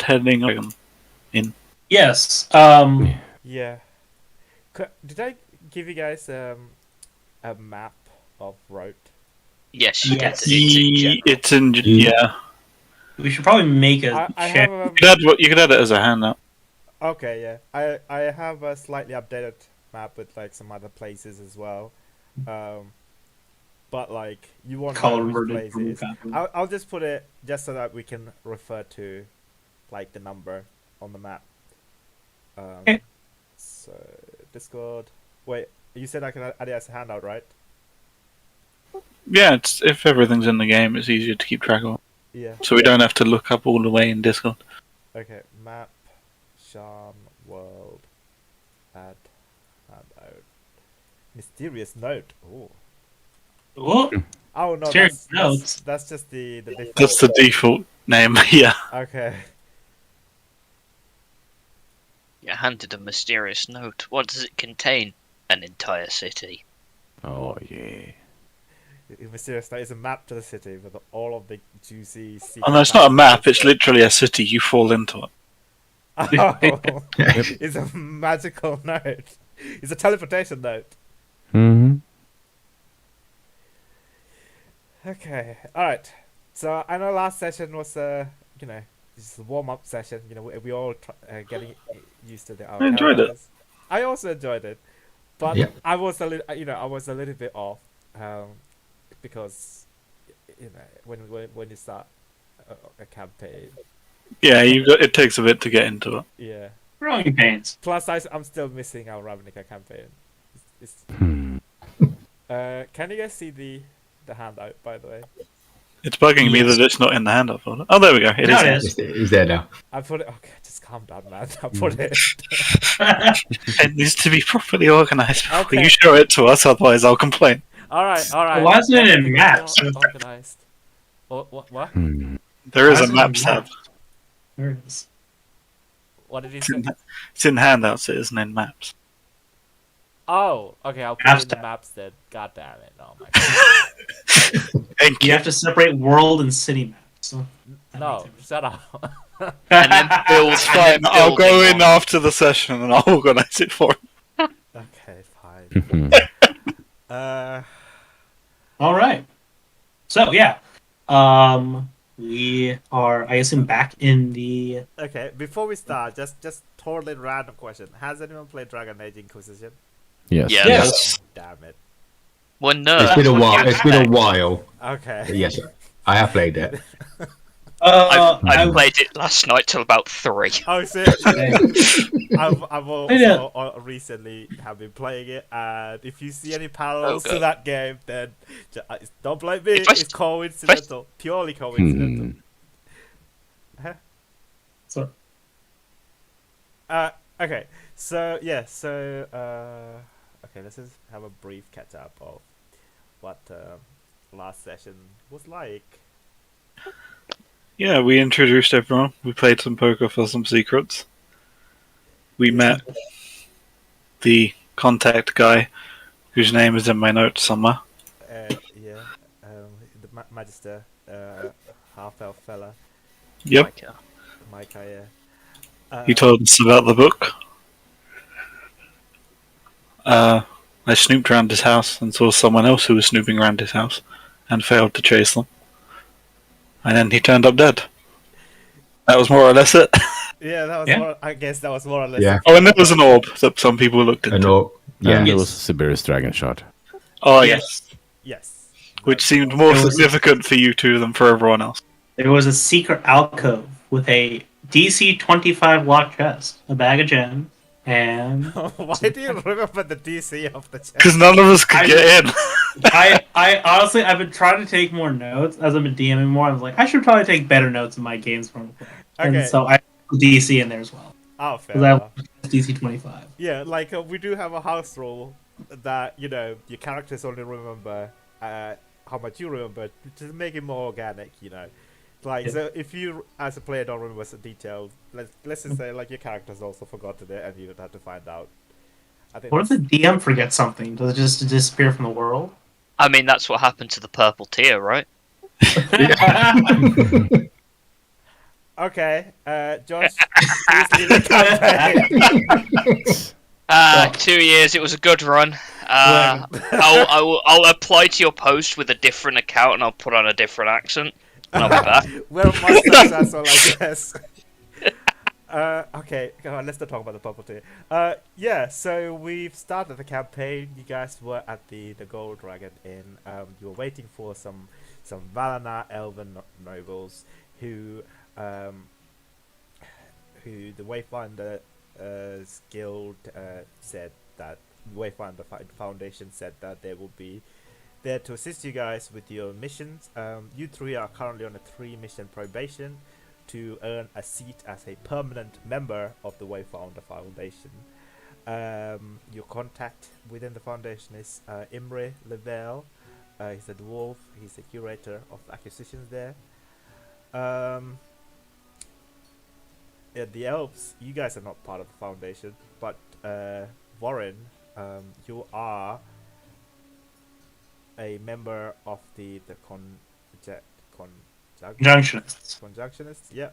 heading in. Yes. Yeah. Did I give you guys a map of road? Yes, Yes. It's in yeah. We should probably make a I share. have You could add it as a handout. okay, yeah. I have a slightly updated map with like some other places as well. But like you won't know which Converted place it is. from I'll just put it just so that we can refer to like the number on the map. Okay. So Discord. Wait, you said I can add it as a handout, right? Yeah, it's if everything's in the game, it's easier to keep track of. Yeah. So we don't have to look up all the way in Discord. Okay, map, Sean, world, add, handout. Mysterious note. Oh. What? Oh no, Mysterious that's notes. that's just the default. That's the default name. Yeah. Okay. You're handed a mysterious note. What does it contain? An entire city. Oh yeah. Mysterious note is a map to the city with all of the juicy. Oh no, it's not a map. It's literally a city. You fall into it. Oh, it's a magical note. It's a teleportation note. Mm-hmm. Okay, all right. So I know last session was just a warm up session. We all getting used to the. I enjoyed it. I also enjoyed it, but Yeah. I was a little bit off, because when you start a campaign. Yeah, it takes a bit to get into it. Yeah. Growing pains. Plus, I'm still missing our Ravnica campaign. Can you guys see the handout, by the way? It's bugging me Yes. that it's not in the handout folder. Oh, there we go. It No, is. it is. It's there now. I put it. Okay, just calm down, man. I put it. It needs to be properly organised before Okay. you show it to us, otherwise I'll complain. All right. Why isn't it in Everything is maps? Organized. What? There is Why a is it maps in tab. maps? There it is. What did he It's say? in handouts, it isn't in maps. Oh, okay. I'll put Maps it in the tab. maps then. God damn it! Oh my god. Thank You you. have to separate world and city maps. So that No, makes shut up. And then build. It's fine. I'll go in after the session and I'll organise it for him. Okay, fine. Mm-hmm. All right. So yeah, we are, I assume, back in the. Okay, before we start, just totally random question. Has anyone played Dragon Age Inquisition? Yes. Yeah. Yes. Damn it. Well, no. It's been a while. It's been a while. Okay. But yes, I have played it. I played it last night till about 3. Oh shit! I've Yeah. also recently have been playing it, and if you see any parallels to Okay. that game, then don't blame me. If I- It's coincidental, purely coincidental. So, Okay, so yeah, okay, let's just have a brief catch up of what last session was like. Yeah, we introduced everyone. We played some poker for some secrets. We met the contact guy, whose name is in my notes somewhere. Yeah, the Magister, half elf fella, Yep, Micah. Yeah. he told us about the book. I snooped around his house and saw someone else who was snooping around his house and failed to chase them. And then he turned up dead. That was more or less it. Yeah, that was Yeah. more. I guess that was more or less. Yeah. Oh, and there was an orb that some people looked And into. all, yeah. And there Yes. was Siberius Dragon Shot. Oh, Yes. yes. Yes. Which seemed more It was- significant for you two than for everyone else. there was a secret alcove with a DC 25 lock chest, a bag of gems, and Why do you remember the DC of the chest? Because none of us could get in. I honestly, I've been trying to take more notes as I've been DMing more. I was like, I should probably take better notes in my games from before. Okay. And so I put DC in there as well. Oh, fair 'Cause I enough. have DC 25. Yeah, like we do have a house rule that your characters only remember how much you remember to make it more organic. Like Yeah. so, if you as a player don't remember some details, let's just say like your characters also forgotten it and you don't have to find out. I think. What if the DM forgets something? Does it just disappear from the world? I mean, that's what happened to the purple tier, right? Okay, Josh, please lead the campaign. 2 years. It was a good run. I'll apply to your post with a different account and I'll put on a different accent. And I'll be back. We're a mustache, that's all, I guess. Okay, come on, let's not talk about the property. Yeah, so we've started the campaign. You guys were at the Gold Dragon Inn. You were waiting for some Valinor elven nobles who the Wayfinder guild said that Wayfinder Foundation said that they will be there to assist you guys with your missions. You three are currently on a 3-mission probation to earn a seat as a permanent member of the Wayfinder Foundation. Your contact within the foundation is Imre Level. He's a dwarf. He's the curator of acquisitions there. Yeah, the elves, you guys are not part of the foundation, but Warren, you are a member of the Junctionists. Conjunctionists, yeah.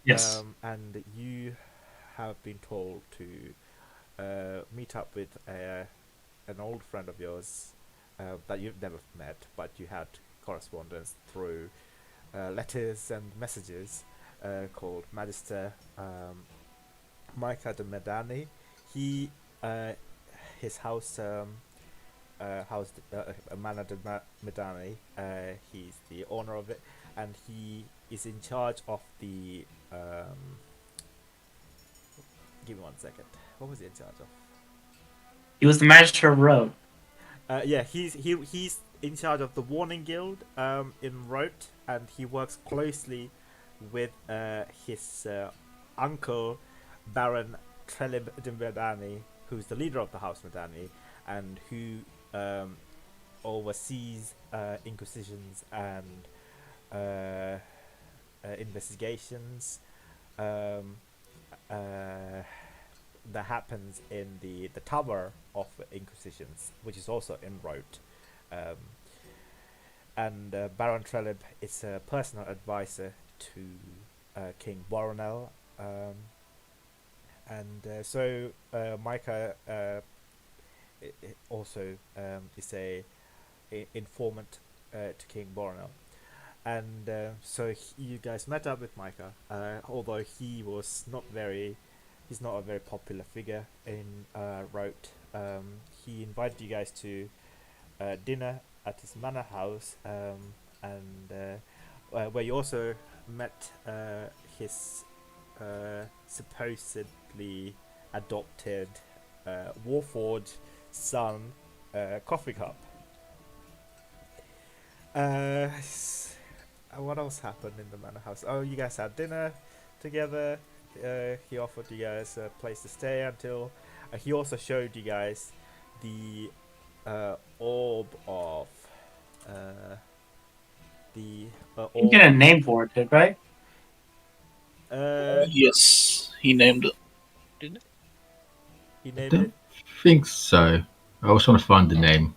Yes. And you have been told to meet up with an old friend of yours that you've never met, but you had correspondence through letters and messages, called Magister Micah de Medani. He, his house, Manor de Medani, he's the owner of it, and he is in charge of the give me 1 second. What was he in charge of? He was the Magister of Road. Yeah, he's in charge of the Warning Guild in Rote, and he works closely with his uncle Baron Trelib de Medani, who's the leader of the House Medani, and who oversees inquisitions and investigations that happens in the Tower of Inquisitions, which is also in Rote. And Baron Trelib is a personal advisor to King Boronel, and so Micah also is a informant to King Boronel, and so you guys met up with Micah, although he's not a very popular figure in Rote. He invited you guys to dinner at his manor house, and where you also met his supposedly adopted Warforged son, Coffee Cup. What else happened in the manor house? Oh, you guys had dinner together. He offered you guys a place to stay until he also showed you guys the orb of You get a name for it, did right? Yes, he named it. He I named don't it. think so. I was trying to find the name.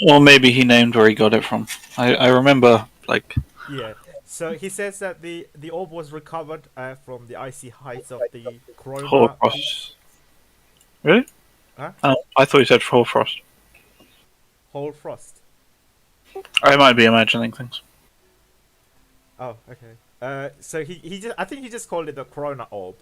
Or maybe he named where he got it from. I remember, like, Yeah. So he says that the orb was recovered from the icy heights of the Corona. Hoarfrost. Really? Huh? Oh, I thought you said Hoarfrost. Whole frost. I might be imagining things. Oh, okay. So he just, I think he just called it the Corona orb,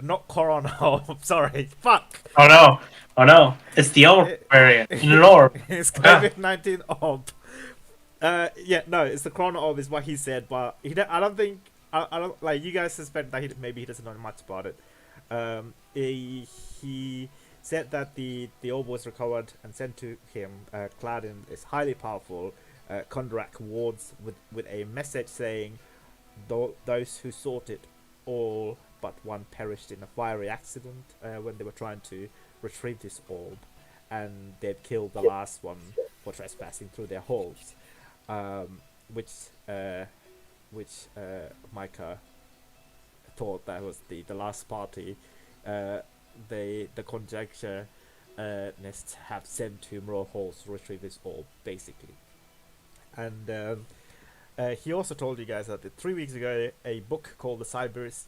not Corona orb. Sorry, fuck. Oh no! It's the old variant in an orb. It's COVID-19 orb. Yeah, no, it's the Corona orb is what he said, but I don't think I don't like you guys suspect that maybe he doesn't know much about it. He said that the orb was recovered and sent to him, clad in his highly powerful Kondrak wards with a message saying, those who sought it, all but one perished in a fiery accident when they were trying to retrieve this orb, and they'd killed the last one for trespassing through their halls, which Micah thought that was the last party the conjecture nests have sent to Mroe Halls to retrieve this orb, basically. And He also told you guys that 3 weeks ago, a book called the Cybers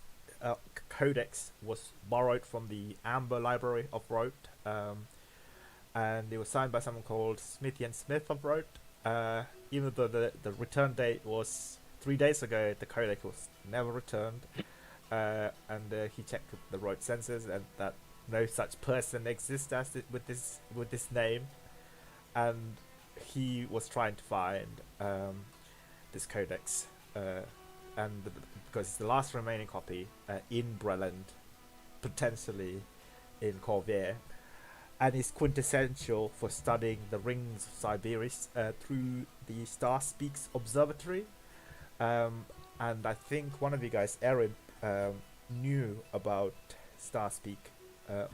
Codex was borrowed from the Amber Library of Rote, and it was signed by someone called Smithy and Smith of Rote. Even though the return date was 3 days ago, the codex was never returned. And he checked with the Rote censors, and that no such person exists with this name, and he was trying to find this codex, because it's the last remaining copy in Breland, potentially in Corvair, and is quintessential for studying the rings of Siberis through the Star Speaks Observatory. And I think one of you guys, Erin, knew about Starspeak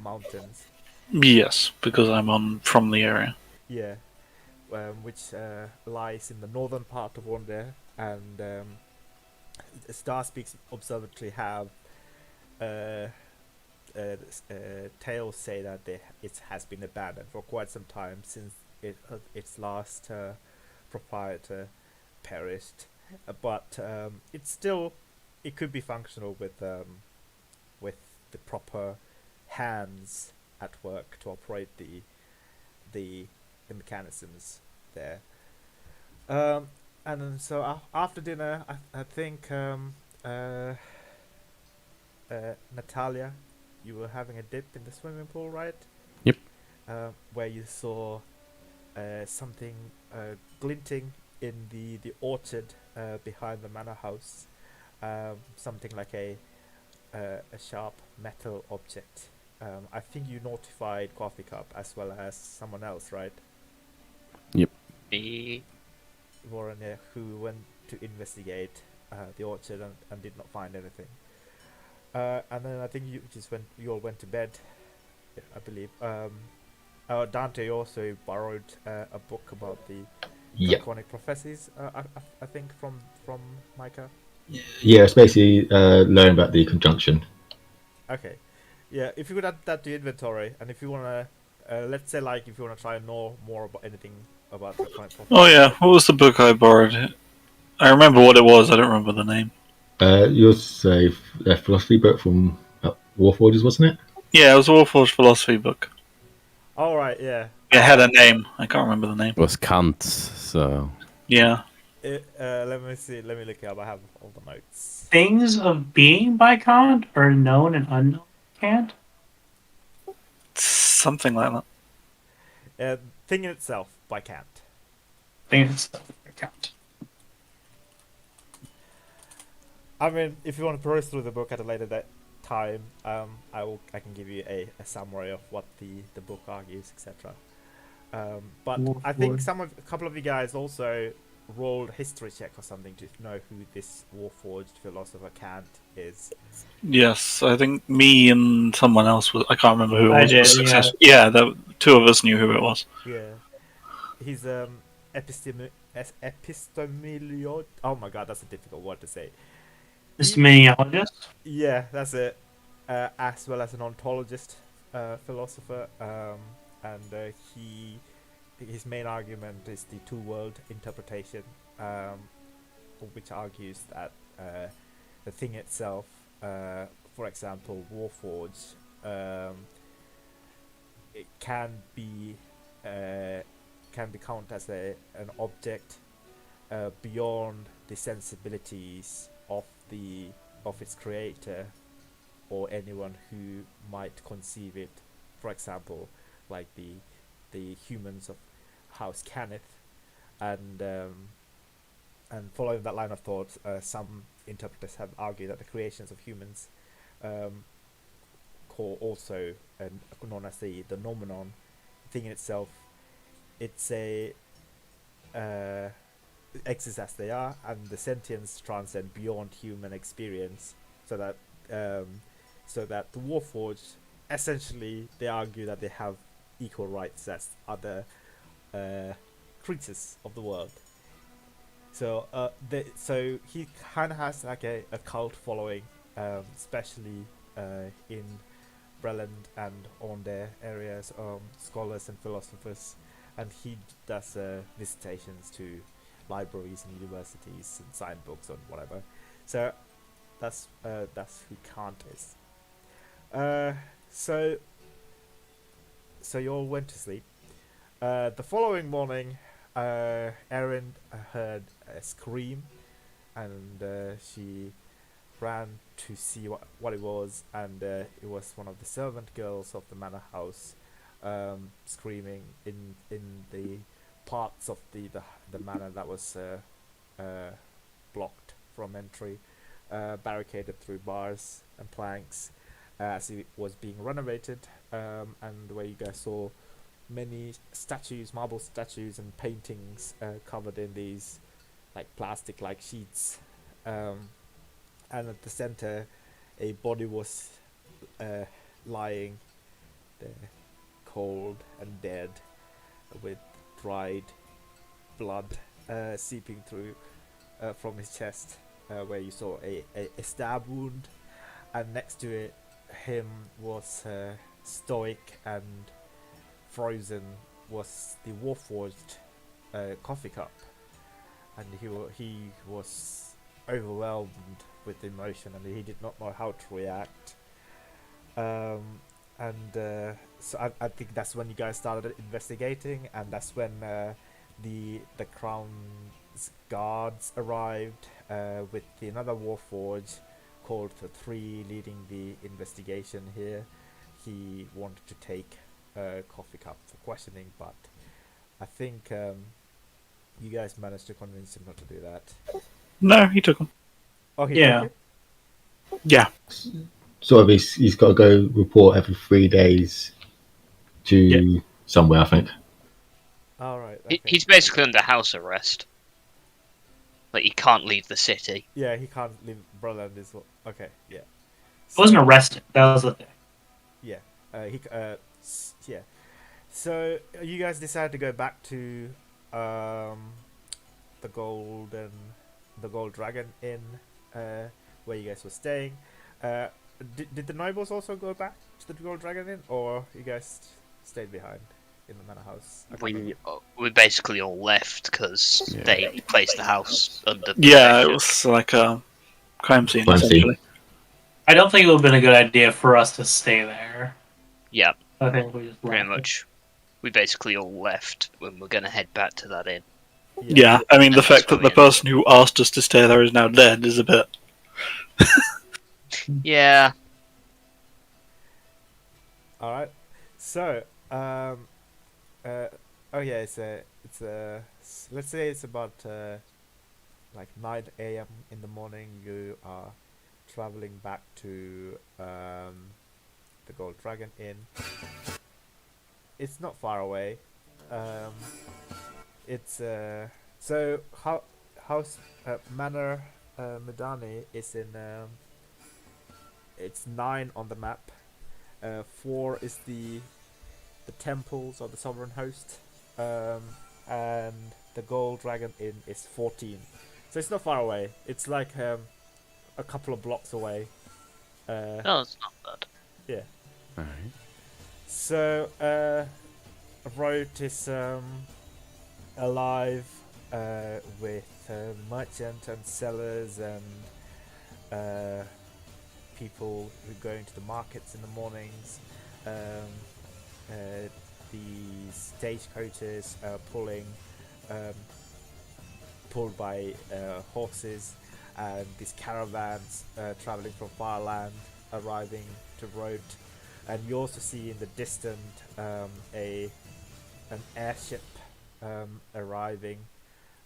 Mountains. Yes, because I'm from the area. Yeah, which lies in the northern part of Wonder, and Starspeak's Observatory have tales say that it has been abandoned for quite some time since its last proprietor perished, but it could be functional with the proper hands at work to operate the mechanisms there. And then so after dinner, I think Natalia, you were having a dip in the swimming pool, right? Yep. Where you saw something glinting in the orchard behind the manor house. Something like a sharp metal object. I think you notified Coffee Cup as well as someone else, right? Me. Warren, who went to investigate the orchard and did not find anything. And then I think you all went to bed, I believe. Dante also borrowed a book about the Yeah. draconic prophecies. I think from Micah. Yeah, it's basically learn about the conjunction. Okay, yeah. If you could add that to your inventory, and if you wanna, let's say like if you wanna try and know more about anything about draconic prophecies. Oh yeah, what was the book I borrowed? I remember what it was. I don't remember the name. Yours a philosophy book from Warforges, wasn't it? Yeah, it was a Warforged philosophy book. All right, yeah. It had a name. I can't remember the name. It was Kant's, so Yeah. Let me see. Let me look it up. I have all the notes. Things of being by Kant or known and unknown Kant? Something like that. Thing in Itself by Kant. Things of Kant. I mean, if you want to peruse through the book at a later time, I can give you a summary of what the book argues, etc. But I think a couple of you guys also rolled a history check or something to know who this Warforged philosopher Kant is. Yes, I think me and someone else was. I can't remember who it I was. did, yeah. Yeah, the two of us knew who it was. Yeah, he's epistemologist. Oh my god, that's a difficult word to say. Epistemologist? Yeah, that's it. As well as an ontologist, philosopher, and his main argument is the two-world interpretation, which argues that the thing itself, for example, Warforged, it can be counted as an object beyond the sensibilities of its creator or anyone who might conceive it. For example, like the humans of House Cannith, and following that line of thought, some interpreters have argued that the creations of humans, also known as the nomenon, thing in itself, it's a exists as they are, and the sentience transcend beyond human experience, so that the Warforged, essentially, they argue that they have equal rights as other creatures of the world. So so he kind of has like a cult following, especially in Breland and on their areas, scholars and philosophers, and he does visitations to libraries and universities and science books and whatever. So that's who Kant is. So you all went to sleep. The following morning, Erin heard a scream, and she ran to see what it was, and it was one of the servant girls of the manor house, screaming in the parts of the manor that was blocked from entry, barricaded through bars and planks, as it was being renovated, and where you guys saw many statues, marble statues and paintings covered in these like plastic like sheets, and at the center a body was lying there, cold and dead, with dried blood seeping through from his chest, where you saw a stab wound, and next to him was stoic and frozen was the Warforged coffee cup, and he was overwhelmed with emotion, and he did not know how to react. So I think that's when you guys started investigating, and that's when the Crown's guards arrived with another Warforged called the Three, leading the investigation here. He wanted to take Coffee Cup for questioning, but I think you guys managed to convince him not to do that. No, he took them. Oh, he Yeah. took it? Yeah. Sort of, he's got to go report every 3 days to somewhere, I think. All right. Okay. He's basically under house arrest. Like, he can't leave the city. Yeah, he can't leave Brotherland as well. Okay, yeah. I wasn't arrested. That was the thing. Yeah. Yeah. So you guys decided to go back to the Gold Dragon Inn, where you guys were staying. Did the nobles also go back to the Gold Dragon Inn, or you guys stayed behind in the manor house? We basically all left because they placed the house under Yeah, it protection. was like a crime scene, Crime scene. essentially. I don't think it would have been a good idea for us to stay there. Yeah, I think we just pretty left it. much. We basically all left when we're going to head back to that inn. Yeah, I mean, the And fact that's where that the we ended person who asked us to stay there is now dead is a bit... Yeah, All right. So, let's say it's about like 9 a.m. in the morning. You are traveling back to the Gold Dragon Inn. It's not far away. It's so house Manor Medani is in. It's 9 on the map. 4 is the temples of the sovereign host, and the Gold Dragon Inn is 14. So it's not far away. It's like a couple of blocks away. no, it's not bad. Yeah. Alright. So Road is alive with merchant and sellers and people who go into the markets in the mornings. The stagecoaches pulled by horses, and these caravans traveling from far land arriving to Road. And you also see in the distance an airship arriving.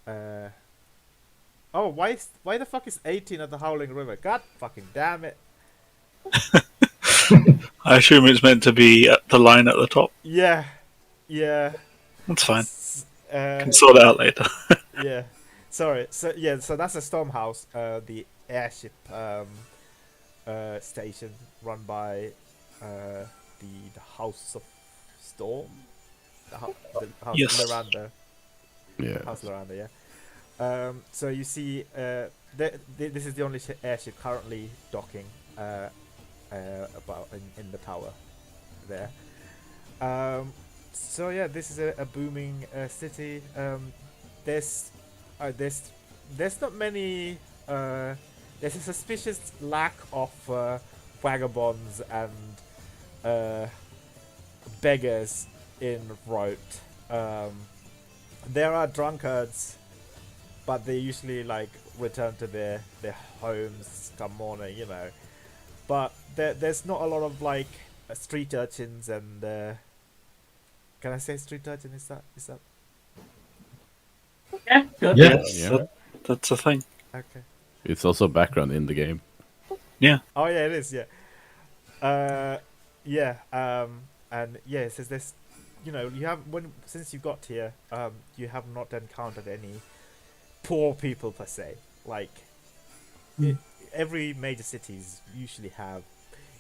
Oh, why the fuck is 18 at the Howling River? God fucking damn it! I assume it's meant to be at the line at the top. Yeah. That's fine. Uh, Can sort it out later. yeah. Sorry. So that's a Stormhouse, the airship station run by the House of Storm. The House Yes. Loranda. Yeah. House Loranda, yeah. So you see, this is the only airship currently docking about in the tower there. So yeah, this is a booming city. There's there's not many. There's a suspicious lack of vagabonds and beggars in Rote. There are drunkards, but they usually like return to their homes come morning, you know. But there's not a lot of like street urchins and can I say street urchin? Is that Yeah, good. Yeah. Yeah. That's a thing. okay? It's also background in the game. Oh yeah, it is. Yeah. Yeah. And yeah, it says this. You know, you have since you got here, you have not encountered any poor people per se. Like, every major cities usually have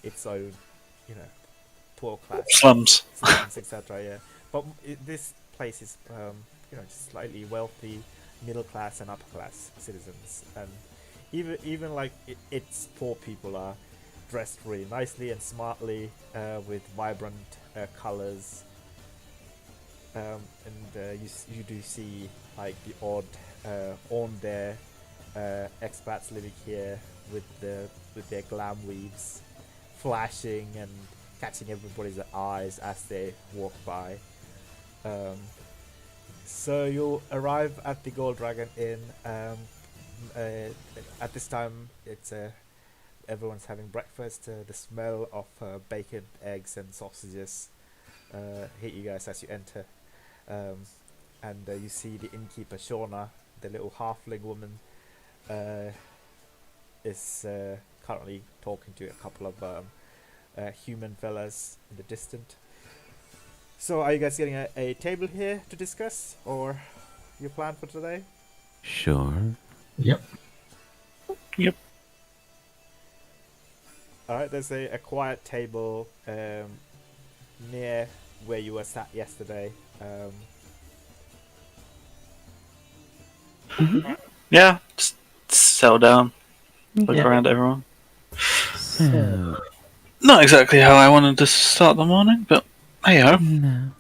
its own, you know, poor class, Slums. etc. Yeah, but this place is, you know, just slightly wealthy, middle class and upper class citizens, and even like its poor people are dressed really nicely and smartly, with vibrant colors. And you do see like the odd on there expats living here with their glam weaves flashing and catching everybody's eyes as they walk by. So you'll arrive at the Gold Dragon Inn. At this time, it's everyone's having breakfast. The smell of bacon, eggs, and sausages hit you guys as you enter. And you see the innkeeper Shauna, the little halfling woman, is currently talking to a couple of human fellas in the distance. So are you guys getting a table here to discuss, or your plan for today? Sure. Yep. Alright, there's a quiet table near where you were sat yesterday. Yeah, just settle down, look Yeah. around at everyone. So, Not exactly how I wanted to start the morning, but hey ho. no,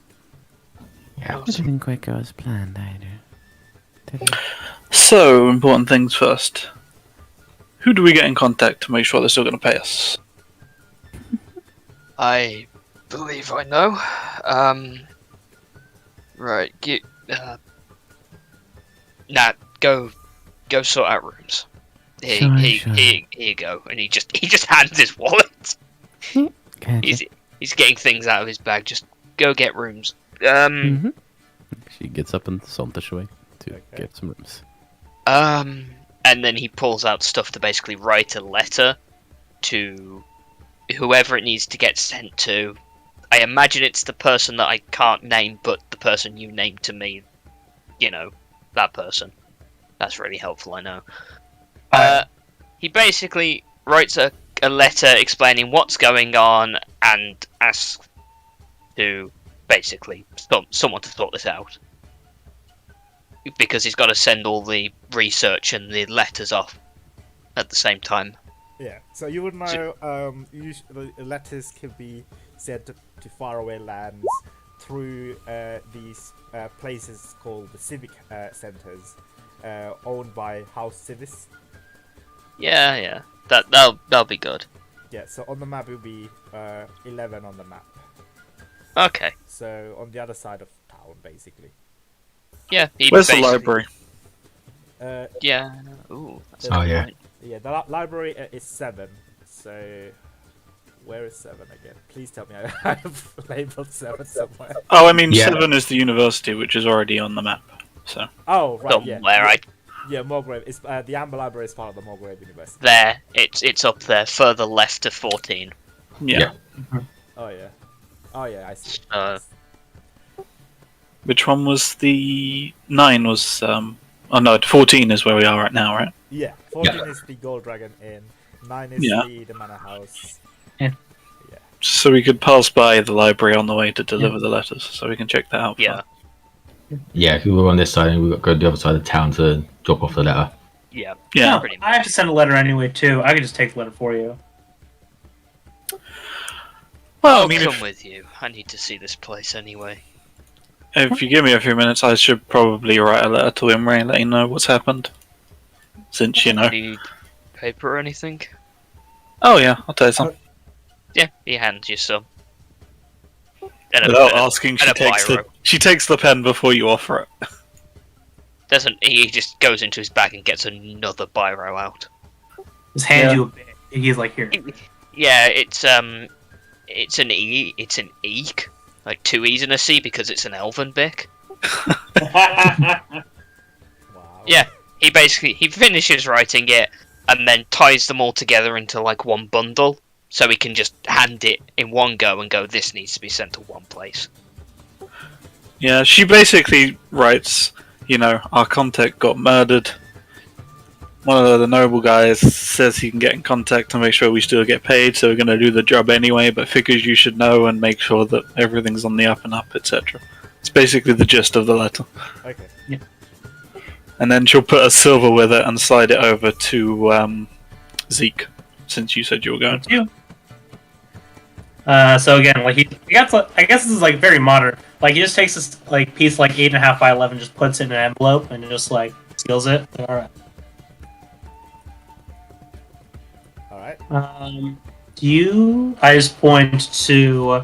Yeah. it didn't quite go as planned either. Did it? So, important things first. Who do we get in contact to make sure they're still going to pay us? I believe I know. Right, Nat, go sort out rooms. Here you go. And he just hands his wallet. Okay. He's getting things out of his bag. Just go get rooms. She gets up and saunters away to Okay. get some rooms. And then he pulls out stuff to basically write a letter to whoever it needs to get sent to. I imagine it's the person that I can't name, but the person you named to me, you know, that person. That's really helpful, I know. He basically writes a letter explaining what's going on and asks to basically someone to sort this out. Because he's got to send all the research and the letters off at the same time. Yeah, so you would know usually letters can be sent to faraway lands through these places called the civic centers, owned by House Civis. Yeah. That'll be good. Yeah, so on the map it will be 11 on the map. Okay. So on the other side of town, basically. Yeah. Where's the library? Yeah. Ooh. That's Oh, yeah. right. Yeah, the library is 7. So where is 7 again? Please tell me I have labeled 7 somewhere. Oh, I mean, Yeah. 7 is the university, which is already on the map. So Oh, right, yeah. Somewhere. Yeah, Morgrave. It's, the Amber Library is part of the Morgrave University. There. It's up there, further left to 14. yeah. Oh, yeah. Oh, yeah, I see. Which one was the 9? Was oh no, 14 is where we are right now, right? Yeah, 14 is the Gold Dragon Inn. 9 is Yeah. the Manor House. So we could pass by the library on the way to deliver the letters, so we can check that out. Yeah. Yeah, if we were on this side and we got to go to the other side of town to drop off the letter. Yeah. Yeah. Pretty I have to send a letter anyway too. I could just take the letter for you. Well, I I'll mean, come if, with you. I need to see this place anyway. If you give me a few minutes, I should probably write a letter to Imre and let him know what's happened. Since, you know. Do you need paper or anything? Oh, yeah, I'll tell you something. Yeah, he hands you some. And Without asking, and a biro. she takes the pen before you offer it. Doesn't he just goes into his bag and gets another biro out? Just hand Yeah. you a bit. He's like, here. Yeah, it's an eek, like 2 E's and a C because it's an elven bic. Wow. Yeah, he finishes writing it and then ties them all together into like one bundle, so he can just hand it in one go and go, this needs to be sent to one place. Yeah, she basically writes, you know, our contact got murdered. One of the noble guys says he can get in contact to make sure we still get paid, so we're going to do the job anyway, but figures you should know and make sure that everything's on the up and up, etc. It's basically the gist of the letter. Okay. And then she'll put a silver with it and slide it over to Zeke, since you said you were going. Thank you. So again, like I guess this is like very modern. Like he just takes this like piece like 8.5 by 11, just puts it in an envelope and just like seals it. All right. All right. I just point to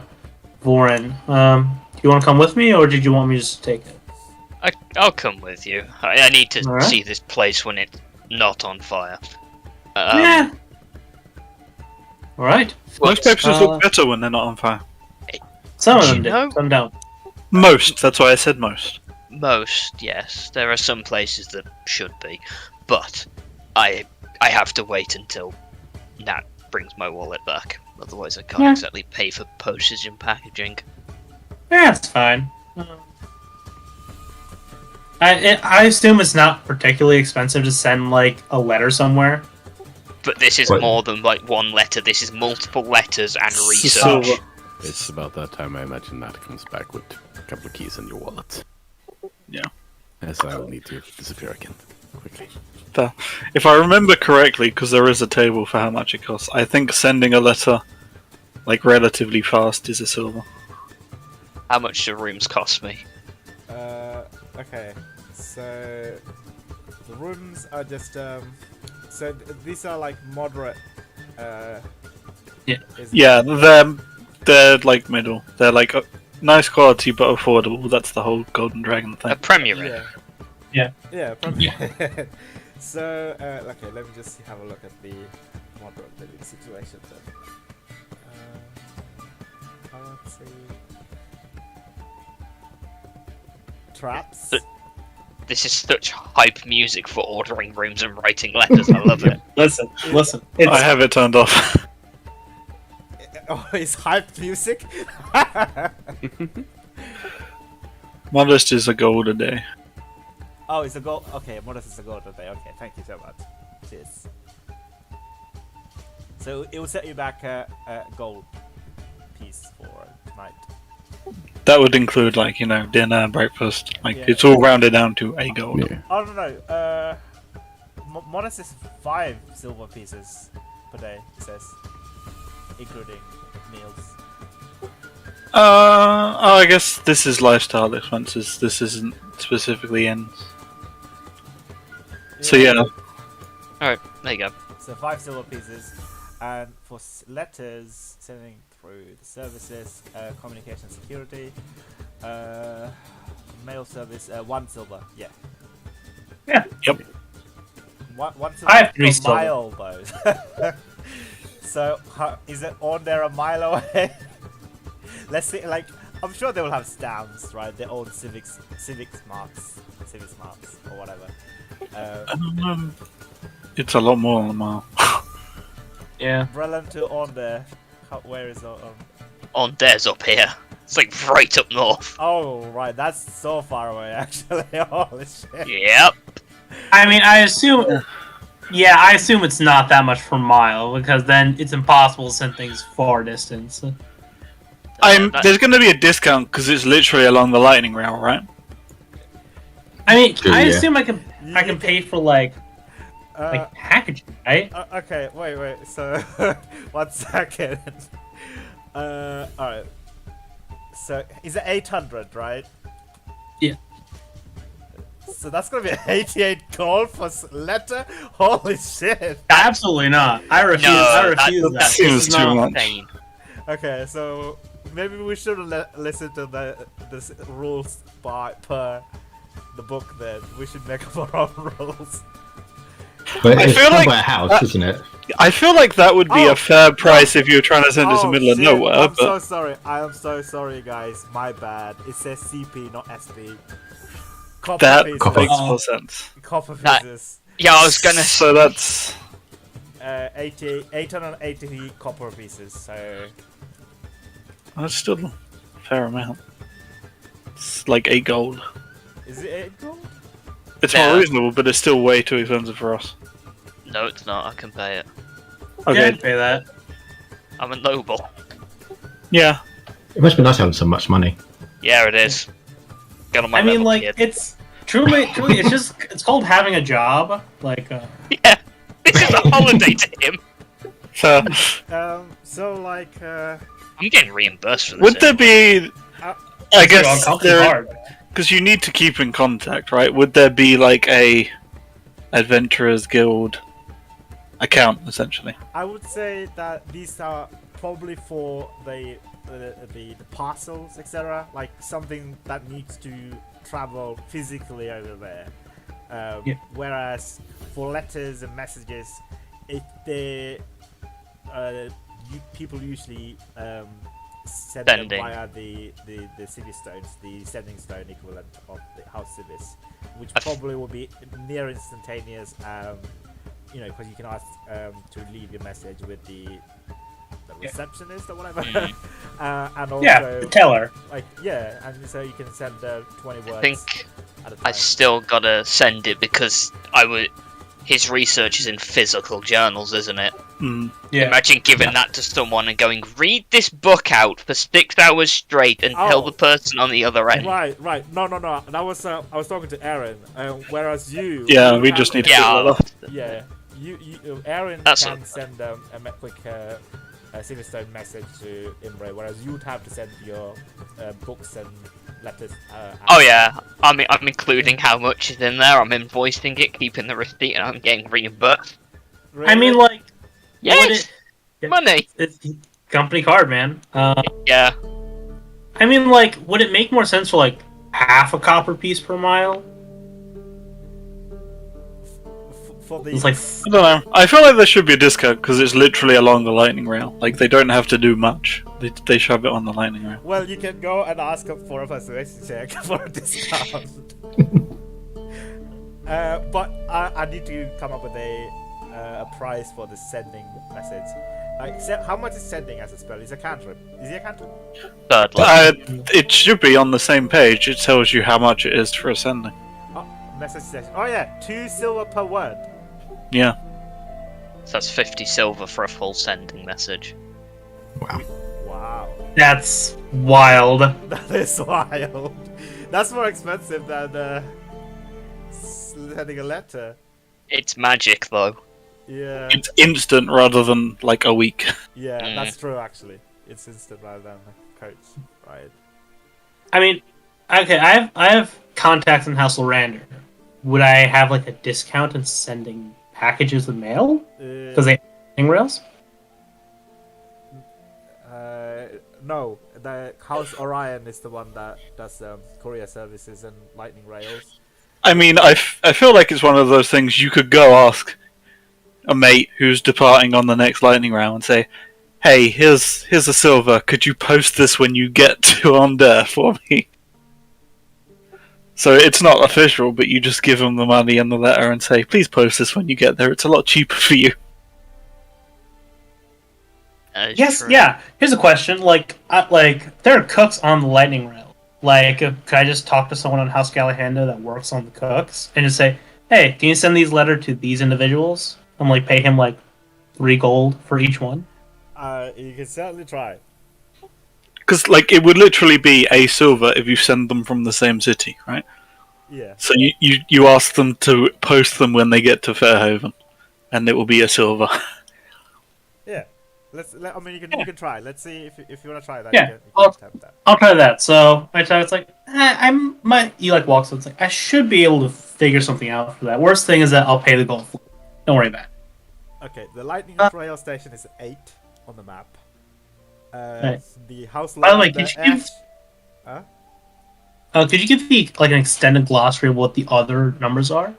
Voren. Do you want to come with me, or did you want me to just take it? I'll come with you. I need to Alright. see this place when it's not on fire. Yeah. All right. Most papers look better when they're not on fire. Some of Do them you do. know- Some don't. Most, that's why I said most. Most, yes. There are some places that should be, but I have to wait until Nat brings my wallet back. Otherwise, I can't Yeah. exactly pay for postage and packaging. Yeah, it's fine. I assume it's not particularly expensive to send like a letter somewhere. But this is Right. more than like one letter. This is multiple letters and So- research. It's about that time I imagine that comes back with a couple of keys in your wallet. Yeah. As I will need to disappear again. Quickly. If I remember correctly, because there is a table for how much it costs, I think sending a letter, like, relatively fast is a silver. How much do rooms cost me? Okay. So the rooms are just these are like moderate. Yeah. Yeah, they're like middle. They're like nice quality but affordable. That's the whole Golden Dragon A thing. Premier Inn. Yeah, probably. So, okay, let me just have a look at the moderate living situation then. Let's see. Traps. This is such hype music for ordering rooms and writing letters. I love it. Listen. I have it turned off. Oh, it's hype music? Modest is a gold a day. Oh, it's a gold. Okay, modest is a gold today. Okay, thank you so much. Cheers. So it will set you back a gold piece for tonight. That would include, like, you know, dinner, breakfast. Like, Yeah. it's all rounded down to a gold. Yeah. Oh no. Modest is 5 silver pieces per day. It says, including meals. Oh, I guess this is lifestyle expenses. This isn't specifically inns. So yeah, Alright, there you go. So 5 silver pieces, and for letters sending through the services, communication security, mail service, 1 silver. Yeah. Yeah. Yep. One silver I have 3 per silver. mile though. So is it on there a mile away? Let's see. Like, I'm sure they will have stamps, right? Their own civics marks, or whatever. it's a lot more than a mile. Yeah. Relevant to on there. Where is it? On there's up here. It's like right up north. Oh, right. That's so far away, actually. Holy shit. Yep. I mean, I assume it's not that much per mile, because then it's impossible to send things far distance. There's going to be a discount because it's literally along the lightning rail, right? I mean, True, I yeah. assume I can pay for like packaging, right? Okay, wait. So, 1 second. Alright. So, is it 800, right? Yeah. So that's gonna be an 88 gold for letter. Holy shit! Absolutely not. I refuse. No, I refuse that that. seems This is too not- much. Insane. Okay, so maybe we should listen to the rules per the book. Then we should make up our own rules. But I it's feel done like by a house, that- isn't it? I feel like that would be Oh, a fair price if you were trying to send it to the middle of shit, nowhere. I'm so But sorry. I am so sorry, guys. My bad. It says CP, not SP. Copper that pieces. Copper. makes more sense. Copper That- pieces. Yeah, I was gonna. So that's 880 copper pieces. So that's still a fair amount. It's like 8 gold. is it 8 gold? It's Yeah. more reasonable, but it's still way too expensive for us. No, it's not. I can pay it. Yeah, Okay, I'd pay that. I'm a noble. yeah. It must be nice having so much money. Yeah, it is. Get on my I mean, level, like, kid. it's truly, it's called having a job. Like, Yeah, this is a holiday to him. So So like, I'm getting reimbursed for this. would there be? Uh, I on guess company there, card. because you need to keep in contact, right? Would there be like a adventurers guild account essentially? I would say that these are probably for the parcels, etc. Like something that needs to travel physically over there. Yeah. Whereas for letters and messages, if they people usually send them Sending. via the city stones, the sending stone equivalent of the house civis, which I f- probably will be near instantaneous. You know, because you can ask to leave your message with the Yeah. receptionist or whatever, Mhm. and also Yeah, the teller. like and so you can send 20 words I think at a time. I still gotta send it because I would. His research is in physical journals, isn't it? Mm. Yeah. Imagine giving that to someone and going, read this book out for 6 hours straight and tell Oh. the person on the other end. Right. No. That was I was talking to Aaron. Whereas you, Yeah, you we have- just need to Yeah, figure I'll- that out. Yeah, Aaron That's can what- send quick Silverstone message to Imre, whereas you'd have to send your books and letters. Oh out. yeah, I'm including how much is in there. I'm invoicing it, keeping the receipt, and I'm getting reimbursed. I mean, like, Yes, Yeah. money. it's company card, man. Yeah, I mean, like, would it make more sense for like half a copper piece per mile? For the It's like, I don't know. I feel like there should be a discount because it's literally along the lightning rail. Like they don't have to do much. They shove it on the lightning rail. well, you can go and ask for a persuasion check for a discount. But I need to come up with a price for the sending message. Like, how much is sending as a spell? Is a cantrip? Is it a cantrip? third level. It should be on the same page. It tells you how much it is for a sending. Oh, message says, oh yeah, 2 silver per word. Yeah. So that's 50 silver for a full sending message. Wow. Wow, that's wild. that is wild. That's more expensive than sending a letter. It's magic though. Yeah, It's instant rather than like a week. yeah, Mm. that's true. Actually, it's instant rather than a coach, right? I mean, okay, I have contacts in House Lorander. Would I have like a discount in sending packages with mail? Because they have rails? No, the House Orion is the one that does courier services and lightning rails. I mean, I feel like it's one of those things you could go ask a mate who's departing on the next lightning round and say, "Hey, here's a silver. Could you post this when you get to Onder for me?" So it's not official, but you just give them the money and the letter and say, "Please post this when you get there. It's a lot cheaper for you." That is Yes, true. yeah. Here's a question: like there are cooks on the lightning rail. Like, could I just talk to someone on House Galahanda that works on the cooks and just say, "Hey, can you send these letter to these individuals?" And like pay him like 3 gold for each one. You can certainly try. Because like it would literally be a silver if you send them from the same city, right? Yeah. So you ask them to post them when they get to Fairhaven, and it will be a silver. Yeah. You can try. Let's see if you want to try that. Yeah, you can I'll- attempt that. I'll try that. So I try. It's like, Eli walks up. It's like I should be able to figure something out for that. Worst thing is that I'll pay the gold. Don't worry about it. Okay, the lightning trail station is 8 on the map. Right. The house By the way, land, could the you ash. could you give me like an extended glossary of what the other numbers are?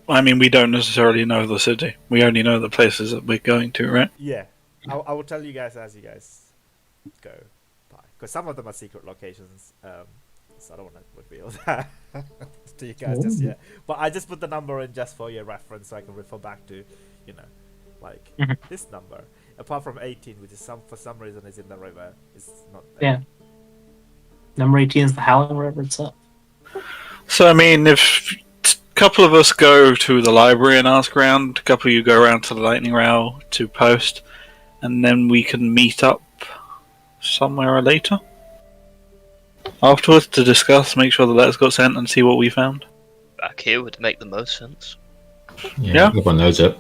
I mean, we don't necessarily know the city. We only know the places that we're going to, right? Yeah, I will tell you guys as you guys go by, because some of them are secret locations. So I don't want to reveal that to you guys just yet. But I just put the number in just for your reference, so I can refer back to, like Mhm. this number. Apart from 18, which is for some reason is in the river, it's not there. Yeah. Number 18 is the Howling River itself. So, I mean, if a couple of us go to the library and ask around, a couple of you go around to the lightning rail to post, and then we can meet up somewhere later afterwards to discuss, make sure the letters got sent, and see what we found. Back here would make the most sense. Yeah. Everyone knows it.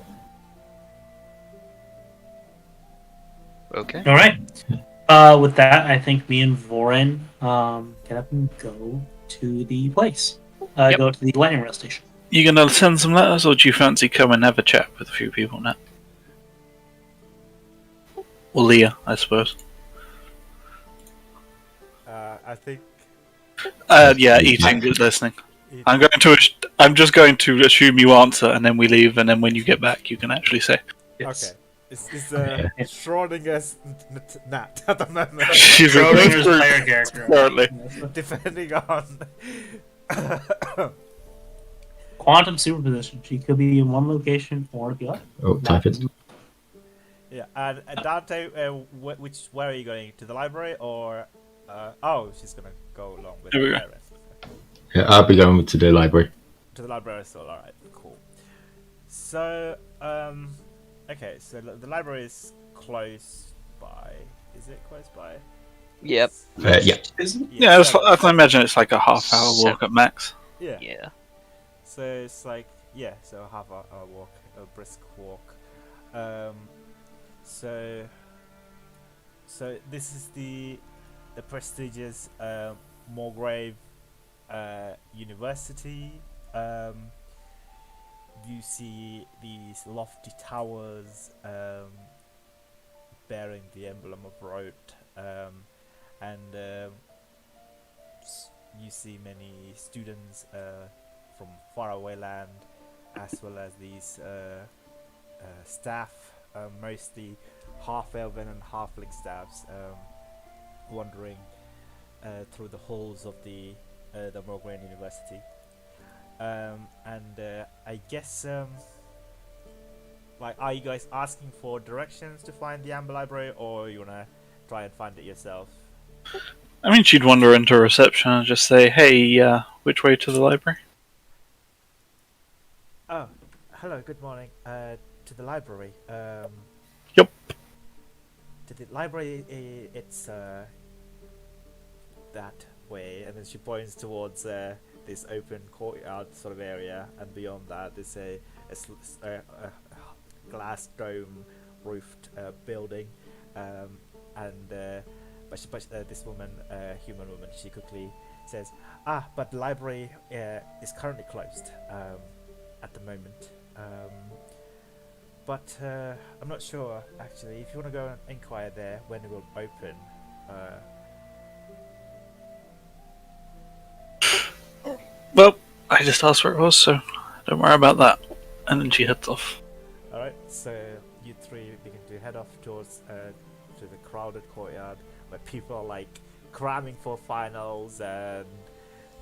Okay. All right. With that, I think me and Vorin get up and go to the place. Yep. Go to the lightning rail station. You gonna send some letters, or do you fancy come and have a chat with a few people now? Or Leah, I suppose. I think. Yeah, eating, good listening. I'm just going to assume you answer, and then we leave, and then when you get back, you can actually say. Yes. Okay. It's Schrodinger's Nat at the moment. She's a Schrodinger's ghost player character. currently. Depending on. Quantum superposition. She could be in one location or the other. Oh, type it. Yeah, and Dante, where are you going? To the library or? She's gonna go along with Here we the go. parents. Yeah, I'll be going to the library. To the library, so alright, cool. So, okay, so the library is close by. Is it close by? Yep. Yeah. Yeah, so- I can imagine it's like a half-hour walk at max. yeah. Yeah. So it's like so half a walk, a brisk walk. So this is the prestigious Mulgrave University. You see these lofty towers bearing the emblem of Rote, and you see many students from faraway land, as well as these staff, mostly half-elven and halfling staffs, wandering through the halls of the Morgraine University. And I guess, like, are you guys asking for directions to find the Amber Library, or you wanna try and find it yourself? I mean, she'd wander into reception and just say, "Hey, which way to the library?" Oh, hello, good morning. To the library. Yep. To the library, it's that way, and then she points towards this open courtyard sort of area, and beyond that, there's a glass dome roofed building, but this woman, human woman, she quickly says, but the library is currently closed at the moment. But I'm not sure, actually. If you want to go and inquire there when it will open. Well, I just asked where it was, so don't worry about that. And then she heads off. Alright, so you three begin to head off towards to the crowded courtyard where people are like cramming for finals and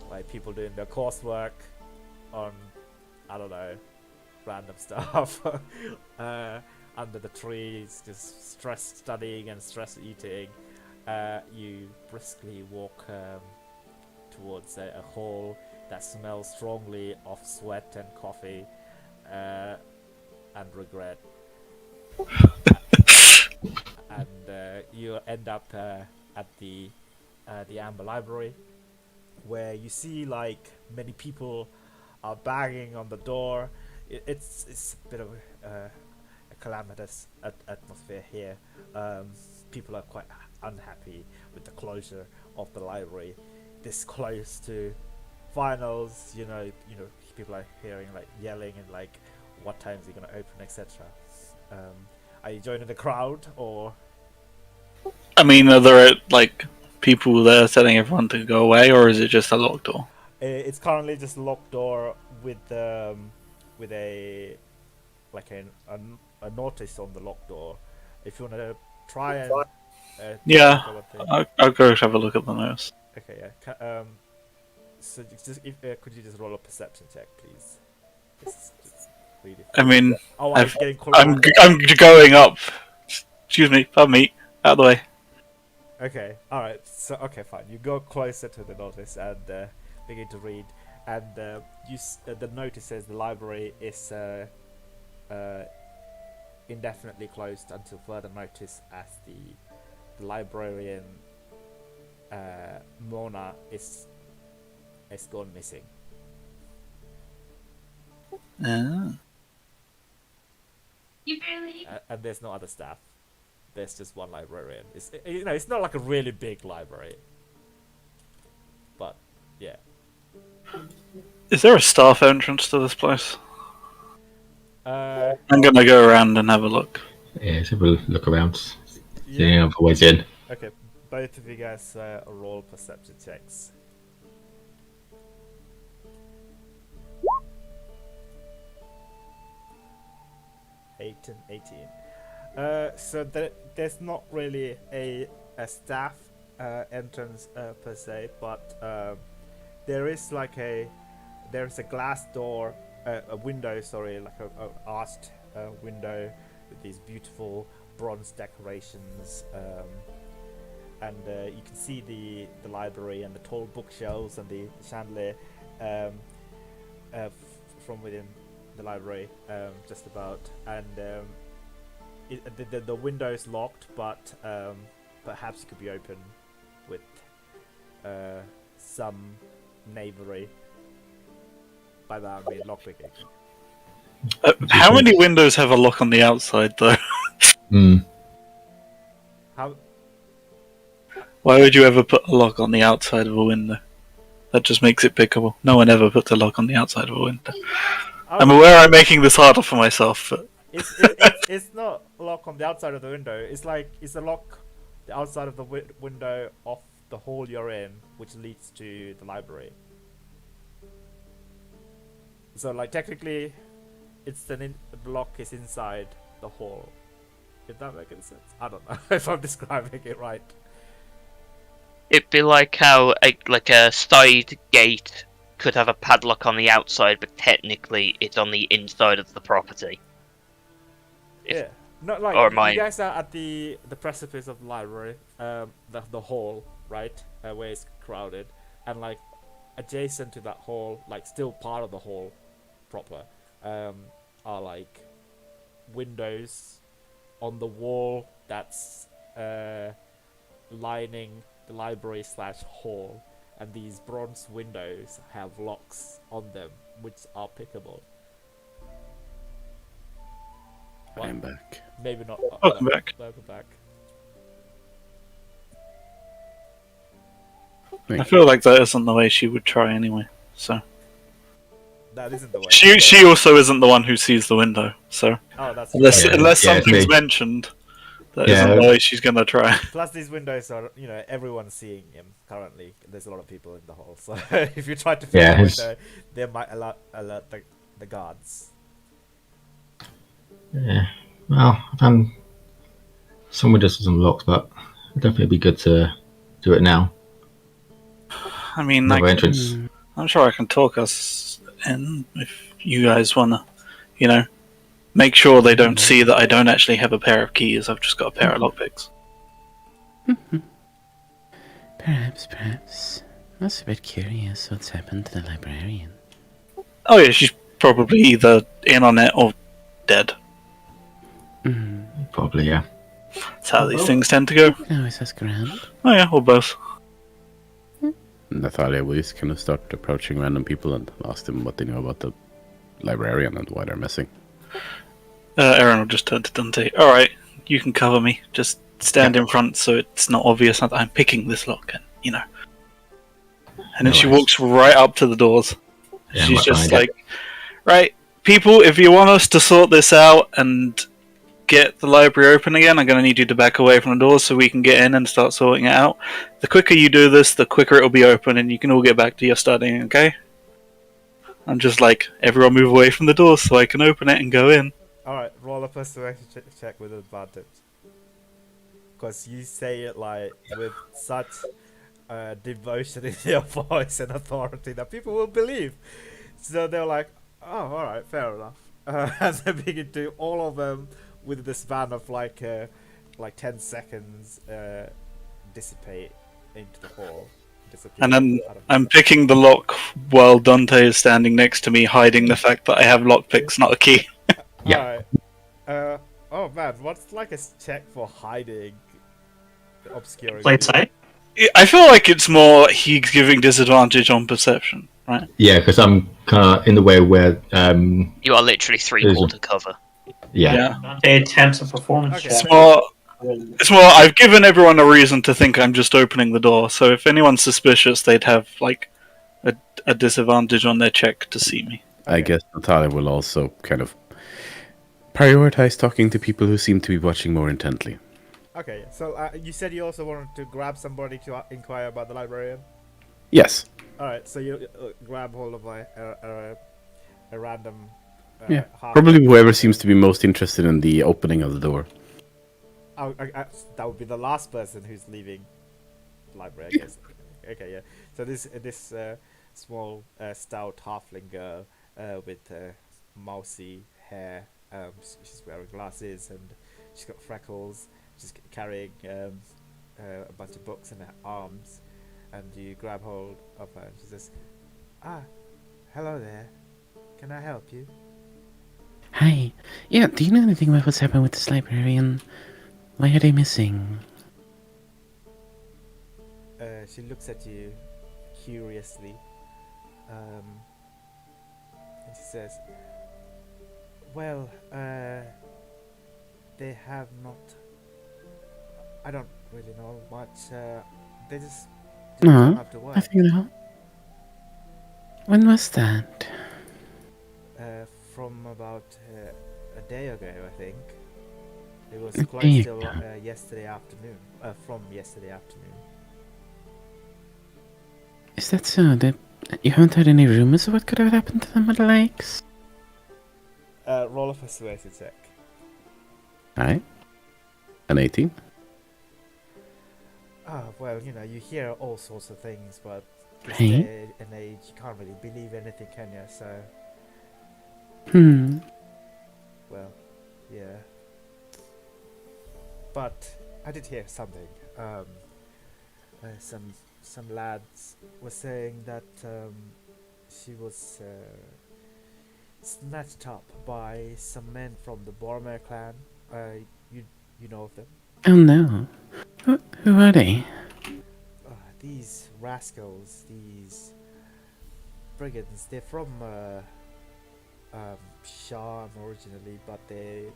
like people doing their coursework on, I don't know, random stuff under the trees, just stress studying and stress eating. You briskly walk towards a hall that smells strongly of sweat and coffee and regret. And you end up at the Amber Library, where you see like many people are banging on the door. It's a bit of a calamitous atmosphere here. People are quite unhappy with the closure of the library this close to finals. People are hearing like yelling and like, what time is it gonna open, etc. Are you joining the crowd or? I mean, are there like people there telling everyone to go away, or is it just a locked door? It's currently just a locked door with a notice on the locked door. If you want to try and Yeah, take a look at I'll go have a look at the notes. okay, yeah. So could you just roll a perception check, please? Just read it. I mean, Oh, I've- it's getting I'm closer. I'm going up. Excuse me, pardon me. Out of the way. Okay, all right. So okay, fine. You go closer to the notice and begin to read, and the notice says the library is indefinitely closed until further notice, as the librarian Mona is gone missing. Ah. And there's no other staff. There's just one librarian. It's not like a really big library, but yeah. Is there a staff entrance to this place? Uh, I'm gonna go around and have a look. Yeah, let's have a look around. yeah. Yeah, other ways in. Okay, both of you guys roll perception checks. Eight and 18. So there's not really a staff entrance per se, but there is like there's a glass door, a window, sorry, like a arched window with these beautiful bronze decorations, and you can see the library and the tall bookshelves and the chandelier from within the library, just about, and the window is locked, but perhaps it could be open with some knavery. By that I mean lockpicking. How many windows have a lock on the outside, though? How? Why would you ever put a lock on the outside of a window? That just makes it pickable. No one ever puts a lock on the outside of a window. I'm aware I'm making this harder for myself, but It's not a lock on the outside of the window. It's a lock the outside of the window of the hall you're in, which leads to the library. So like technically, the lock is inside the hall. If that makes any sense, I don't know if I'm describing it right. It'd be like how a side gate could have a padlock on the outside, but technically it's on the inside of the property. Yeah, not like or you mine. guys are at the precipice of the library, the hall, right, where it's crowded, and like adjacent to that hall, like still part of the hall proper, are like windows on the wall that's lining the library / hall, and these bronze windows have locks on them which are pickable. I'm back. Maybe not. welcome back. Welcome back. I feel like that isn't the way she would try anyway. So That isn't the way. she also isn't the one who sees the window. So Oh, that's unless Yeah, something's see. mentioned, that Yeah. isn't the way she's gonna try. Plus, these windows are, everyone's seeing him currently. There's a lot of people in the hall, so if you try to fix Yeah, the his- window, they might alert the guards. Yeah. Well, I've done some windows with some locks, but it'd definitely be good to do it now. I mean, Another like, entrance. I'm sure I can talk us in if you guys wanna, make sure they don't see that I don't actually have a pair of keys. I've just got a pair of lockpicks. Perhaps. I was a bit curious what's happened to the librarian. Oh yeah, she's probably either in on it or dead. Probably, yeah. That's how these things tend to go. You can always ask around. Oh yeah, or both. Natalia, will you just kind of start approaching random people and ask them what they know about the librarian and why they're missing? Aaron will just turn to Dante. All right, you can cover me. Just stand in front so it's not obvious that I'm picking this lock, and you know. And then No she worries. walks right up to the doors. Yeah, I'm She's right just behind like, right, people, if you want us to sort this out and get the library open again, I'm going to need you to back away from the doors so we can get in and start sorting it out. The quicker you do this, the quicker it'll be open and you can all get back to your studying, okay? I'm just like, everyone move away from the doors so I can open it and go in. Alright, roll a persuasion check with advantage. Because you say it like with such devotion in your voice and authority that people will believe. So they're like, oh, alright, fair enough. And they begin to, all of them, with the span of like 10 seconds, dissipate into the hall. Disappear And then out of I'm the- picking the lock while Dante is standing next to me, hiding the fact that I have lockpicks, not a key. Yeah. Alright. Oh man, what's like a check for hiding, obscuring? Play sight. I feel like it's more he's giving disadvantage on perception, right? Yeah, because I'm kind of in the way where, You are literally three-quarter cover. yeah. They attempt a performance Okay. check. It's more, I've given everyone a reason to think I'm just opening the door, so if anyone's suspicious, they'd have, like, a disadvantage on their check to see me. I Okay. guess Natalia will also kind of prioritize talking to people who seem to be watching more intently. Okay, so you said you also wanted to grab somebody to inquire about the librarian? Yes. Alright, so you grab hold of like a random. Yeah. half- Probably whoever seems to be most interested in the opening of the door. That would be the last person who's leaving the library, I guess. Okay, yeah. So this small stout halfling girl with mousy hair. She's wearing glasses and she's got freckles. She's carrying a bunch of books in her arms, and you grab hold of her and she says, "Ah, hello there. Can I help you?" Hi. Yeah, do you know anything about what's happened with this librarian? Why are they missing? She looks at you curiously, and she says, "Well, they have not. I don't really know much. They just didn't No, turn up to work. I figured out. When was that? From about a day ago, I think. It was A closed day till ago. yesterday afternoon. From yesterday afternoon. Is that so? That you haven't heard any rumors of what could have happened to them at the lakes? Roll a persuasion check. Alright. An 18. Well, you know, you hear all sorts of things, but this Hey. day and age, you can't really believe anything, can you? So, well, yeah. But I did hear something. Some lads were saying that she was snatched up by some men from the Boromir clan. You know of them? Oh no. Who are they? These rascals, these brigands, they're from Sham originally, but they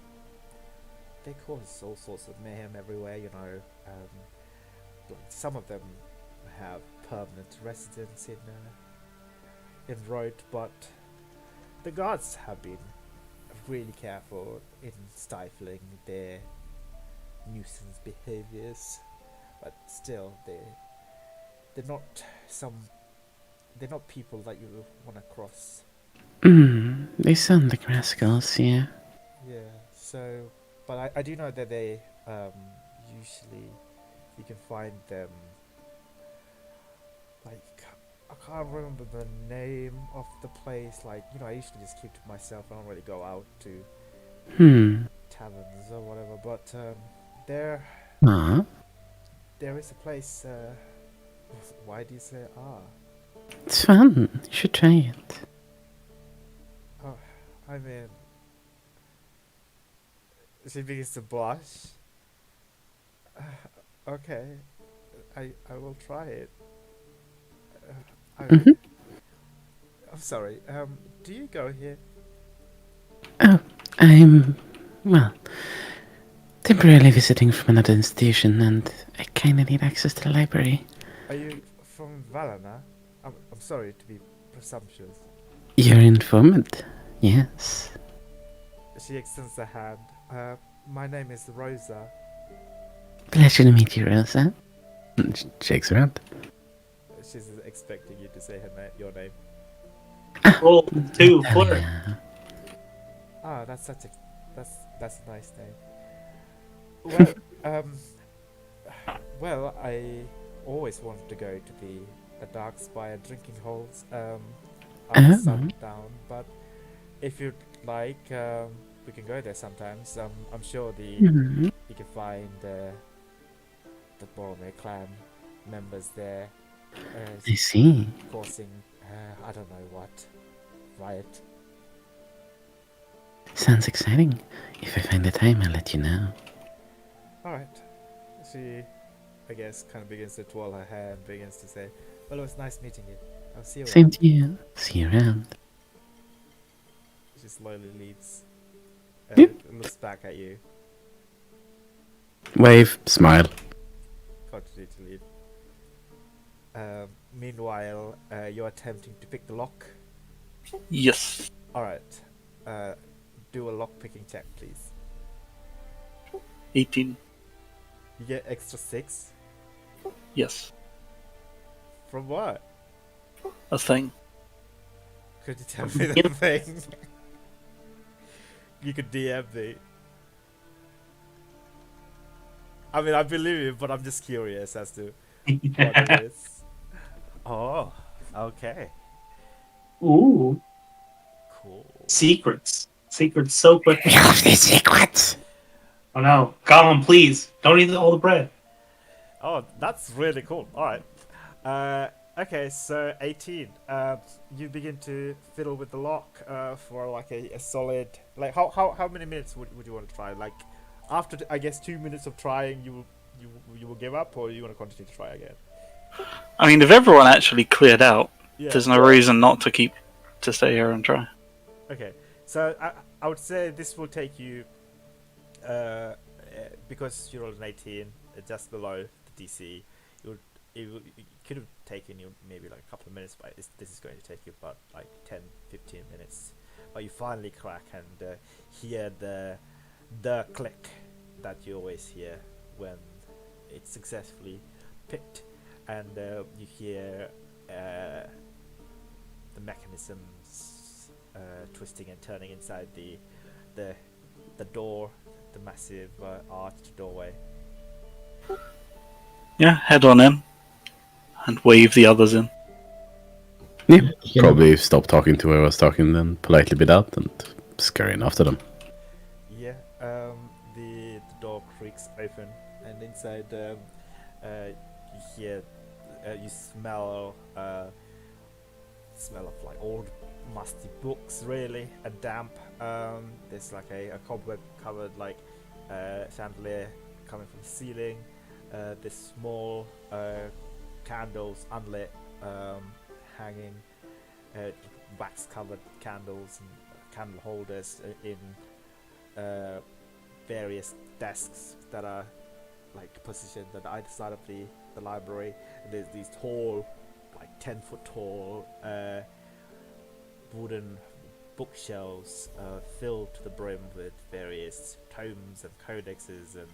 cause all sorts of mayhem everywhere, you know. Like some of them have permanent residence in Rhodes, but the guards have been really careful in stifling their nuisance behaviors, but still they're not people that you want to cross. They sound like rascals, yeah. Yeah, so but I do know that they usually you can find them, like, I can't remember the name of the place. Like, you know, I usually just keep to myself. I don't really go out to taverns or whatever, but there is a place. Why do you say It's fun. You should try it. Oh, I mean, she begins to blush. Okay, I will try it. I'm sorry. Do you go here? Oh, I'm well, temporarily visiting from another institution, and I kinda need access to the library. Are you from Valana? I'm sorry to be presumptuous. Your informant? Yes. She extends a hand. My name is Rosa. Pleasure to meet you, Rosa. Shakes her hand. She's expecting you to say your name. Roll 2 flirt. Talia. Ah, that's a nice name. Well, well, I always wanted to go to the Dark Spire drinking holes. I'm Oh. sundown, but if you'd like, we can go there sometimes. I'm sure Hmm. you can find the Boromir clan members there, I see. causing I don't know what riot. Sounds exciting. If I find the time, I'll let you know. All right. She, I guess, kind of begins to twirl her hair and begins to say, "Well, it was nice meeting you. I'll see you Same around." to you. See you around. She slowly leaves. Yep. Looks back at you. Wave, smile. Continue to leave. Meanwhile, you're attempting to pick the lock. Yes. All right. Do a lock picking check, please. 18. You get extra 6 Yes. from what? A thing. Could you tell me the thing? You could DM me. I mean, I believe you, but I'm just curious as to what it is. Oh, okay, Ooh, cool. secrets. Secrets so quick. We love these secrets. Oh no, Gollum, please don't eat all the bread. Oh, that's really cool. All right. Okay, so 18. You begin to fiddle with the lock for like a solid. Like how many minutes would you want to try? Like after I guess 2 minutes of trying, you will give up, or you want to continue to try again? I mean, if everyone actually cleared out, Yeah. there's no reason not to stay here and try. Okay, so I would say this will take you, because you're on an 18, just below the DC. It could have taken you maybe like a couple of minutes, but this is going to take you about like 10-15 minutes. But you finally crack and hear the click that you always hear when it's successfully picked, and you hear the mechanisms twisting and turning inside the door, the massive arched doorway. Yeah, head on in and wave the others in. Yeah, Yeah. probably stop talking to whoever was talking, then politely bid out and scurry in after them. Yeah, the door creaks open, and inside you hear, you smell of like old musty books, really, and damp. There's like a cobweb covered like chandelier coming from the ceiling. There's small candles unlit, hanging, wax covered candles and candle holders in various desks that are like positioned at either side of the library. And there's these tall, like 10-foot tall wooden bookshelves filled to the brim with various tomes and codexes and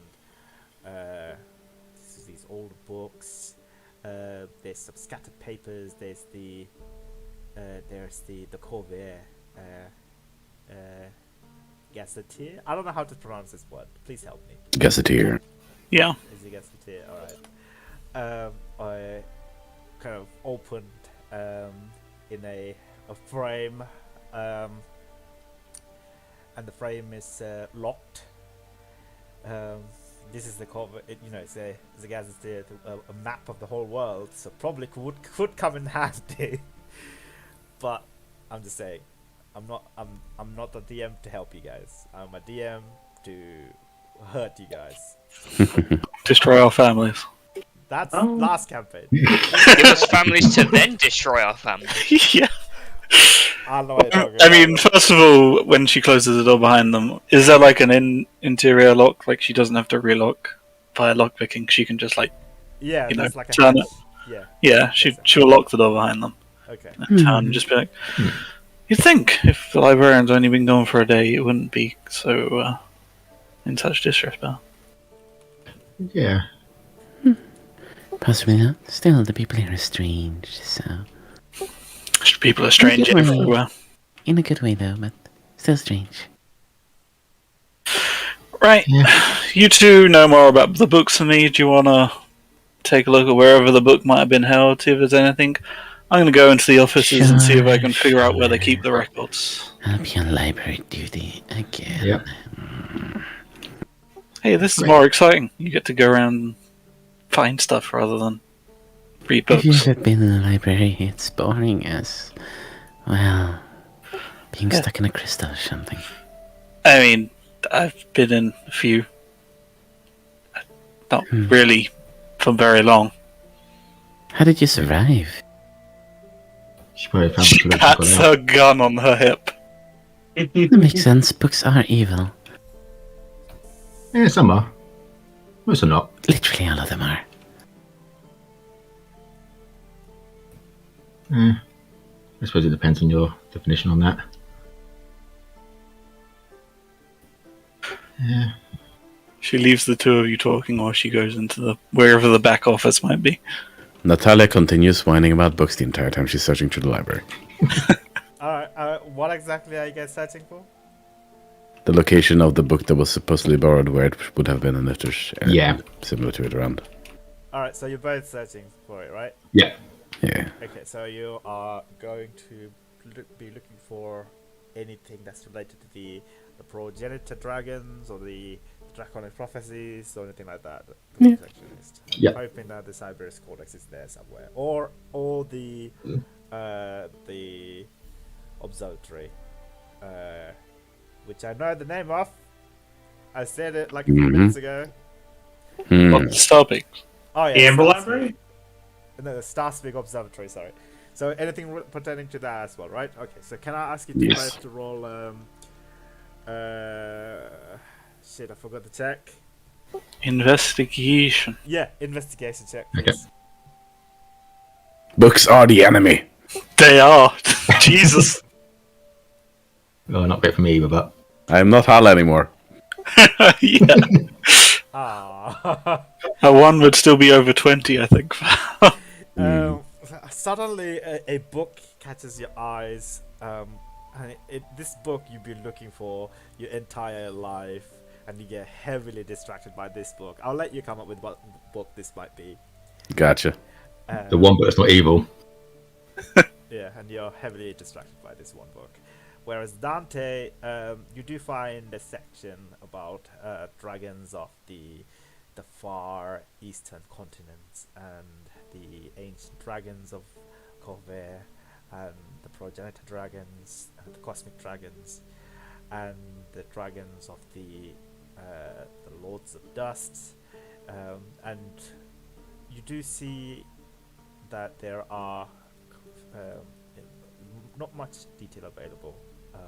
these old books. There's some scattered papers. There's the Corvair gazetteer. I don't know how to pronounce this word. Please help me. Gazetteer. Yeah. Is it gazetteer? All right. I kind of opened in a frame, and the frame is locked. This is the cover. It's a gazetteer, a map of the whole world. So probably could come in handy. But I'm just saying, I'm not a DM to help you guys. I'm a DM to hurt you guys. Destroy our families. That's Oh. last campaign. Give us families to then destroy our family. Yeah. I know what you're talking I about. mean, first of all, when she closes the door behind them, is there like an interior lock? Like she doesn't have to relock via lockpicking. She can just like, yeah, you know, there's like a turn hatch. it. Yeah. Yeah, she'll lock the door behind them. Okay. And turn and just be like. You'd think if the librarian's only been gone for a day, it wouldn't be so in such distress. But Yeah. Possibly not. Still, the people here are strange, so... people are strange Good way. everywhere. In a good way, though, but still strange. Right, you two know more about the books than me. Do you want to take a look at wherever the book might have been held, see if there's anything? I'm going to go into the offices and see if I can figure out where they keep the records. I'll be on library duty again. Yep. Hey, this is Great. more exciting. You get to go around and find stuff rather than read If you've books. ever been in the library, it's boring as... Well... being stuck in a crystal or something. I mean, I've been in a few. Not really for very long. How did you survive? She probably found She the pats her gun on her hip. That makes sense. Books are evil. Yeah, some are. Most are not. Literally all of them are. I suppose it depends on your definition on that. Yeah. She leaves the two of you talking while she goes into the wherever the back office might be. Natalia continues whining about books the entire time she's searching through the library. Alright, what exactly are you guys searching for? The location of the book that was supposedly borrowed, where it would have been, and if there's anything similar to it around. Alright, so you're both searching for it, right? Yeah. Yeah. Okay, so you are going to be looking for anything that's related to the progenitor dragons or the draconic prophecies or anything like that. Yeah. Yeah. Hoping that the Cyberius Codex is there somewhere, or the observatory, which I know the name of. I said it like a few minutes ago. What's stopping? Oh yeah, The Amber Starspeak. Library? No, the Starspeak Observatory. Sorry. So anything pertaining to that as well, right? Okay. So can I ask you to Yes. both to roll? Shit, I forgot the check. Investigation. Yeah, investigation check. Okay. Please. Books are the enemy. They are. Jesus. Well, not great for me either, but I am not Hal anymore. Yeah. Ah. A one would still be over 20, I think. Suddenly, a book catches your eyes, and this book you've been looking for your entire life, and you get heavily distracted by this book. I'll let you come up with what book this might be. Gotcha. the one book that's not evil. Yeah, and you're heavily distracted by this one book. Whereas Dante, you do find a section about dragons of the far eastern continents and the ancient dragons of Corvair and the progenitor dragons and the cosmic dragons and the dragons of the Lords of Dust, and you do see that there are not much detail available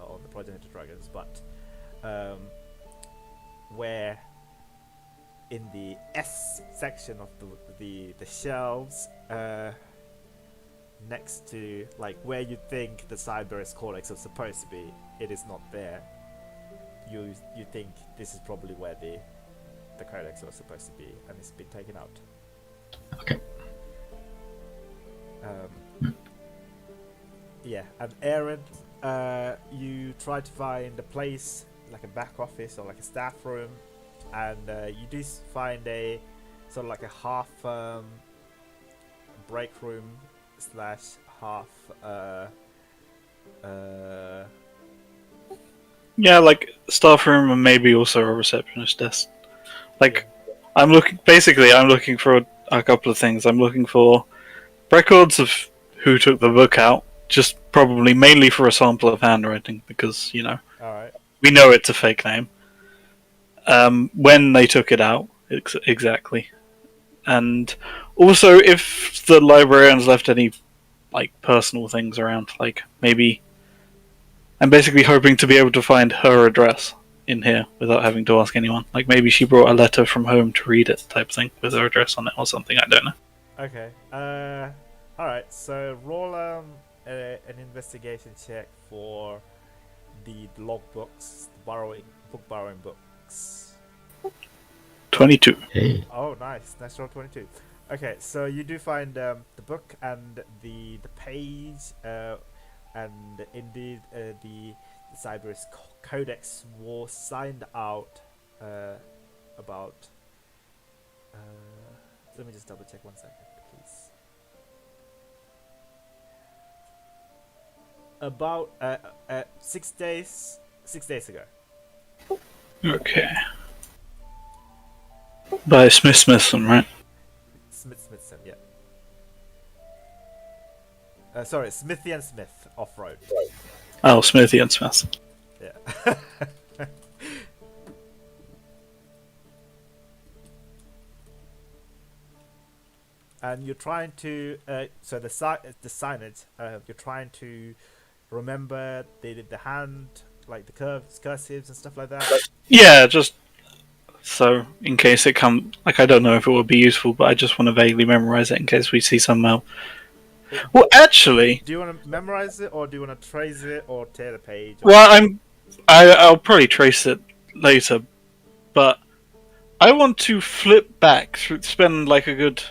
on the progenitor dragons, but where in the S section of the shelves, next to like where you think the Cyberius Codex is supposed to be, it is not there. You think this is probably where the codex was supposed to be, and it's been taken out. Okay. Yeah, and Aaron, you try to find a place like a back office or like a staff room, and you do find a sort of like a half break room slash half Yeah, like staff room and maybe also a receptionist desk. Like, I'm looking for a couple of things. I'm looking for records of who took the book out, just probably mainly for a sample of handwriting, because, you know, Alright. we know it's a fake name. When they took it out, exactly. And also if the librarians left any, like, personal things around, like maybe and basically hoping to be able to find her address in here without having to ask anyone. Like maybe she brought a letter from home to read it, type thing, with her address on it or something. I don't know. Okay. All right. So roll an investigation check for the logbooks, book borrowing books. 22. Hey. Oh, nice. Nice roll 22. Okay, so you do find the book and the page, and indeed the Cyber's Codex was signed out about. Let me just double check 1 second, please. About 6 days. 6 days ago. Okay. By Smithson, right? Smithson, yeah. Sorry, Smithy and Smith off-road. Oh, Smithy and Smith. Yeah. And you're trying to so the signage. You're trying to remember the hand, like the curves, cursives, and stuff like that. Yeah, just so in case it comes. Like I don't know if it would be useful, but I just want to vaguely memorize it in case we see somehow. Well, actually, Do you want to memorize it, or do you want to trace it, or tear the page? well, I'll probably trace it later, but I want to flip back through, spend like a good.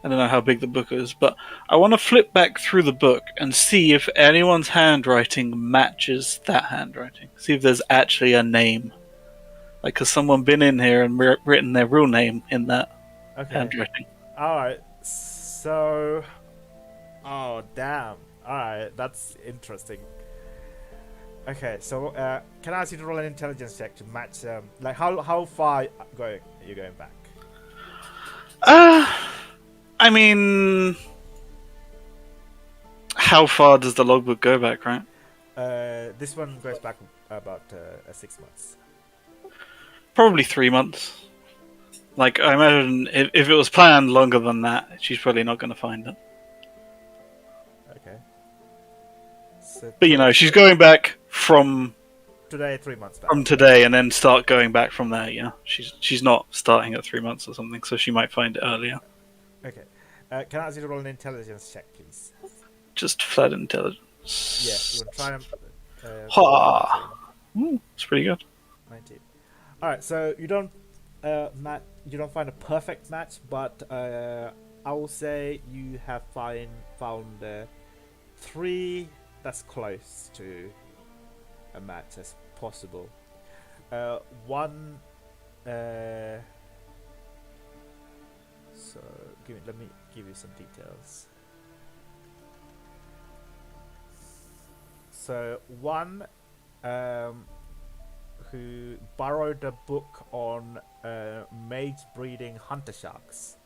I don't know how big the book is, but I want to flip back through the book and see if anyone's handwriting matches that handwriting. See if there's actually a name. Like, has someone been in here and written their real name in that handwriting? Alright, so. Oh, damn. Alright, that's interesting. Okay, so can I ask you to roll an intelligence check to match. Like, how far are you going back? I mean, how far does the logbook go back, right? This one goes back about 6 months. Probably 3 months. Like, I imagine if it was planned longer than that, she's probably not going to find it. Okay. So But you know, she's going back from today, 3 months back. from today, and then start going back from there. Yeah, she's not starting at 3 months or something, so she might find it earlier. Okay. Can I ask you to roll an intelligence check, please? Just flat intelligence. Yeah, you want to try and. Ha! It's pretty good. 19. All right, so you don't you don't find a perfect match, but I will say you have found 3 that's close to a match as possible. One. So let me give you some details. So one who borrowed a book on mage breeding hunter sharks.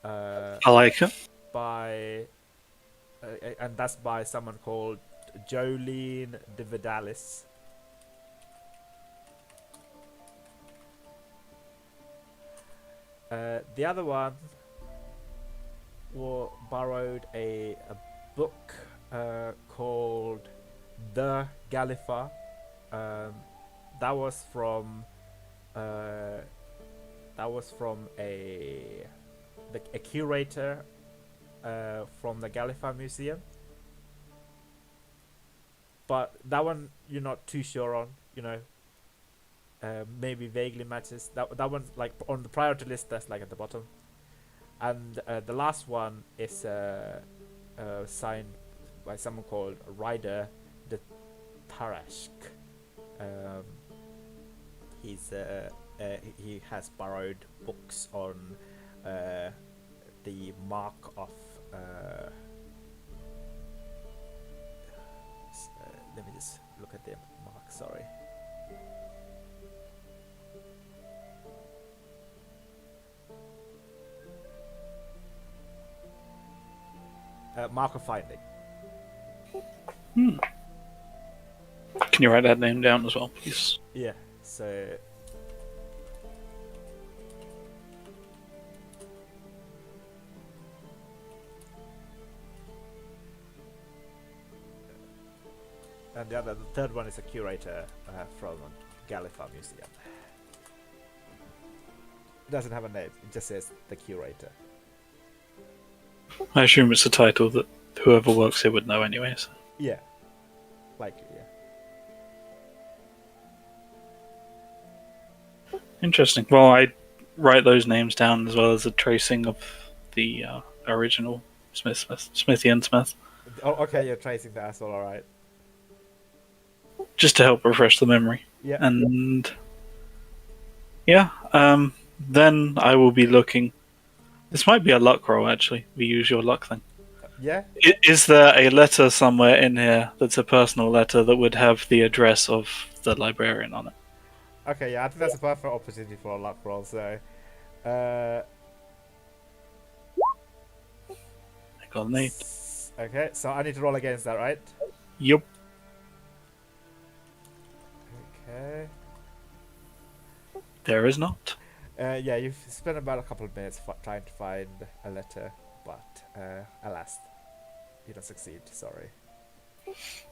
I like it. By and that's by someone called Jolene de Vidalis. The other one borrowed a book called The Gallifa. That was from a curator from the Gallifa Museum. But that one you're not too sure on, you know. Maybe vaguely matches. That one's like on the priority list. That's like at the bottom. And the last one is signed by someone called Ryder de Tarashk. He has borrowed books on the mark of. Let me just look at the mark. Sorry. Mark of finding. Can you write that name down as well, please? Yeah. So. and the third one is a curator from Gallifar Museum. It doesn't have a name. It just says the curator. I assume it's a title that whoever works here would know anyways. Yeah, likely. Yeah. Interesting. Well, I write those names down as well as a tracing of the original Smithian Smith, Oh, okay. You're tracing that as well. All right. just to help refresh the memory. Yeah. And yeah, then I will be looking. This might be a luck roll, actually. We use your luck thing. Yeah. Is there a letter somewhere in here that's a personal letter that would have the address of the librarian on it? Okay. Yeah. I think that's a perfect opportunity for a luck roll. So, I got an 8. okay. So I need to roll against that, right? Yup. Okay. There is not. Yeah, you've spent about a couple of minutes trying to find a letter, but alas, you don't succeed. Sorry.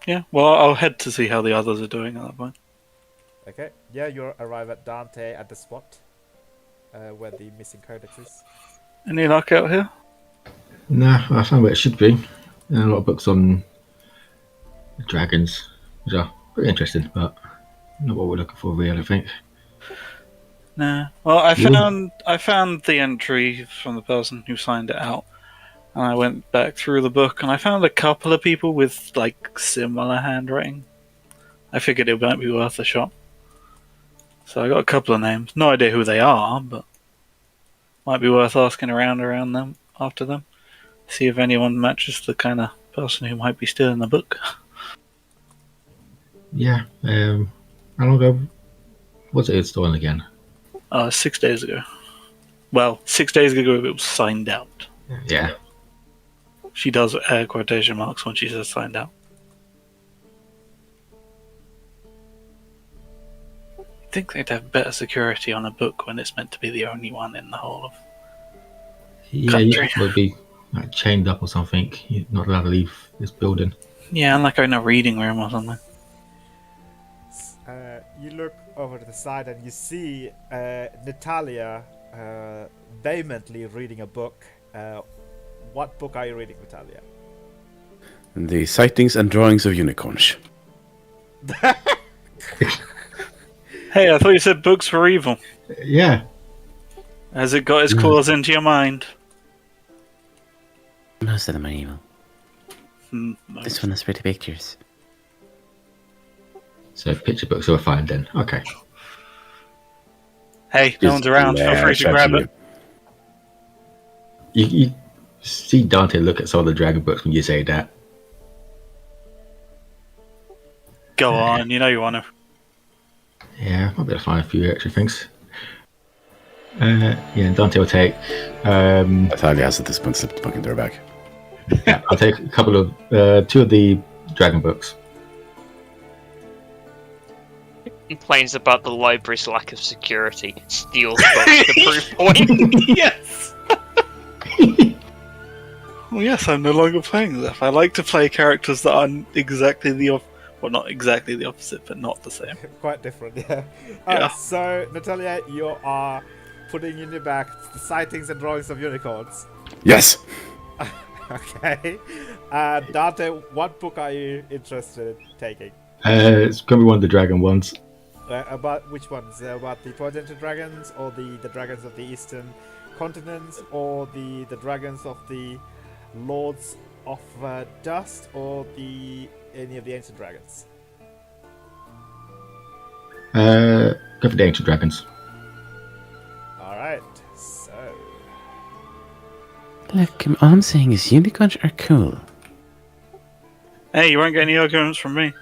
Yeah, well, I'll head to see how the others are doing at that point. Okay. Yeah, you arrive at Dante at the spot where the missing codex is. Any luck out here? Nah, I found where it should be. A lot of books on dragons, which are pretty interesting, but not what we're looking for, really, I think. Nah. Well, Yeah. I found the entry from the person who signed it out, and I went back through the book, and I found a couple of people with like similar handwriting. I figured it might be worth a shot. So I got a couple of names. No idea who they are, but might be worth asking around them after them. See if anyone matches the kind of person who might be stealing the book. Yeah. How long ago was it stolen again? 6 days ago. Well, 6 days ago it was signed out. Yeah. She does air quotation marks when she says signed out. I think they'd have better security on a book when it's meant to be the only one in the whole of. Yeah, Country. you would be like, chained up or something. You're not allowed to leave this building. Yeah, and like in a reading room or something. You look over to the side and you see Natalia vehemently reading a book. What book are you reading, Natalia? The sightings and drawings of unicorns. Hey, I thought you said books were evil. Yeah. Has it got its claws into your mind? Most of them are evil. No. This one has pretty pictures. So picture books are fine then. Okay. Hey, no one's around. Feel free to grab it. You see Dante look at some of the dragon books when you say that. Go on, you know you want to. Yeah, might be able to find a few extra things. Yeah, Dante will take. Natalia has at this point slipped the book into her bag. Yeah, I'll take a couple of two of the dragon books. Complains about the library's lack of security. Steals books to prove point. Yes! Well, yes, I'm no longer playing Zeph. I like to play characters that are exactly the well, not exactly the opposite, but not the same. Quite different, yeah. Yeah. So, Natalia, you are putting in your bag the sightings and drawings of unicorns. Yes! Okay. Dante, what book are you interested in taking? It's going to be one of the dragon ones. About which ones? About the Progenitor dragons, or the dragons of the eastern continents, or the dragons of the Lords of Dust, or any of the ancient dragons? Go for the ancient dragons. Alright, so... Look, all I'm saying is unicorns are cool. Hey, you won't get any arguments from me.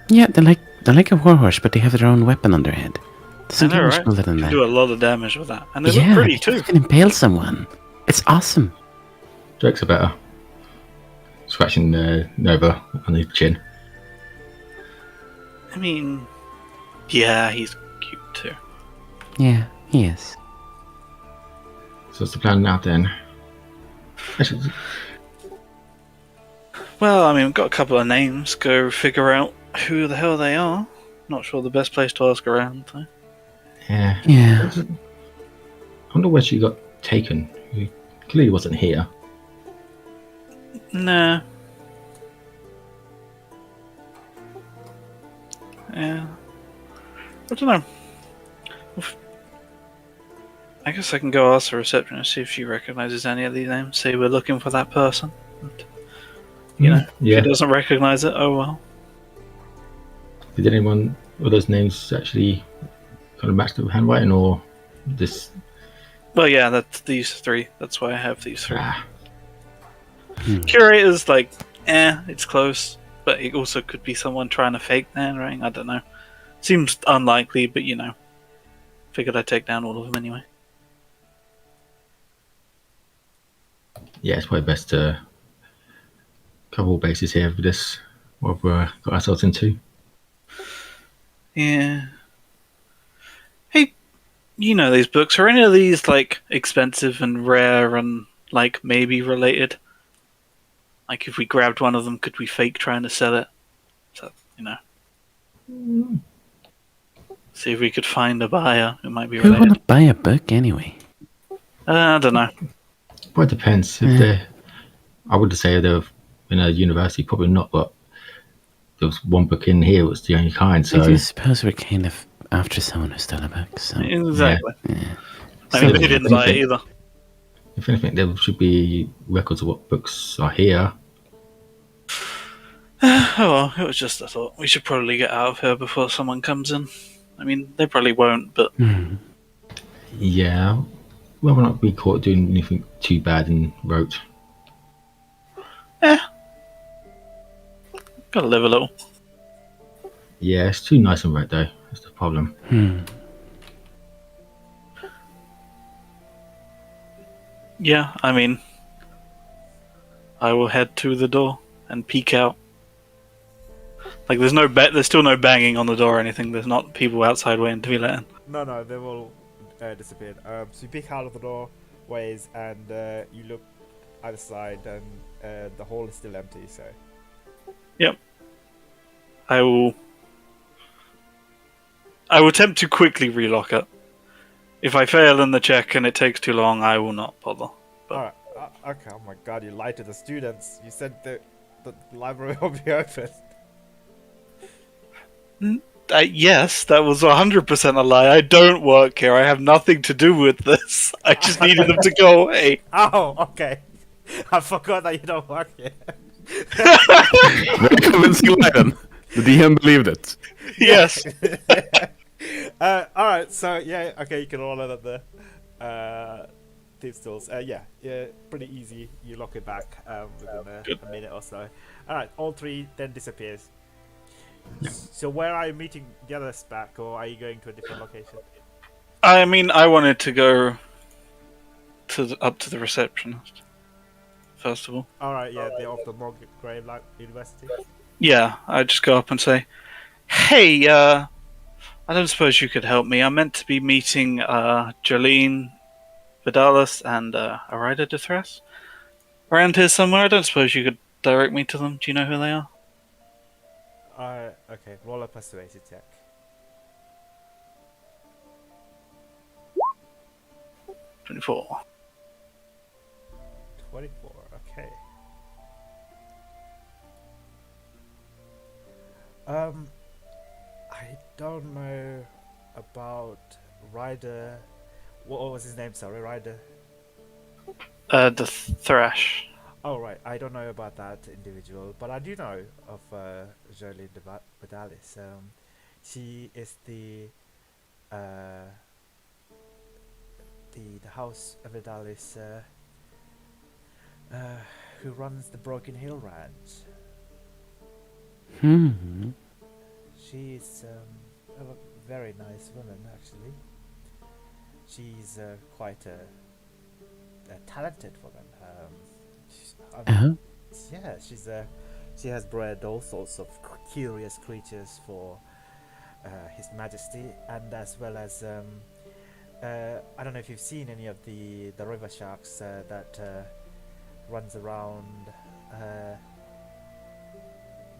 Yeah, they're like a warhorse, but they have their own weapon on their head. Doesn't I know, get much right? cooler than You that. do a lot of damage with that. And they Yeah, look pretty like, too. you can impale someone. It's awesome. Drakes are better. Scratching Nova on the chin. I mean, yeah, he's cute too. Yeah, he is. So what's the plan now then? Actually, Well, I mean, we've got a couple of names. Go figure out who the hell they are. Not sure the best place to ask around, though. Yeah. Yeah. I wonder where she got taken. He clearly wasn't here. Nah. Yeah. I don't know. I guess I can go ask the receptionist, see if she recognizes any of these names. Say we're looking for that person. And, if Yeah. she doesn't recognize it, oh well. Did anyone of those names actually kind of match the handwriting, or this? Well, yeah, that's these three. That's why I have these three. Ah, Curator's like, it's close, but it also could be someone trying to fake the handwriting. I don't know. Seems unlikely, but figured I'd take down all of them anyway. yeah, it's probably best to cover all bases here for this. What we've got ourselves into. Yeah. Hey, you know these books. Are any of these like expensive and rare and like maybe related? Like if we grabbed one of them, could we fake trying to sell it? So see if we could find a buyer who might be Who related. wanna buy a book anyway? I don't know. Well, it depends. If they're, I would say they're in a university, probably not. But there was one book in here was the only kind. I So do suppose we're kind of after someone who stole a book, so... Exactly. Yeah. I mean, So, they didn't buy it either. if anything, there should be records of what books are here. Oh well, it was just a thought. We should probably get out of here before someone comes in. I mean, they probably won't, but Yeah, well, we're not be caught doing anything too bad and wrote. gotta live a little. Yeah, it's too nice and red though. That's the problem. Yeah, I mean, I will head to the door and peek out. Like, there's still no banging on the door or anything. There's not people outside waiting to be let in. No, they will disappear. So you peek out of the doorways and you look either side, and the hall is still empty. So Yep. I will attempt to quickly relock it. If I fail in the check and it takes too long, I will not bother. But alright, okay. Oh my god, you lied to the students. You said the library will be open. yes, that was 100% a lie. I don't work here. I have nothing to do with this. I just needed them to go away. Oh, okay. I forgot that you don't work here. Very convincing lie then. The DM believed it. Yes. Alright, so yeah, okay, you can roll it at the Thieves' Tools. Yeah, pretty easy. You lock it back within a minute or so. Alright, all three then disappears. So where are you meeting the others back, or are you going to a different location? I mean, I wanted to go up to the receptionist, first of all. Alright, yeah, they're off the Mulgrave University. Yeah, I just go up and say, "Hey, I don't suppose you could help me. I'm meant to be meeting Jolene Vidalis and Arida de Thras around here somewhere. I don't suppose you could direct me to them. Do you know who they are?" Okay, roll a persuasion check. 24. 24, okay. I don't know about Ryder. What was his name? Sorry, Ryder. The Thrash. Oh right, I don't know about that individual, but I do know of Jolene Vidalis. She is the House of Vidalis who runs the Broken Hill Ranch. She's a very nice woman, actually. She's quite a talented woman. Yeah, she has bred all sorts of curious creatures for His Majesty, and as well as I don't know if you've seen any of the river sharks that runs around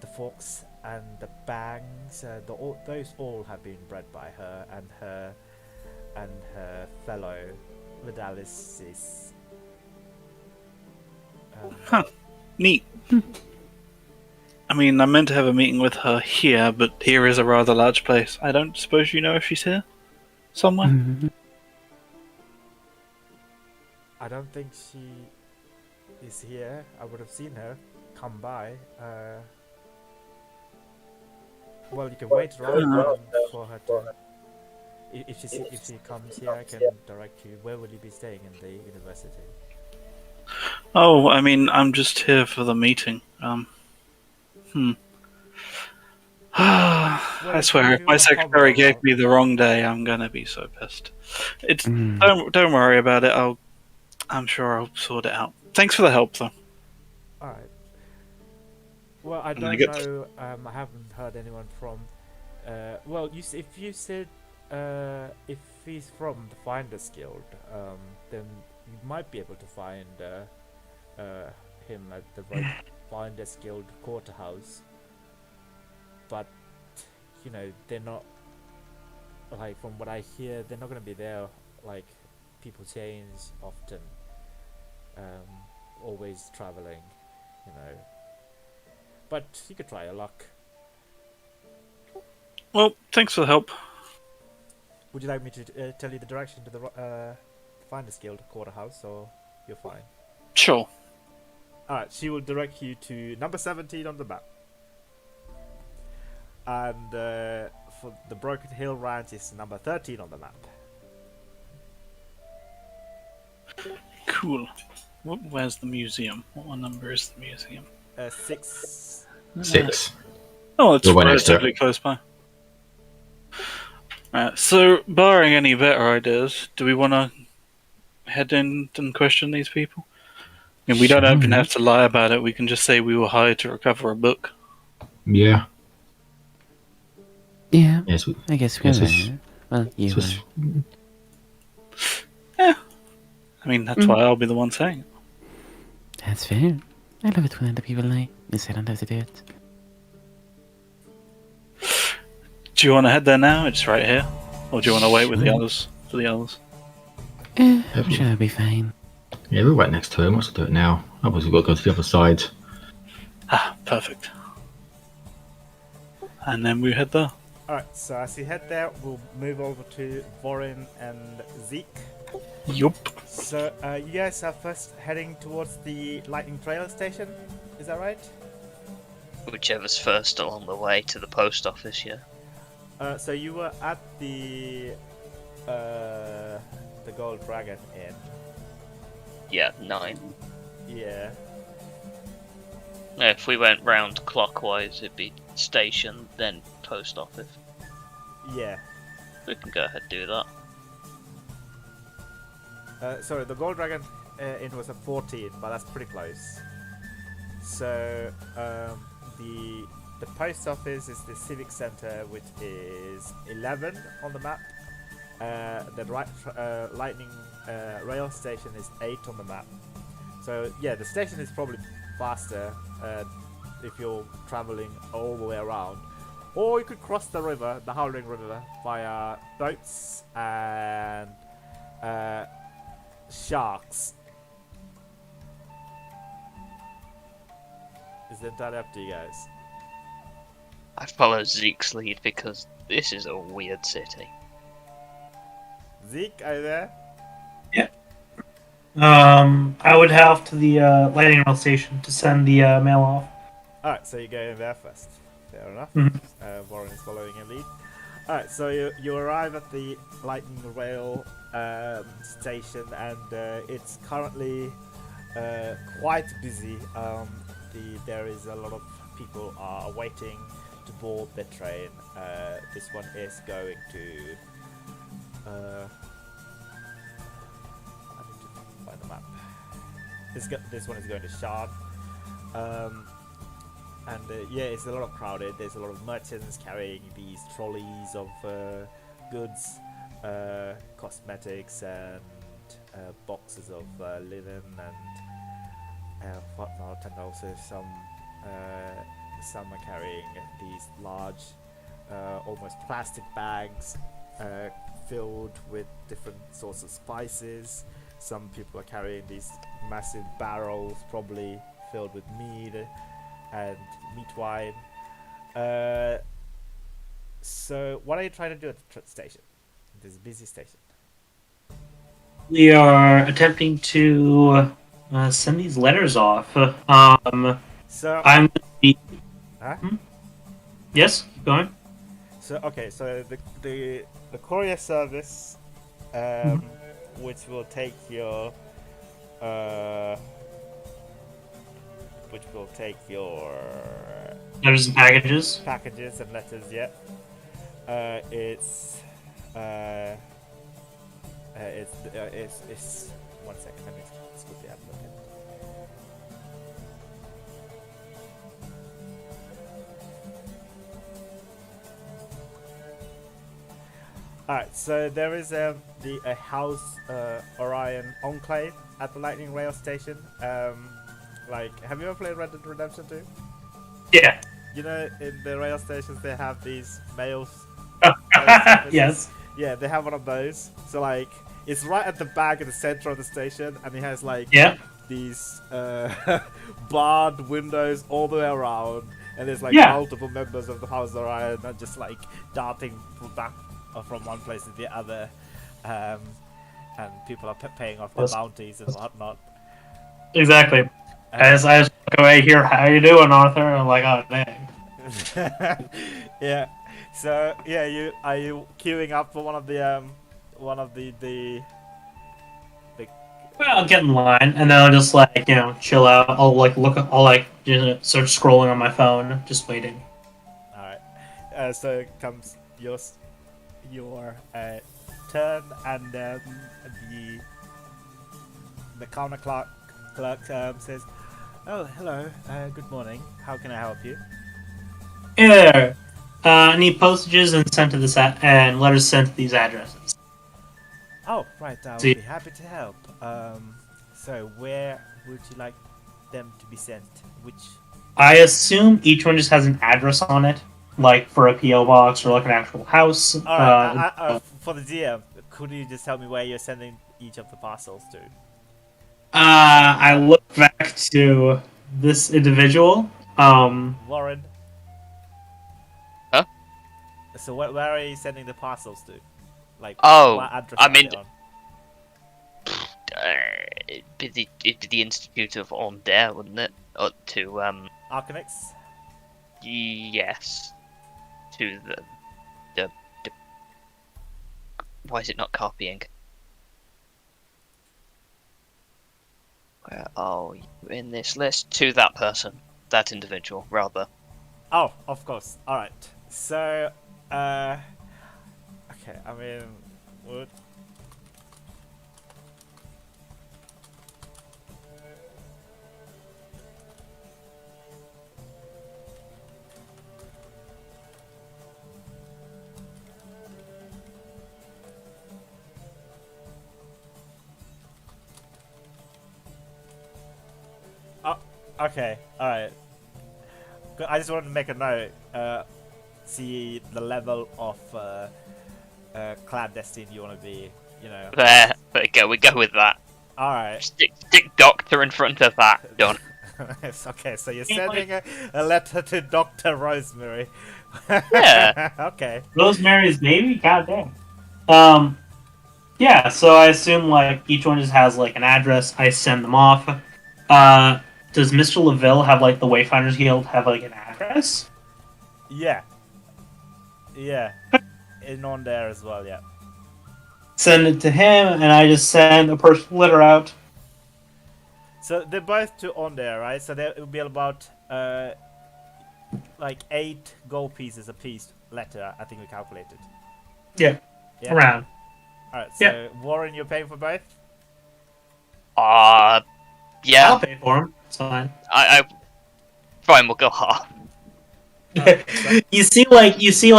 the forks and the bangs, those all have been bred by her and her fellow Vidalis. Huh. Neat. I mean, I meant to have a meeting with her here, but here is a rather large place. I don't suppose you know if she's here? Somewhere? Mhm. I don't think she is here. I would have seen her come by. Well, you can wait around for her to. If she comes here, I can direct you. Where will you be staying in the university? Oh, I mean, I'm just here for the meeting. I swear, if my secretary gave me the wrong day, I'm gonna be so pissed. It's don't worry about it. I'm sure I'll sort it out. Thanks for the help, though. All right. Well, I And I don't get- know. I haven't heard anyone from. Well, if you said if he's from the Finders Guild, then you might be able to find him at the Finders Guild quarterhouse. But you know, they're not. Like from what I hear, they're not going to be there. Like people change often. Always traveling, you know. But you could try your luck. Well, thanks for the help. Would you like me to tell you the direction to the Finders Guild quarterhouse, or you're fine? Sure. Alright, she will direct you to number 17 on the map. And for the Broken Hill Ranch is number 13 on the map. Cool. Where's the museum? What number is the museum? 6. 6. Oh, it's The one next to it. relatively close by. So, barring any better ideas, do we want to head in and question these people? And we don't even have to lie about it. We can just say we were hired to recover a book. Yeah. Yeah, Yes. I guess we're Yes, it's- there. Well, you it's- were. I mean, that's why I'll be the one saying it. That's fair. I love it when other people lie. At least I don't have to do it. Do you want to head there now? It's right here. Or do you want to wait with the Sure. others? For the others? I'm sure I'll be fine. Yeah, we're right next to him. Let's do it now. Otherwise, we've got to go to the other side. Ah, perfect. And then we head there. Alright, so as you head there, we'll move over to Vorin and Zeke. Yup. So you guys are first heading towards the Lightning Trail station, is that right? Whichever's first along the way to the post office, yeah. So you were at the Gold Dragon Inn. Yeah, 9. Yeah. If we went round clockwise, it'd be station, then post office. Yeah. We can go ahead and do that. Sorry, the Gold Dragon Inn was a 14, but that's pretty close. So the post office is the Civic Center, which is 11 on the map. The Lightning Rail Station is 8 on the map. So yeah, the station is probably faster if you're traveling all the way around. Or you could cross the river, the Howling River, via boats and sharks. It's entirely up to you guys. I follow Zeke's lead because this is a weird city. Zeke, are you there? I would have to the lightning rail station to send the mail off. Alright, so you go in there first. Fair enough. Mhm. Warren is following your lead. Alright, so you arrive at the Lightning Rail station, and it's currently quite busy. There is a lot of people are waiting to board the train. This one is going to. I need to find the map. This one is going to Shard. And yeah, it's a lot of crowded. There's a lot of merchants carrying these trolleys of goods, cosmetics, and boxes of linen and whatnot, and also some some are carrying these large, almost plastic bags filled with different sorts of spices. Some people are carrying these massive barrels, probably filled with mead and meat wine. So, what are you trying to do at the station? This busy station. We are attempting to send these letters off. So, I'm gonna be. huh? Yes, keep going. So okay, so the courier service, which will take your, Letters and packages. packages and letters. Yeah, it's it's 1 second. Let me just quickly have a look at it. Alright, so there is a house Orion enclave at the Lightning Rail Station. Have you ever played Red Dead Redemption 2? Yeah. You know, in the rail stations they have these mail Yes. Yeah, they have one of those. So it's right at the back of the center of the station, and it has Yeah. these barred windows all the way around, and there's Yeah. multiple members of the House Orion that just darting from one place to the other, and people are paying off their bounties and whatnot. Exactly. As I just walk away here, how you doing, Arthur? I'm like, oh dang. Yeah. So yeah, are you queuing up for one of the Well, I'll get in line, and then I'll just chill out. I'll start scrolling on my phone, just waiting. All right. So comes your turn, and the counter clerk says, "Oh, hello. Good morning. How can I help you?" Yeah. I need postages and and letters sent to these addresses. Oh, right. I'll See. be happy to help. So where would you like them to be sent? Which? I assume each one just has an address on it, like for a PO box or like an actual house. All right. For the DM, could you just tell me where you're sending each of the parcels to? I look back to this individual. Warren. Huh? So where are you sending the parcels to? Oh, what address I are mean, they on? it'd be the Institute of Ondare, wouldn't it? Or to Arcanix? yes, to the why is it not copying? Where are you in this list? To that person, that individual, rather. Oh, of course. All right. So, okay. I mean, would. Oh, okay. All right. I just wanted to make a note. See the level of clandestine you want to be. You know. There we go. We go with that. All right. Stick doctor in front of that. Done. It's okay. So you're sending a letter to Dr. Rosemary. Yeah. Okay. Rosemary's Baby? Goddamn. Yeah, so I assume each one just has an address. I send them off. Does Mr. LaVille have the Wayfinders Guild have an address? Yeah. Yeah. And on there as well, yeah. Send it to him, and I just send a personal letter out. So they're both on there, right? So there will be about 8 gold pieces a piece letter, I think we calculated. Yeah. Yeah. Around. Alright, so Warren, you're paying for both? Yeah. I'll pay for him. It's fine. I fine. We'll go half. You see, he's you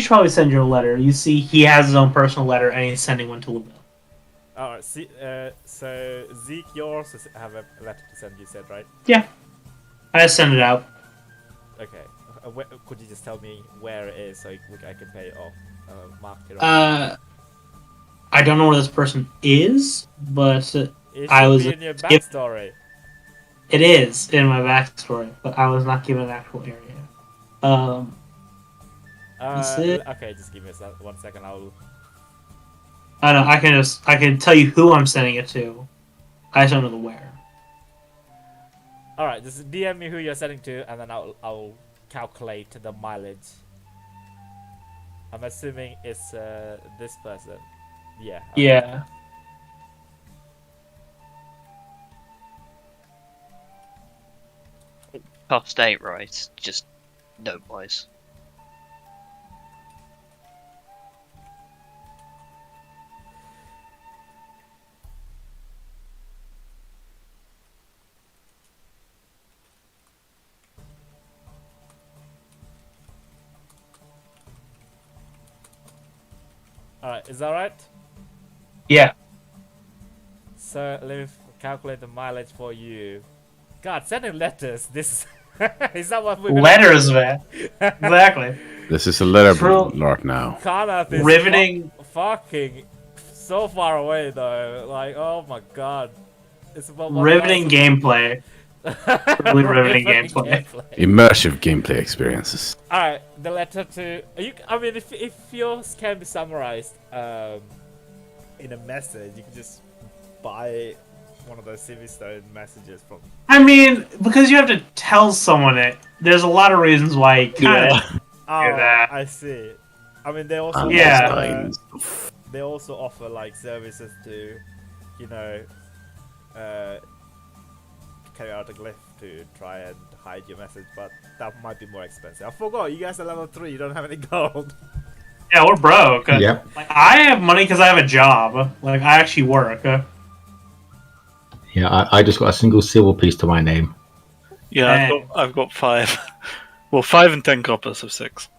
should probably send your letter. You see, he has his own personal letter, and he's sending one to LaVille. Alright, so Zeke, you also have a letter to send, you said, right? Yeah. I just send it out. Okay. Could you just tell me where it is so I can pay it off? Mark it off. I don't know where this person is, but It I should was be in your given- backstory. It is in my backstory, but I was not given an actual area. Is it? Okay, just give me 1 second. I know. I can tell you who I'm sending it to. I just don't know the where. All right, just DM me who you're sending to, and then I'll calculate the mileage. I'm assuming it's this person. Yeah. okay. Yeah. Cost 8, right? Just note-wise. All right, is that right? Yeah. So let me calculate the mileage for you. God, sending letters. This is that what we're gonna Letters, man. Exactly. This is a letter True. lark now. Karnath is Riveting. fucking so far away though. Like, oh my god. It's about Riveting 1,000 gameplay. Really riveting gameplay. Immersive gameplay experiences. Alright, the letter to I mean if yours can be summarized in a message, you can just buy one of those Civi Stone messages from I mean, because you have to tell someone it, there's a lot of reasons why you kind of that. I see. I mean they also Yeah. they also offer like services to, you know, carry out a glyph to try and hide your message, but that might be more expensive. I forgot, you guys are level 3, you don't have any gold. Yeah, we're broke. Yeah. Like, I have money because I have a job. Like, I actually work. Yeah, I just got a single silver piece to my name. Yeah, Dang. I've got 5. Well, 5 and 10 copper, so 6.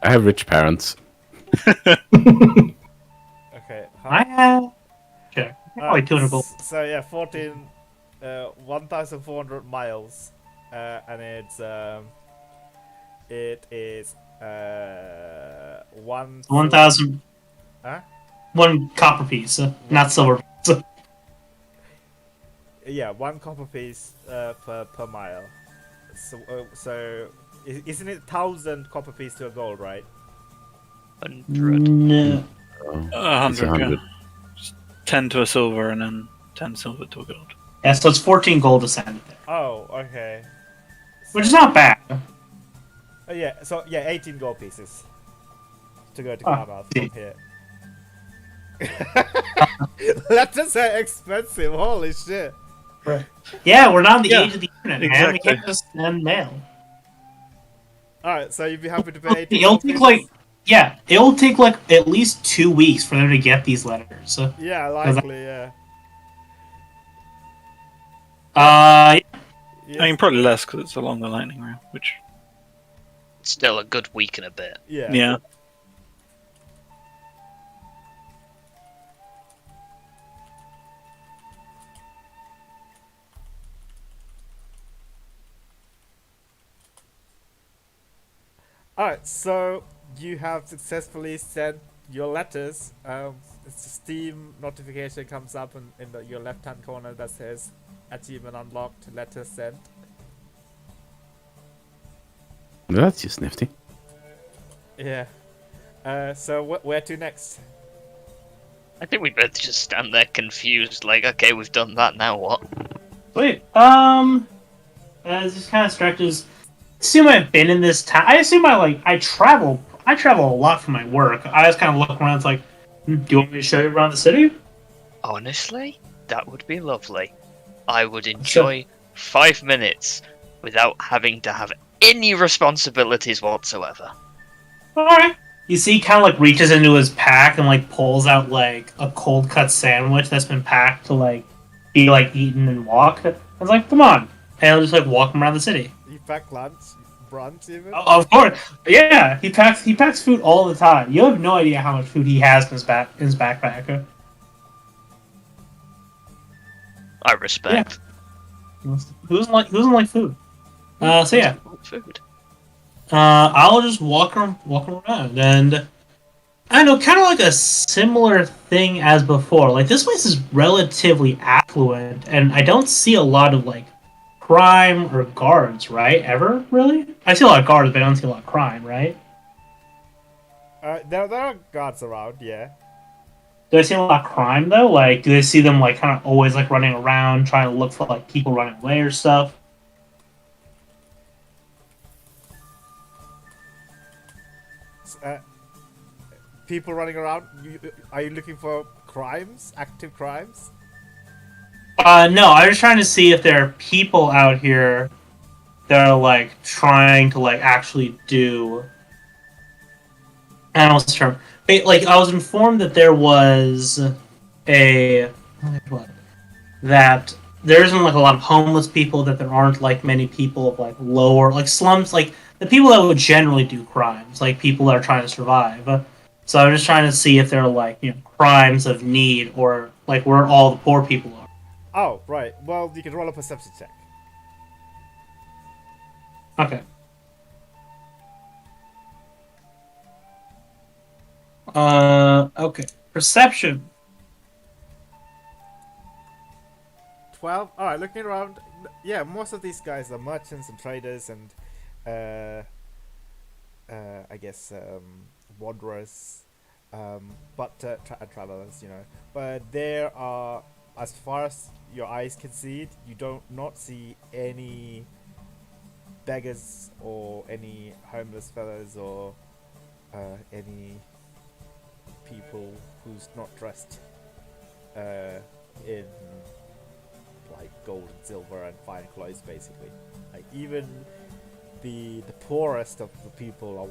I have rich parents. Okay. I have... Sure. Probably 200 gold. So yeah, 1,400 miles, and it is 1,000... Huh? 1 copper piece, not silver piece. Yeah, 1 copper piece per mile. So isn't it 1,000 copper piece to a gold, right? 100. No. Oh, 100, 100. yeah. 10 to a silver and then 10 silver to a gold. Yeah, so it's 14 gold to send it there. Oh, okay. Which is not bad. Yeah, so yeah, 18 gold pieces to go to Oh, Karnath see. from here. Letters are expensive, holy shit. Yeah, we're not in the Yeah, age of the internet, man. We exactly. can't just send mail. Alright, so you'd be happy to pay 18 It'll gold take pieces? like... Yeah, it'll take like at least 2 weeks for them to get these letters. Yeah, likely, yeah. I mean, probably less because it's along the lightning round, which... Still a good week and a bit. Yeah. Yeah. Alright, so you have successfully sent your letters. It's a Steam notification comes up in your left hand corner that says achievement unlocked, letter sent. That's just nifty. Yeah. So where to next? I think we both just stand there confused, like, okay, we've done that, now what? Wait, this kind of stretches. Assume I've been in this town. I assume I travel a lot for my work. I just kind of look around. It's like, do you want me to show you around the city? Honestly, that would be lovely. I would enjoy 5 minutes without having to have any responsibilities whatsoever. All right. You see, he kind of like reaches into his pack and like pulls out like a cold cut sandwich that's been packed to like be like eaten and walked. I was like, come on, and I'll just like walk him around the city. You pack lunch, brunch even? Of course, yeah. He packs food all the time. You have no idea how much food he has in his backpack. I respect. Who doesn't like food? So yeah, with food? I'll just walk around, and I don't know, kind of like a similar thing as before. Like this place is relatively affluent, and I don't see a lot of like crime or guards, right? Ever really? I see a lot of guards, but I don't see a lot of crime, right? There are guards around, yeah. Do I see a lot of crime though? Like, do they see them like kind of always like running around trying to look for like people running away or stuff? People running around. Are you looking for crimes? Active crimes? No, I'm just trying to see if there are people out here that are like trying to like actually do. I don't know what's the term. Like I was informed that there was a that there isn't like a lot of homeless people, that there aren't like many people of like lower like slums, like the people that would generally do crimes, like people that are trying to survive. So I'm just trying to see if there are like, you know, crimes of need or like where all the poor people are. Oh, right. Well, you can roll a perception check. Okay. Okay. Perception. 12. All right, looking around. Yeah, most of these guys are merchants and traders and, I guess, wanderers, but travelers, you know. But there are, as far as your eyes can see it, you don't not see any beggars or any homeless fellas or any people who's not dressed in like gold and silver and fine clothes, basically. Like even the poorest of the people are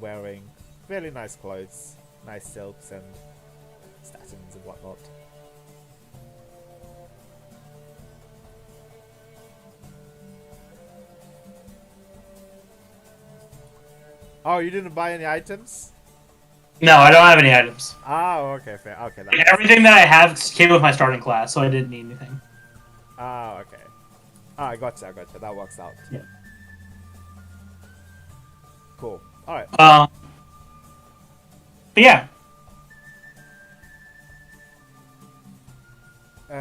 wearing fairly nice clothes, nice silks and satins and whatnot. Oh, you didn't buy any items? No, I don't have any items. Oh, okay, fair. Okay, Everything that I have came with my starting class, so I didn't need anything. Ah, okay. Ah, I gotcha. That works out. Yeah. Cool. Alright. But yeah.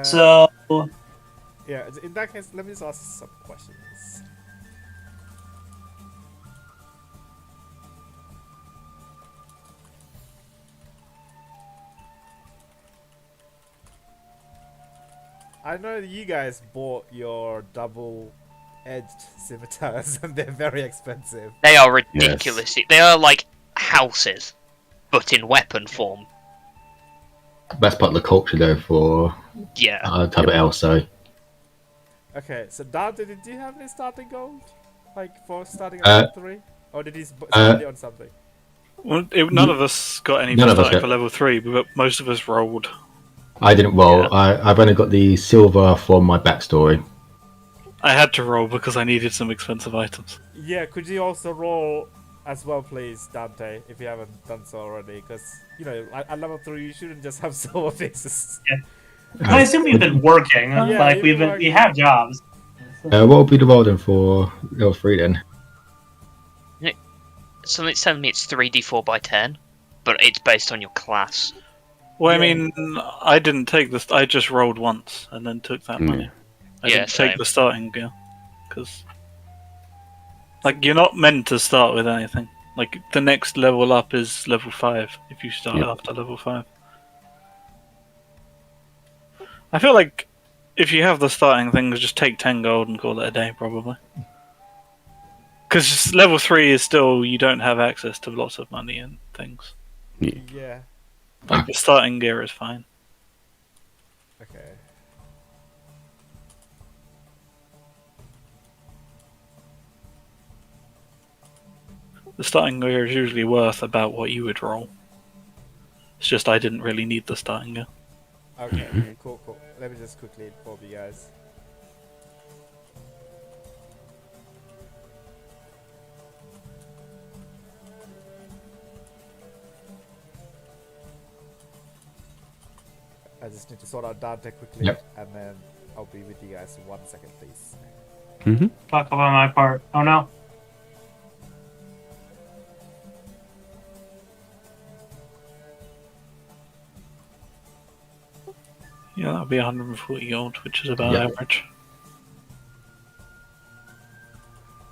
So Yeah, in that case, let me just ask some questions. I know that you guys bought your double-edged scimitars, and they're very expensive. They are ridiculous. They are like houses, but in weapon form. Best part of the culture, though, for Yeah. type of Elso. Okay, so Dante, did you have any starting gold? Like, for starting at level 3? Or did he spend it on something? Well, none of us got any None of us starting got- for level 3, but most of us rolled. I didn't roll. Yeah. I've only got the silver for my backstory. I had to roll because I needed some expensive items. Yeah, could you also roll as well, please, Dante, if you haven't done so already? Because, you know, at level 3, you shouldn't just have silver faces. I assume we've been working. Yeah, Like you've been we have jobs. What would be the roll then for level 3 then? Something's telling me it's 3d4 by 10, but it's based on your class. Well, Yeah. I mean, I didn't take this. I just rolled once and then took that money. I Yeah, didn't take same. the starting gear because, like, you're not meant to start with anything. Like, the next level up is level 5 if you start Yeah. after level 5. I feel like if you have the starting things, just take 10 gold and call it a day, probably. Because level 3 is still, you don't have access to lots of money and things. Yeah. Like, the starting gear is fine. Okay. The starting gear is usually worth about what you would roll. It's just I didn't really need the starting gear. Okay, cool. Let me just quickly inform you guys. I just need to sort out Dante quickly, Yep. and then I'll be with you guys in 1 second, please. Fuck up on my part. Oh no. Yeah, that'll be 140 gold, which is about Yeah. average.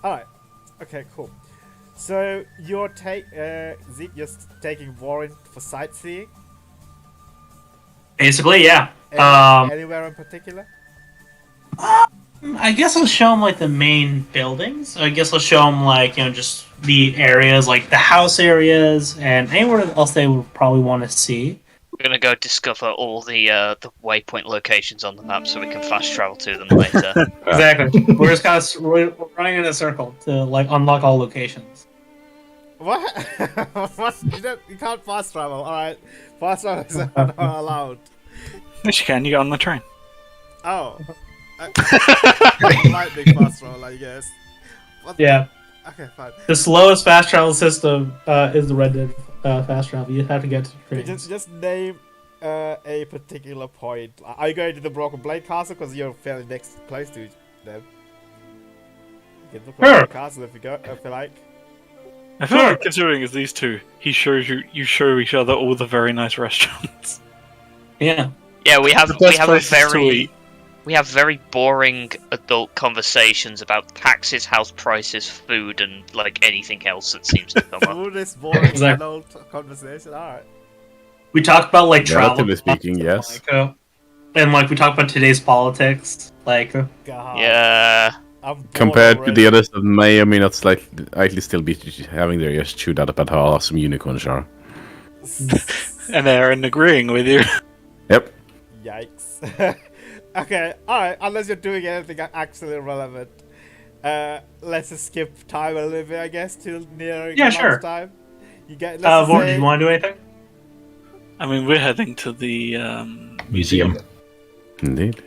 Alright. Okay, cool. So you're Zeke, you're taking Warren for sightseeing? Basically, yeah. Anywhere in particular? I guess I'll show him like the main buildings. I guess I'll show him like just the areas, like the house areas, and anywhere else they would probably want to see. We're gonna go discover all the waypoint locations on the map so we can fast travel to them later. Exactly. We're just kind of we're running in a circle to like unlock all locations. What? What? You can't fast travel. Alright. Fast travel is not allowed. Yes, you can. You get on the train. Oh. Lightning fast travel, I guess. What? Yeah. Okay, fine. The slowest fast travel system is the Red Dead fast travel. You have to get to the trains. Just name a particular point. Are you going to the Broken Blade Castle? Because you're fairly close to them. You can look at the castle if you like. I feel like considering it's these two, he shows you show each other all the very nice restaurants. Yeah. Yeah, we have The best places to eat. we have very boring adult conversations about taxes, house prices, food, and like anything else that seems to come up. All this boring Exactly. adult conversation. Alright. We talked about like travel. Relatively speaking, yes. Like, and like we talked about today's politics. Like, God. Yeah. I'm bored Compared to already. the others that may or may not slightly still be having their ears chewed out about how awesome unicorns are. And they're agreeing with you. Yep. Yikes. Okay, alright, unless you're doing anything actually relevant. Let's just skip time a little bit, I guess, till nearing sure. time. You get. Let's Vaughn, say, do you want to do anything? I mean, we're heading to the Museum. Indeed.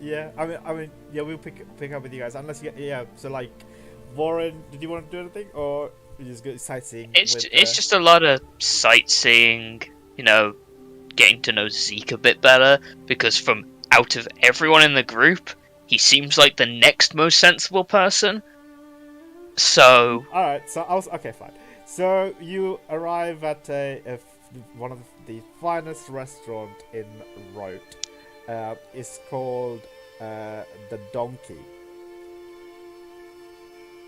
Yeah, I mean, yeah, we'll pick up with you guys. Unless you, yeah. So like, Warren, did you want to do anything, or you just go sightseeing? It's with, it's just a lot of sightseeing, getting to know Zeke a bit better, because from out of everyone in the group, he seems like the next most sensible person. So All right, so I was okay, fine. So you arrive at one of the finest restaurant in Rote. It's called the Donkey.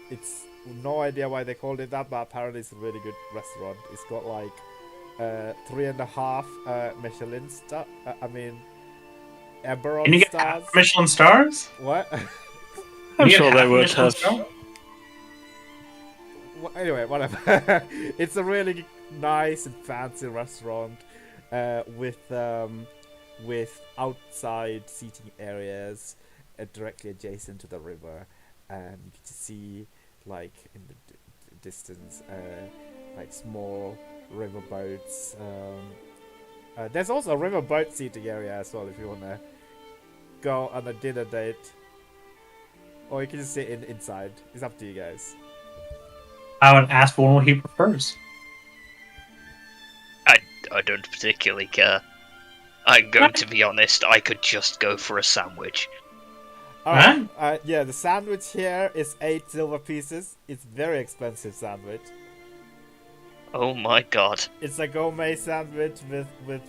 It's no idea why they called it that, but apparently it's a really good restaurant. It's got like 3.5 Michelin star. Eberron Can you get stars. half Michelin stars? What? I'm Can you get sure they half would Michelin have. star? Anyway, whatever. It's a really nice and fancy restaurant with outside seating areas directly adjacent to the river, and you can see like in the distance like small river boats. There's also a river boat seating area as well if you wanna go on a dinner date, or you can just sit inside. It's up to you guys. I would ask Vaughn what he prefers. I don't particularly care. I'm going to be honest, I could just go for a sandwich. Alright, yeah, the sandwich here is 8 silver pieces. It's very expensive sandwich. Oh my god. It's a gourmet sandwich with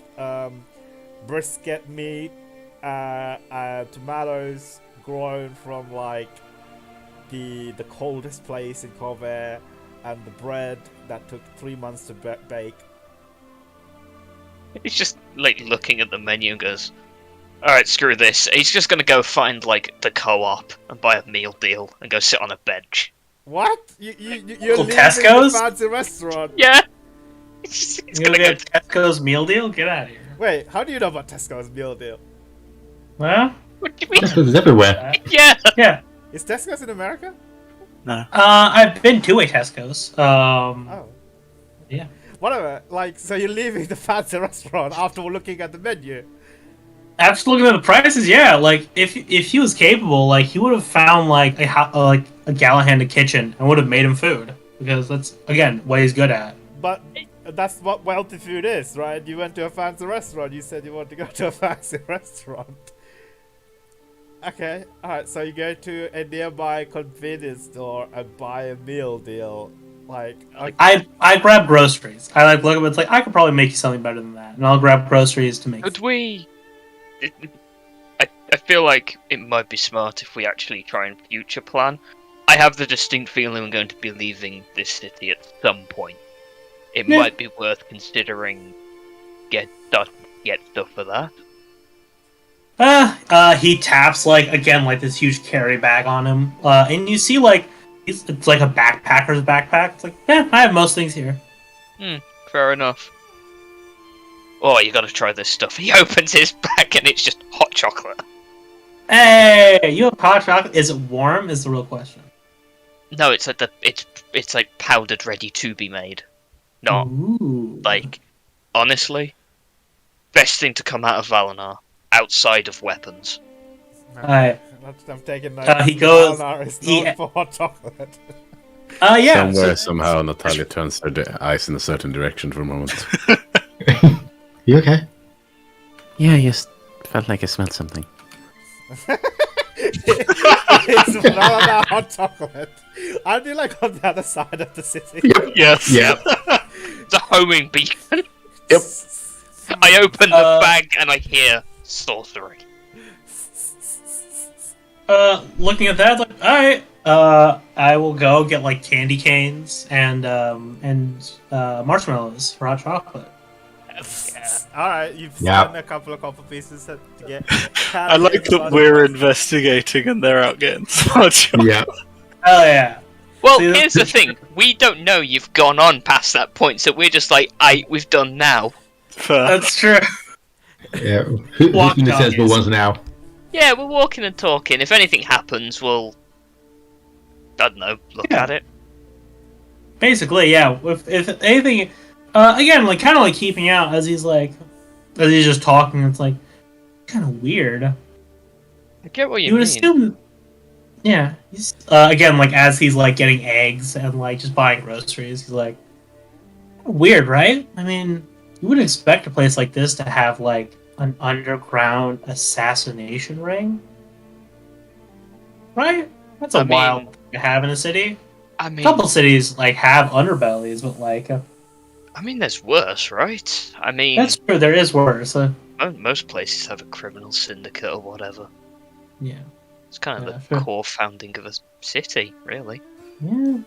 brisket meat, tomatoes grown from like the coldest place in Corvair, and the bread that took 3 months to bake. He's just like looking at the menu and goes, alright, screw this. He's just gonna go find like the co-op and buy a meal deal and go sit on a bench. What? You're Uncle leaving Tesco's? the fancy restaurant? Yeah! He's You gonna gonna go. get Tesco's meal deal? Get out of here. Wait, how do you know about Tesco's meal deal? Well, What do you mean? Tesco's is everywhere. Yeah! yeah. Is Tesco's in America? No. I've been to a Tesco's. Oh. Yeah. Whatever, like, so you're leaving the fancy restaurant after looking at the menu? After looking at the prices, yeah. Like, if he was capable, like, he would have found like a Galahanda kitchen and would have made him food, because that's again what he's good at. But that's what wealthy food is, right? You went to a fancy restaurant. You said you want to go to a fancy restaurant. Okay, alright, so you go to a nearby convenience store and buy a meal deal. Like, okay. I grab groceries. I like look at it, it's like I could probably make you something better than that, and I'll grab groceries to make. Could we I feel like it might be smart if we actually try and future plan. I have the distinct feeling we're going to be leaving this city at some point. It might be worth considering get stuff for that. He taps like again like this huge carry bag on him, and you see like it's like a backpacker's backpack. It's like, yeah, I have most things here. Fair enough. Oh, you gotta try this stuff. He opens his bag and it's just hot chocolate. Hey, you have hot chocolate? Is it warm? Is the real question. No, it's like it's like powdered, ready to be made. Not Ooh. like, honestly, best thing to come out of Valinor outside of weapons. Alright. I'm taking that. He goes. Valinor is known for hot chocolate. Yeah. Somewhere, somehow, Natalia turns her eyes in a certain direction for a moment. You okay? Yeah, I just felt like I smelled something. It's Valinor hot chocolate. Aren't you like on the other side of the city? Yes. Yeah. It's a homing beacon. Yep. I open the bag and I hear sorcery. Looking at that, like, alright. I will go get like candy canes and marshmallows for hot chocolate. Yeah. Alright, you've Yeah. spent a couple of copper pieces to get. I like that we're investigating and they're out getting smart. Yeah. Oh yeah. Well, See, here's the thing. We don't know you've gone on past that point, so we're just like, we've done now. Fair. That's true. Yeah. Who's Walk been the sensible doggies. ones now? Yeah, we're walking and talking. If anything happens, we'll... I don't know, look Yeah. at it. Basically, yeah. If anything, again, like kind of like keeping out as he's just talking. It's like kind of weird. I get what you You would mean. assume, yeah. He's again like as he's like getting eggs and like just buying groceries. He's like, weird, right? I mean, you wouldn't expect a place like this to have like an underground assassination ring, right? That's a I mean- wild thing to have in a city. I A mean, couple cities like have underbellies, but like there's worse, right? I mean, that's true. There is worse. most places have a criminal syndicate or whatever. Yeah. It's kind of Yeah, the sure. core founding of a city, really. Yeah.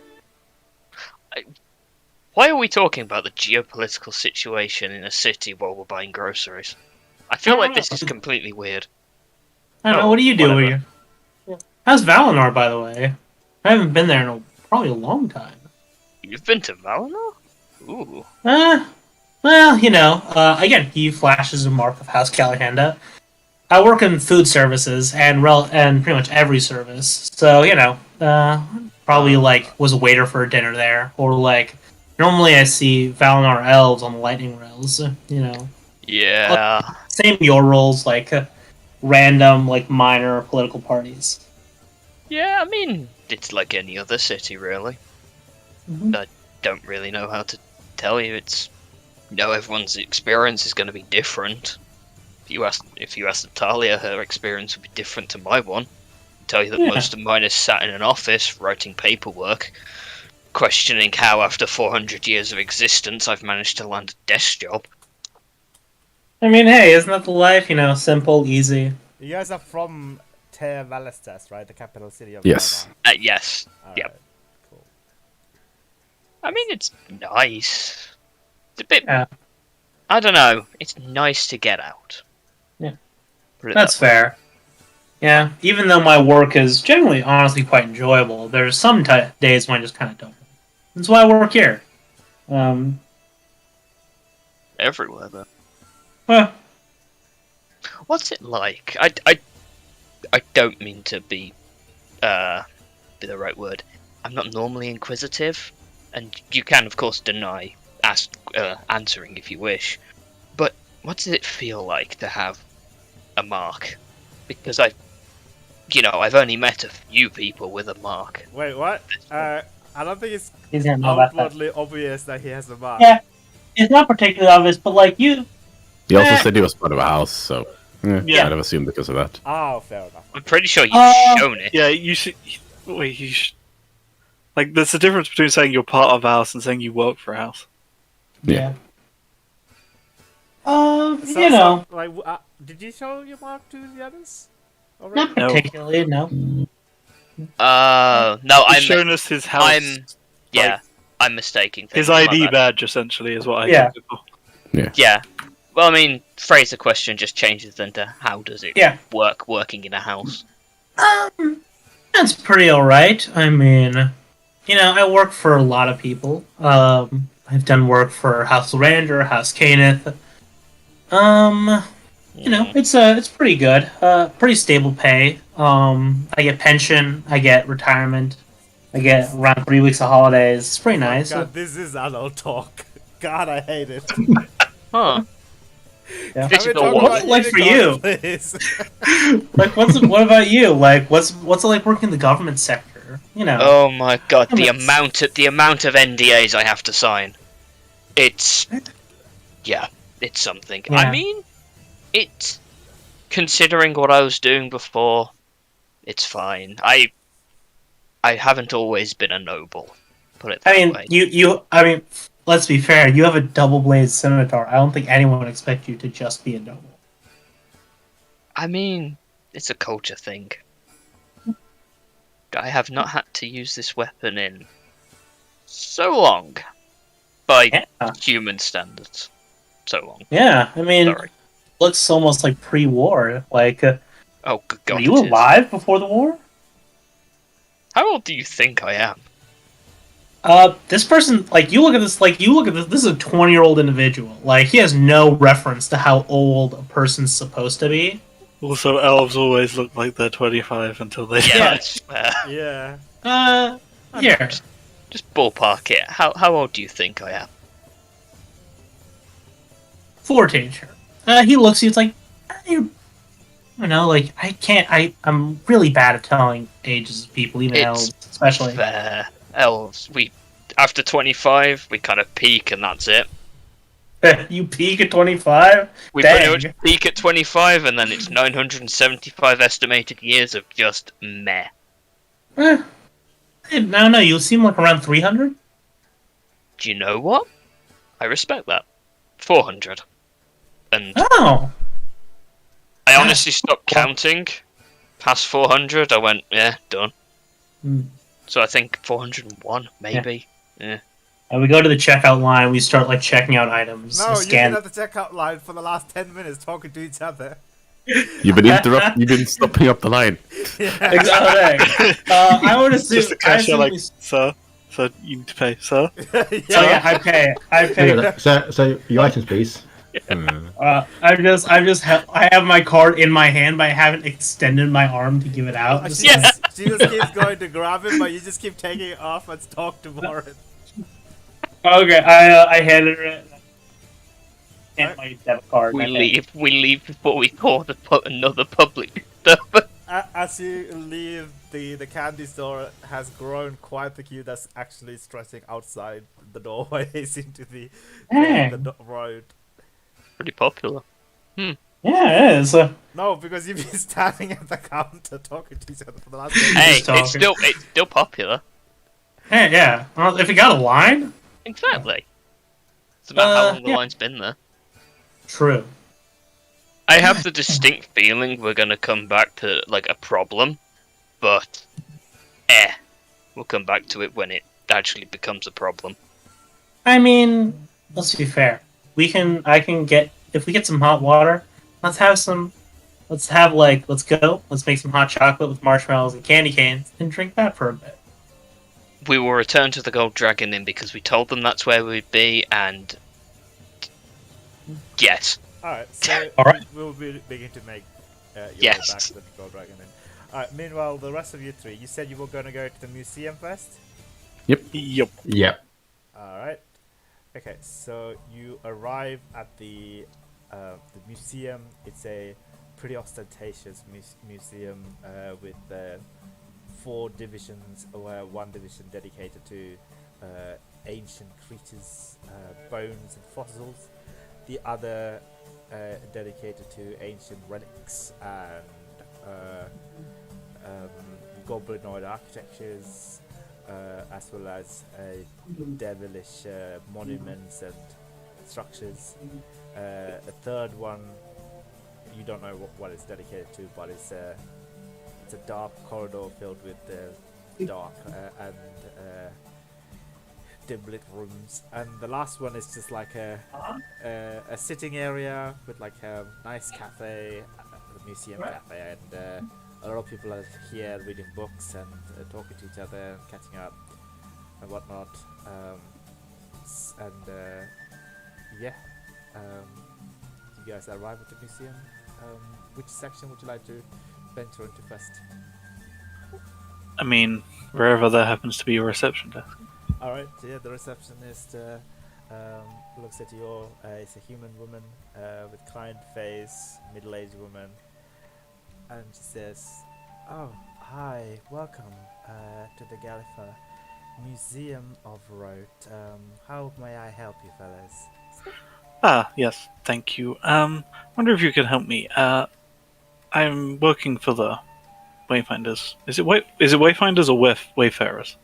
Why are we talking about the geopolitical situation in a city while we're buying groceries? I feel I like don't this know. is completely weird. I don't know. Oh, What do you do? whatever. How's Valinor, by the way? I haven't been there in probably a long time. You've been to Valinor? Ooh. Well, you know, again, he flashes a mark of House Calahanda. I work in food services and pretty much every service, so you know, probably like was a waiter for a dinner there, or like normally I see Valinor elves on the lightning rails. You know, Yeah. same your roles like random like minor political parties. Yeah, I mean, it's like any other city, really. Mhm. I don't really know how to tell you. Everyone's experience is going to be different. If you ask Natalia, her experience would be different to my one. I'll tell you that Yeah. most of mine is sat in an office writing paperwork, questioning how after 400 years of existence I've managed to land a desk job. I mean, hey, isn't that the life? You know, simple, easy. You guys are from Ter Valestas, right? The capital city of Yes. Valinor. Yes. Alright, Yep. Cool. I mean, it's nice. It's a bit... Yeah. I don't know. It's nice to get out. Yeah. Put it That's that way. fair. Yeah, even though my work is generally, honestly, quite enjoyable, there's some days when I just kind of don't. That's why I work here. Everywhere, though. Well, What's it like? I don't mean to be the right word. I'm not normally inquisitive, and you can, of course, deny answering if you wish. But what does it feel like to have a mark? Because I've only met a few people with a mark. Wait, what? I don't think it's he's gonna know about that. outwardly obvious that he has a mark. Yeah, it's not particularly obvious, but like you, He also said he was part of a house, so Yeah. I'd have assumed because of that. Oh, fair enough. I'm pretty sure you've shown it. Yeah, you should. Wait, you should. Like, there's a difference between saying you're part of a house and saying you work for a house. Yeah. You know, like, did you show your mark to the others? not No. particularly. No. No, He's shown us his house. Yeah, I'm mistaking things. His my ID bad. badge, essentially, is what I Yeah. took it for. Yeah. Well, I mean, phrase the question just changes into how does it work working in a house? That's pretty alright. I mean, I work for a lot of people. I've done work for House Rander, House Caneth. It's pretty good. Pretty stable pay. I get pension, I get retirement, I get around 3 weeks of holidays. It's pretty nice. God, this is adult talk. God, I hate it. Huh. Yeah. This Can we is talk what? about Like for unicorns, you? please? Like, what about you? Like, what's it like working in the government sector? Oh my god, the Governments. amount of NDAs I have to sign. It's it's something. Yeah. I mean, it's considering what I was doing before, it's fine. I haven't always been a noble. Put it that I mean, way. let's be fair. You have a double-bladed scimitar. I don't think anyone would expect you to just be a noble. I mean, it's a culture thing. I have not had to use this weapon in so long. By Yeah. human standards. So long. Yeah, I mean, Sorry. looks almost like pre-war. Like, Oh, good god. were you it is. alive before the war? How old do you think I am? This person, you look at this, this is a 20-year-old individual. Like, he has no reference to how old a person's supposed to be. Also, elves always look like they're 25 until they Yeah, die. that's fair. Yeah. Here. Just ballpark it. How old do you think I am? 14, sure. He looks at you, it's like, I'm really bad at telling ages of people, even It's elves, especially. Fair. Elves, after 25, we kind of peak and that's it. You peak at 25? We Dang. pretty much peak at 25 and then it's 975 estimated years of just meh. No, you seem like around 300? Do you know what? I respect that. 400. And Oh! I honestly stopped counting. Past 400, I went, yeah, done. Hmm. So I think 401, maybe. Yeah. And we go to the checkout line, we start, checking out items. No, you've scan. been at the checkout line for the last 10 minutes talking to each other. You've been stopping up the line. Exactly. I would assume... Just the cashier, I assume sir, you need to pay, sir. yeah, I pay. So your items, please. I have my card in my hand, but I haven't extended my arm to give it out. She just keeps going to grab it, but you just keep taking it off and talk to Warren. Okay, I handed her and my debit card. We leave before we call another public disturbance. As you leave, the candy store has grown quite the queue that's actually stretching outside the doorways into the road. Pretty popular. Yeah, it is. No, because you've been standing at the counter talking to each other for the last. Hey, talking. it's still popular. Hey, yeah. Well, if you got a line, Exactly. It's about how long the yeah. line's been there. true. I have the distinct feeling we're gonna come back to a problem, but we'll come back to it when it actually becomes a problem. I mean, let's be fair. If we get some hot water, let's go. Let's make some hot chocolate with marshmallows and candy canes and drink that for a bit. We will return to the Gold Dragon Inn because we told them that's where we'd be, and yes. Alright, so Alright. we'll begin to make your way Yes. back to the Gold Dragon Inn. Alright, meanwhile, the rest of you three, you said you were going to go to the museum first? Yup. Yep. Alright. Okay, so you arrive at the museum. It's a pretty ostentatious museum with 4 divisions, where one division dedicated to ancient creatures, bones and fossils, the other dedicated to ancient relics and goblinoid architectures, as well as devilish monuments and structures. A third one, you don't know what it's dedicated to, but it's a dark corridor filled with dark and dim-lit rooms. And the last one is just like a sitting area with like a nice cafe, a museum cafe, and a lot of people are here reading books and talking to each other, catching up and whatnot. Yeah, you guys arrive at the museum. Which section would you like to venture into first? I mean, wherever there happens to be a reception desk. Alright, yeah, the receptionist looks at you all. It's a human woman with kind face, middle-aged woman, and she says, "Oh, hi, welcome to the Galifa Museum of Rote. How may I help you, fellas?" Ah, yes, thank you. Wonder if you could help me. I'm working for the Wayfinders. Is it Wayfinders or Wayfarers?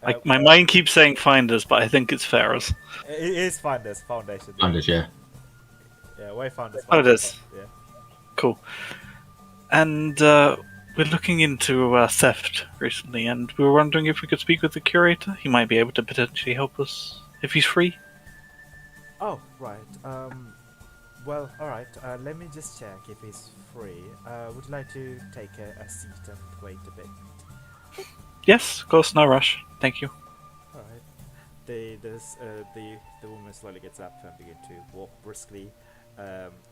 Like my mind keeps saying Finders, but I think it's Farers. It is Finders Foundation. Founders, yeah. Yeah, Wayfinders. Oh, it is. Yeah. Cool. And we're looking into theft recently, and we were wondering if we could speak with the curator. He might be able to potentially help us if he's free. Oh, right. Well, alright. Let me just check if he's free. Would you like to take a seat and wait a bit? Yes, of course, no rush. Thank you. Alright. The woman slowly gets up and begins to walk briskly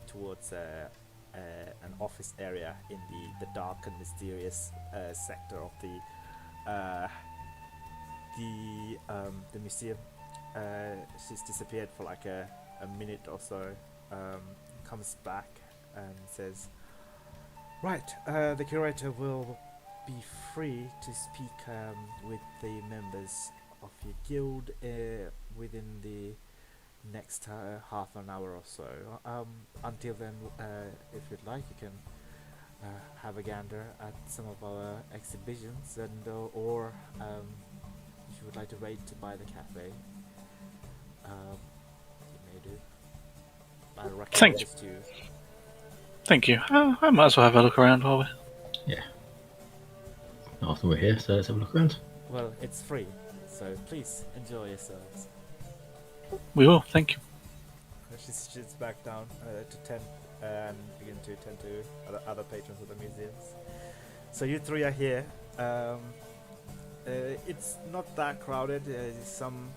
towards an office area in the dark and mysterious sector of the museum. She's disappeared for like a minute or so. Comes back and says, "Right, the curator will be free to speak with the members of your guild within the next half an hour or so. Until then, if you'd like, you can have a gander at some of our exhibitions, and or if you would like to raid to buy the cafe, you may do. I recommend Thank you. this to you." Thank you. I might as well have a look around while we. Yeah. After we're here, so let's have a look around. Well, it's free, so please enjoy yourselves. We will. Thank you. She sits back down to tend and begin to tend to other patrons of the museums. So you three are here. It's not that crowded. Some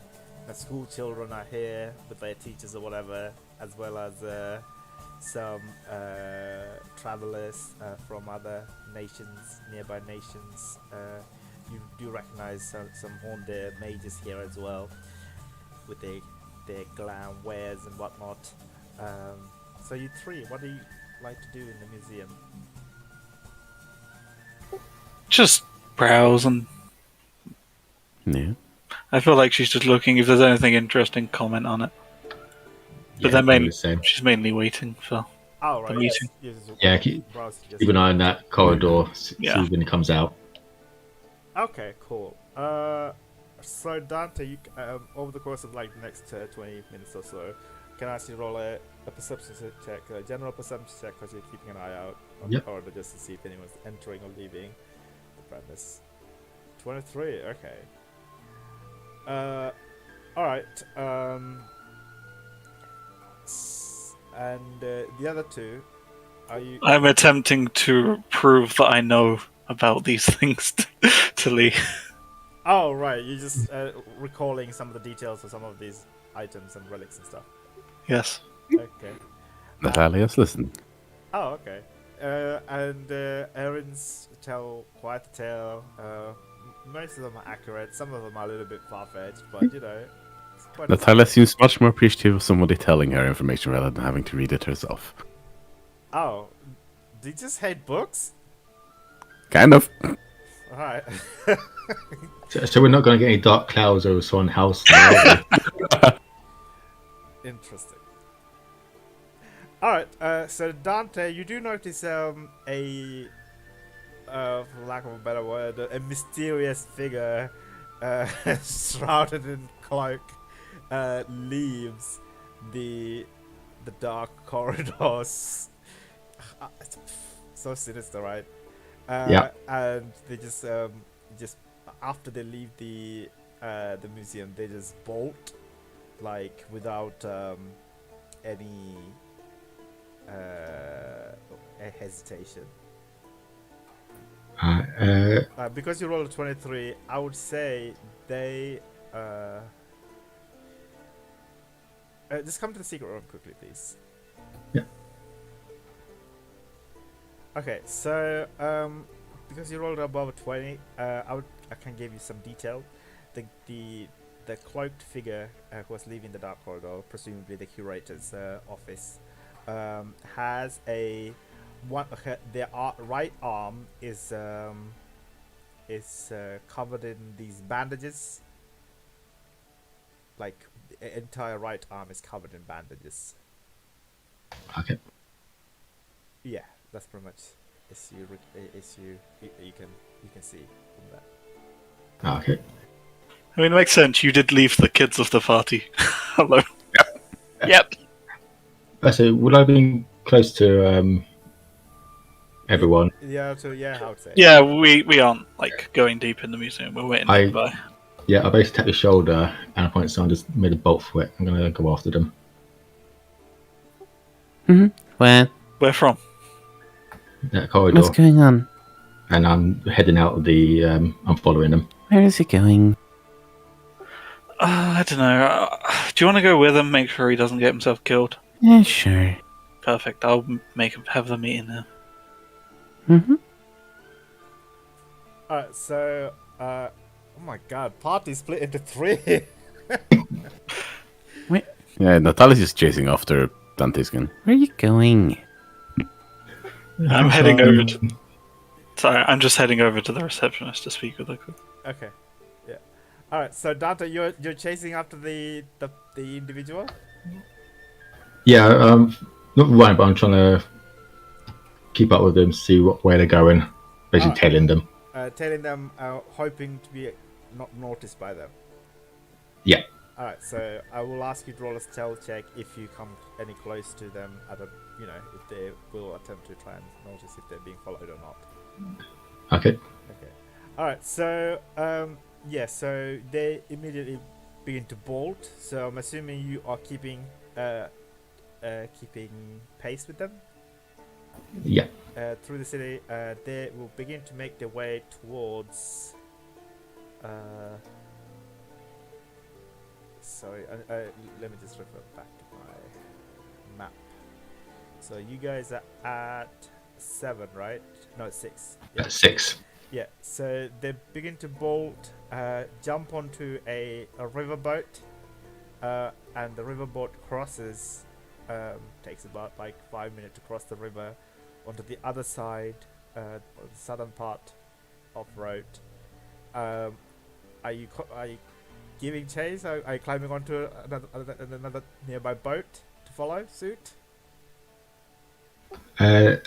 school children are here with their teachers or whatever, as well as some travelers from other nations, nearby nations. You do recognize some Horned mages here as well, with their glam wares and whatnot. So you three, what do you like to do in the museum? Just browse, and Yeah. I feel like she's just looking if there's anything interesting, comment on it. But Yeah, then probably the same. she's mainly waiting for. Oh, right. The meeting. Yes, yes, Yeah, browse, just- Keep an eye on that corridor, Yeah. see when it comes out. Okay, cool. So Dante, you, over the course of like the next 20 minutes or so, can I ask you to roll a perception check, a general perception check, because you're keeping an eye out on Yep. the corridor just to see if anyone's entering or leaving the premise. 23, okay. Alright, and the other two, are you... I'm attempting to prove that I know about these things to Lee. Oh, right, you're just recalling some of the details of some of these items and relics and stuff. Yes. Okay. Natalia's listen. Oh, okay. And Erin's tell quite a tale. Most of them are accurate. Some of them are a little bit far-fetched, but you know. It's quite Natalia seems much more appreciative of somebody telling her information rather than having to read it herself. Oh, do you just hate books? Kind of. Alright. So we're not going to get any dark clouds over Swan House now, are Interesting. Alright, so Dante, you do notice a for lack of a better word, a mysterious figure shrouded in cloak leaves the dark corridors. It's so sinister, right? Yeah. And they just after they leave the museum, they just bolt, like without any hesitation. Because you rolled a 23, I would say they just come to the secret room quickly, please. Yeah. Okay, so because you rolled above a 20, I can give you some detail. The cloaked figure who was leaving the dark corridor, presumably the curator's office, has their right arm is covered in these bandages. Like the entire right arm is covered in bandages. Okay. Yeah, that's pretty much you can see from that. Okay. I mean, it makes sense. You did leave the kids of the party alone. Yep. So would I have been close to everyone? Yeah, so yeah, I would say. Yeah, we aren't like going deep in the museum. We're waiting nearby. Yeah, I basically tap his shoulder and I point to someone, just made a bolt for it. I'm gonna go after them. Where from? That corridor. What's going on? And I'm heading out of the. I'm following them. Where is he going? I don't know. Do you want to go with him? Make sure he doesn't get himself killed. Yeah, sure. Perfect. I'll make him have the meeting there. Mm-hmm. Alright, so oh my god, party split into 3. Yeah, Natalia's just chasing after Dantiskin. Where are you going? I'm heading over to. Sorry, I'm just heading over to the receptionist to speak with her. Okay. Yeah. Alright, so Dante, you're chasing after the individual? Yeah, not running, but I'm trying to keep up with them, see where they're going. Basically, tailing them. Telling them, hoping to be not noticed by them. Yeah. Alright, so I will ask you to roll a stealth check if you come any close to them if they will attempt to try and notice if they're being followed or not. Okay. Okay. Alright, so so they immediately begin to bolt. So I'm assuming you are keeping pace with them. Yeah. Through the city, they will begin to make their way towards. Sorry, let me just refer back to my map. So you guys are at 7, right? No, 6. Yeah. 6. Yeah. So they begin to bolt, jump onto a riverboat, and the riverboat crosses. Takes about like 5 minutes to cross the river onto the other side, the southern part of road. Are you giving chase? Are you climbing onto another nearby boat to follow suit? Are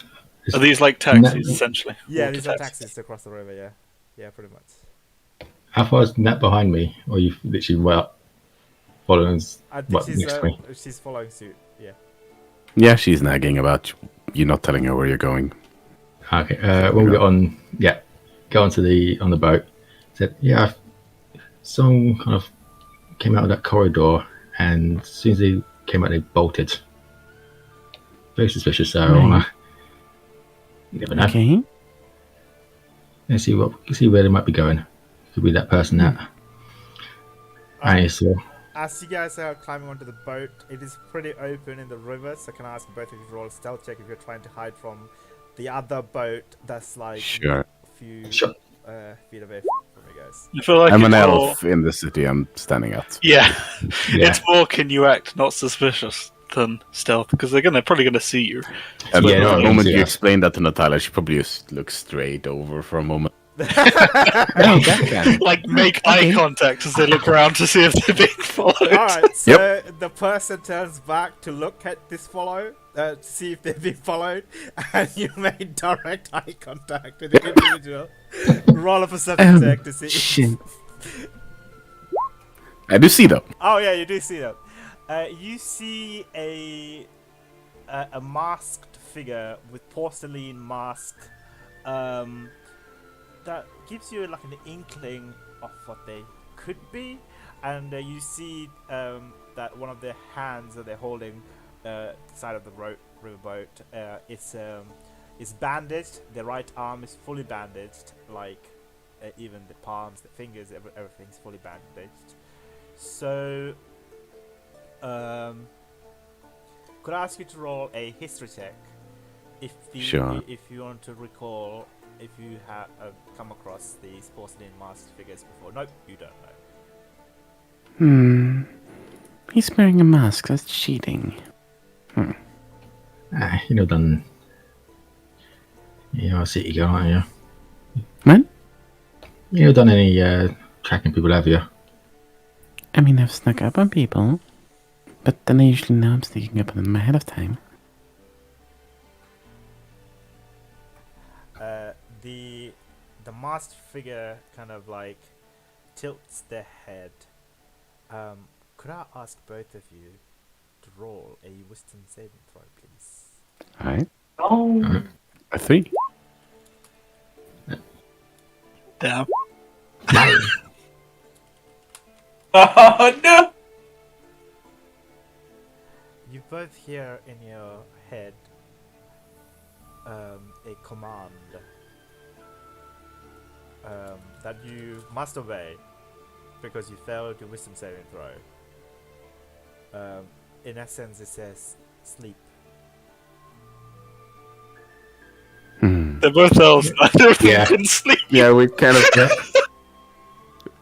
these like taxis, essentially? Yeah, Water these are taxis to cross the river. Yeah, pretty much. How far is Nat behind me? Or you literally right up following I think next to me? she's following suit. Yeah. Yeah, she's nagging about you not telling her where you're going. Okay. When we get on, go onto on the boat. Said, someone kind of came out of that corridor, and as soon as they came out, they bolted. Very suspicious. So you never know. Okay. Let's see where they might be going. Could be that person that. I saw. As you guys are climbing onto the boat, it is pretty open in the river, so can I ask both of you to roll a stealth check if you're trying to hide from the other boat that's like Sure. a few feet away from you guys. I feel like I'm an it's elf in the city I'm standing at. Yeah. It's more can you act not suspicious than stealth, because they're probably gonna see you. And Yeah, the no, moment you yeah. explain that to Natalia, she probably just looks straight over for a moment. Oh, that can. Like make eye contact as they look around to see if they're being followed. Alright, so the person turns back to look at this to see if they're being followed, and you make direct eye contact with the individual. Roll a perception check to see. Shit. I do see them. Oh yeah, you do see them. You see a masked figure with porcelain mask. That gives you like an inkling of what they could be, and you see that one of their hands that they're holding side of the riverboat is bandaged. Their right arm is fully bandaged, like even the palms, the fingers, everything's fully bandaged. So, could I ask you to roll a history check Sure. if you want to recall if you have come across these porcelain masked figures before? Nope, you don't know. He's wearing a mask. That's cheating. Done. I see you go, aren't you? What? Done any tracking people, have you? I mean, I've snuck up on people, but then I usually know I'm sneaking up on them ahead of time. The masked figure kind of like tilts their head. Could I ask both of you to roll a wisdom saving throw, please? Alright. Oh. A 3. Damn. Oh no! You both hear in your head a command that you must obey because you failed your wisdom saving throw. In essence, it says sleep. They're both elves. Neither of them can sleep. Yeah, we kind of.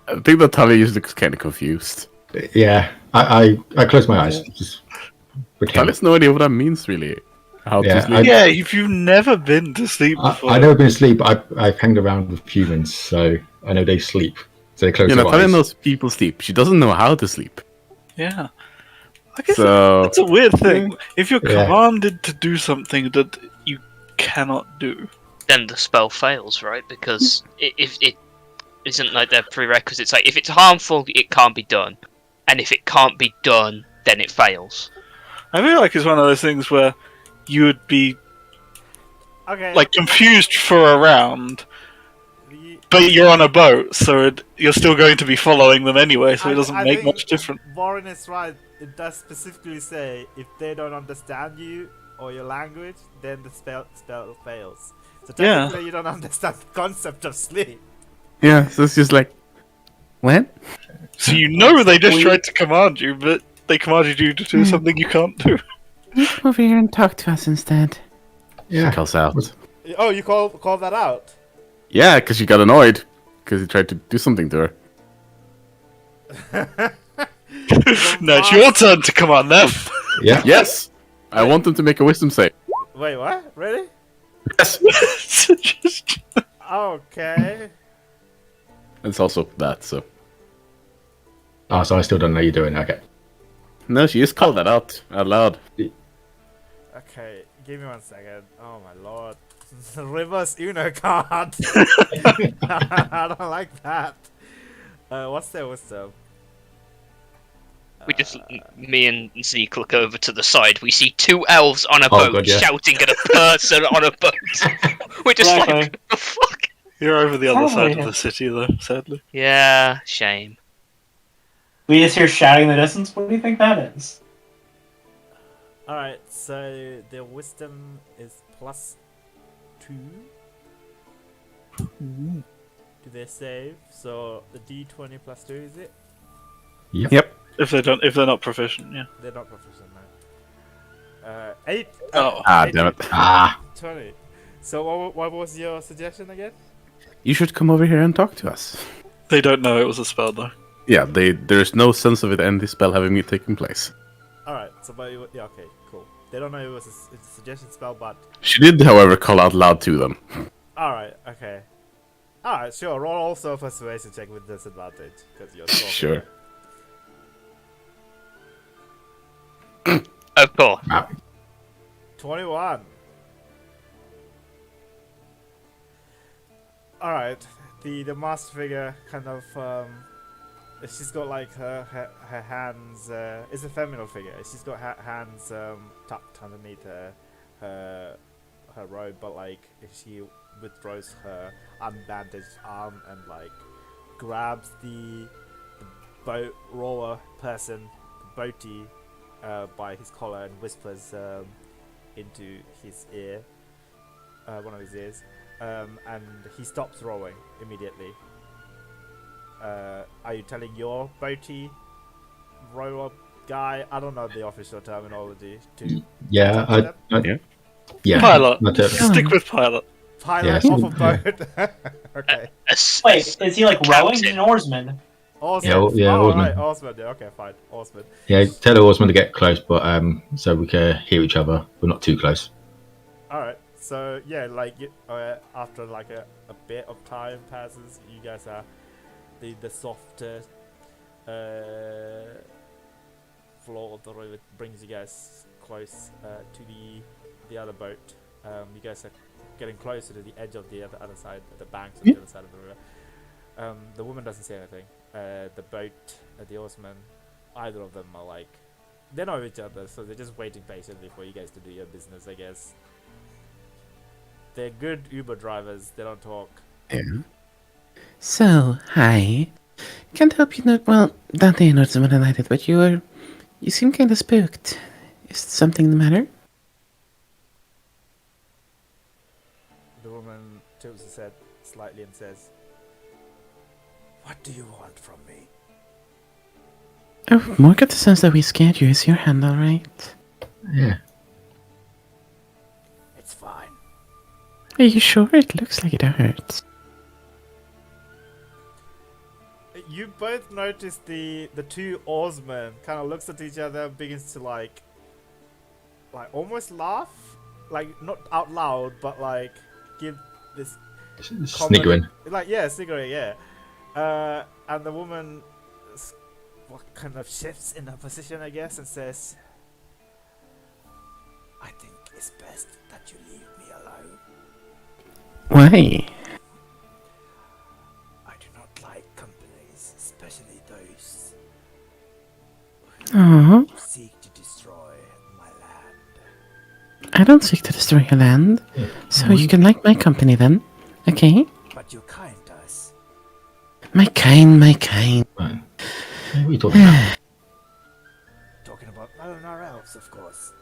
I think that Talia usually looks kind of confused. Yeah, I close my eyes. Just pretend. Talia has no idea what that means, really. How Yeah, to sleep. Yeah, if you've never been to sleep before. I've never been asleep. I've hanged around with humans, so I know they sleep. So they close their Talia eyes. knows people sleep. She doesn't know how to sleep. Yeah. I guess So it's a weird thing. If you're Yeah. commanded to do something that you cannot do. Then the spell fails, right? Because if it isn't like their prerequisites. Like if it's harmful, it can't be done, and if it can't be done, then it fails. I feel like it's one of those things where you would be Okay. like confused for a round, the- but you're on a boat, so you're still going to be following them anay, so it doesn't I make think much difference. Warren is right. It does specifically say if they don't understand you or your language, then the spell fails. So Yeah. technically, you don't understand the concept of sleep. Yeah, so it's just like, what? So you know they just tried to command you, but they commanded you to do something you can't do. You come over here and talk to us instead. She calls out. Oh, you call that out? Yeah, because she got annoyed. Because he tried to do something to her. No, it's your turn to command them. Yeah. Yes! I want them to make a wisdom save. Wait, what? Really? Yes! So just- Okay. It's also that, so. Oh, so I still don't know you're doing. Okay. No, she just called that out loud. Okay, give me 1 second. Oh my lord. Reverse Uno card. I don't like that. What's their wisdom? We just, me and Zeke look over to the side. We see two elves on a boat God, yeah. shouting at a person on a boat. We're just Exactly. like, what the fuck? You're over the other side of yeah. the city, though, sadly. Yeah, shame. We just hear shouting in the distance. What do you think that is? Alright, so their wisdom is +2 to their save. So the D20 +2 is it? Yep. If they're not proficient, yeah. They're not proficient now. 8. Oh. Damn it. 20. So what was your suggestion again? You should come over here and talk to us. They don't know it was a spell, though. Yeah, there's no sense of it and this spell having taken place. Alright, so yeah, okay, cool. They don't know it was it's a suggestion spell, but She did, however, call out loud to them. alright, okay. Alright, sure. Roll also a persuasion check with disadvantage because you're talking. Sure. Of course. 21. Alright, the masked figure kind of she's got like her hands. It's a feminine figure. She's got her hands tucked underneath her robe, but like she withdraws her unbandaged arm and like grabs the boat rower person, the boatie, by his collar and whispers into his ear, one of his ears, and he stops rowing immediately. Are you telling your boatie rower guy? I don't know the official terminology. To Yeah, Yeah. yeah. Pilot. But, Stick with pilot. pilot Yeah, off a yeah. boat. Okay. Wait, is he like rowing? He's Captain. an oarsman. Awesome. Yeah, oh, oarsman. right, oarsman. Yeah, okay, fine. Oarsman. yeah, tell the horseman to get close, but so we can hear each other, but not too close. Alright, so yeah, like after like a bit of time passes, you guys are the softer floor of the river brings you guys close to the other boat. You guys are getting closer to the edge of the other side, the banks of the other side of the river. The woman doesn't say anything. The boat, the oarsman, either of them are like, they know each other, so they're just waiting patiently for you guys to do your business, I guess. They're good Uber drivers. They don't talk. Yeah. So, hi. Can't help you not. Well, Dante knows someone highlighted, but you seem kind of spooked. Is something the matter? The woman tilts her head slightly and says, "What do you want from me?" Oh, more got the sense that we scared you. Is your hand alright? Yeah. It's fine. Are you sure? It looks like it hurts. You both notice the two oarsmen kind of looks at each other, begins to like almost laugh, like not out loud, but like give this Sniggering. like yeah, sniggering, yeah. And the woman what kind of shifts in her position, I guess, and says, "I think it's best that you leave me alone. Why? I do not like companies, especially those Oh, who seek to destroy my land. I don't seek to destroy your land. Yeah. So you can like my company then. Okay? But your kind does. My kind, my kind. Right. What are you talking about? Talking about our elves, of course.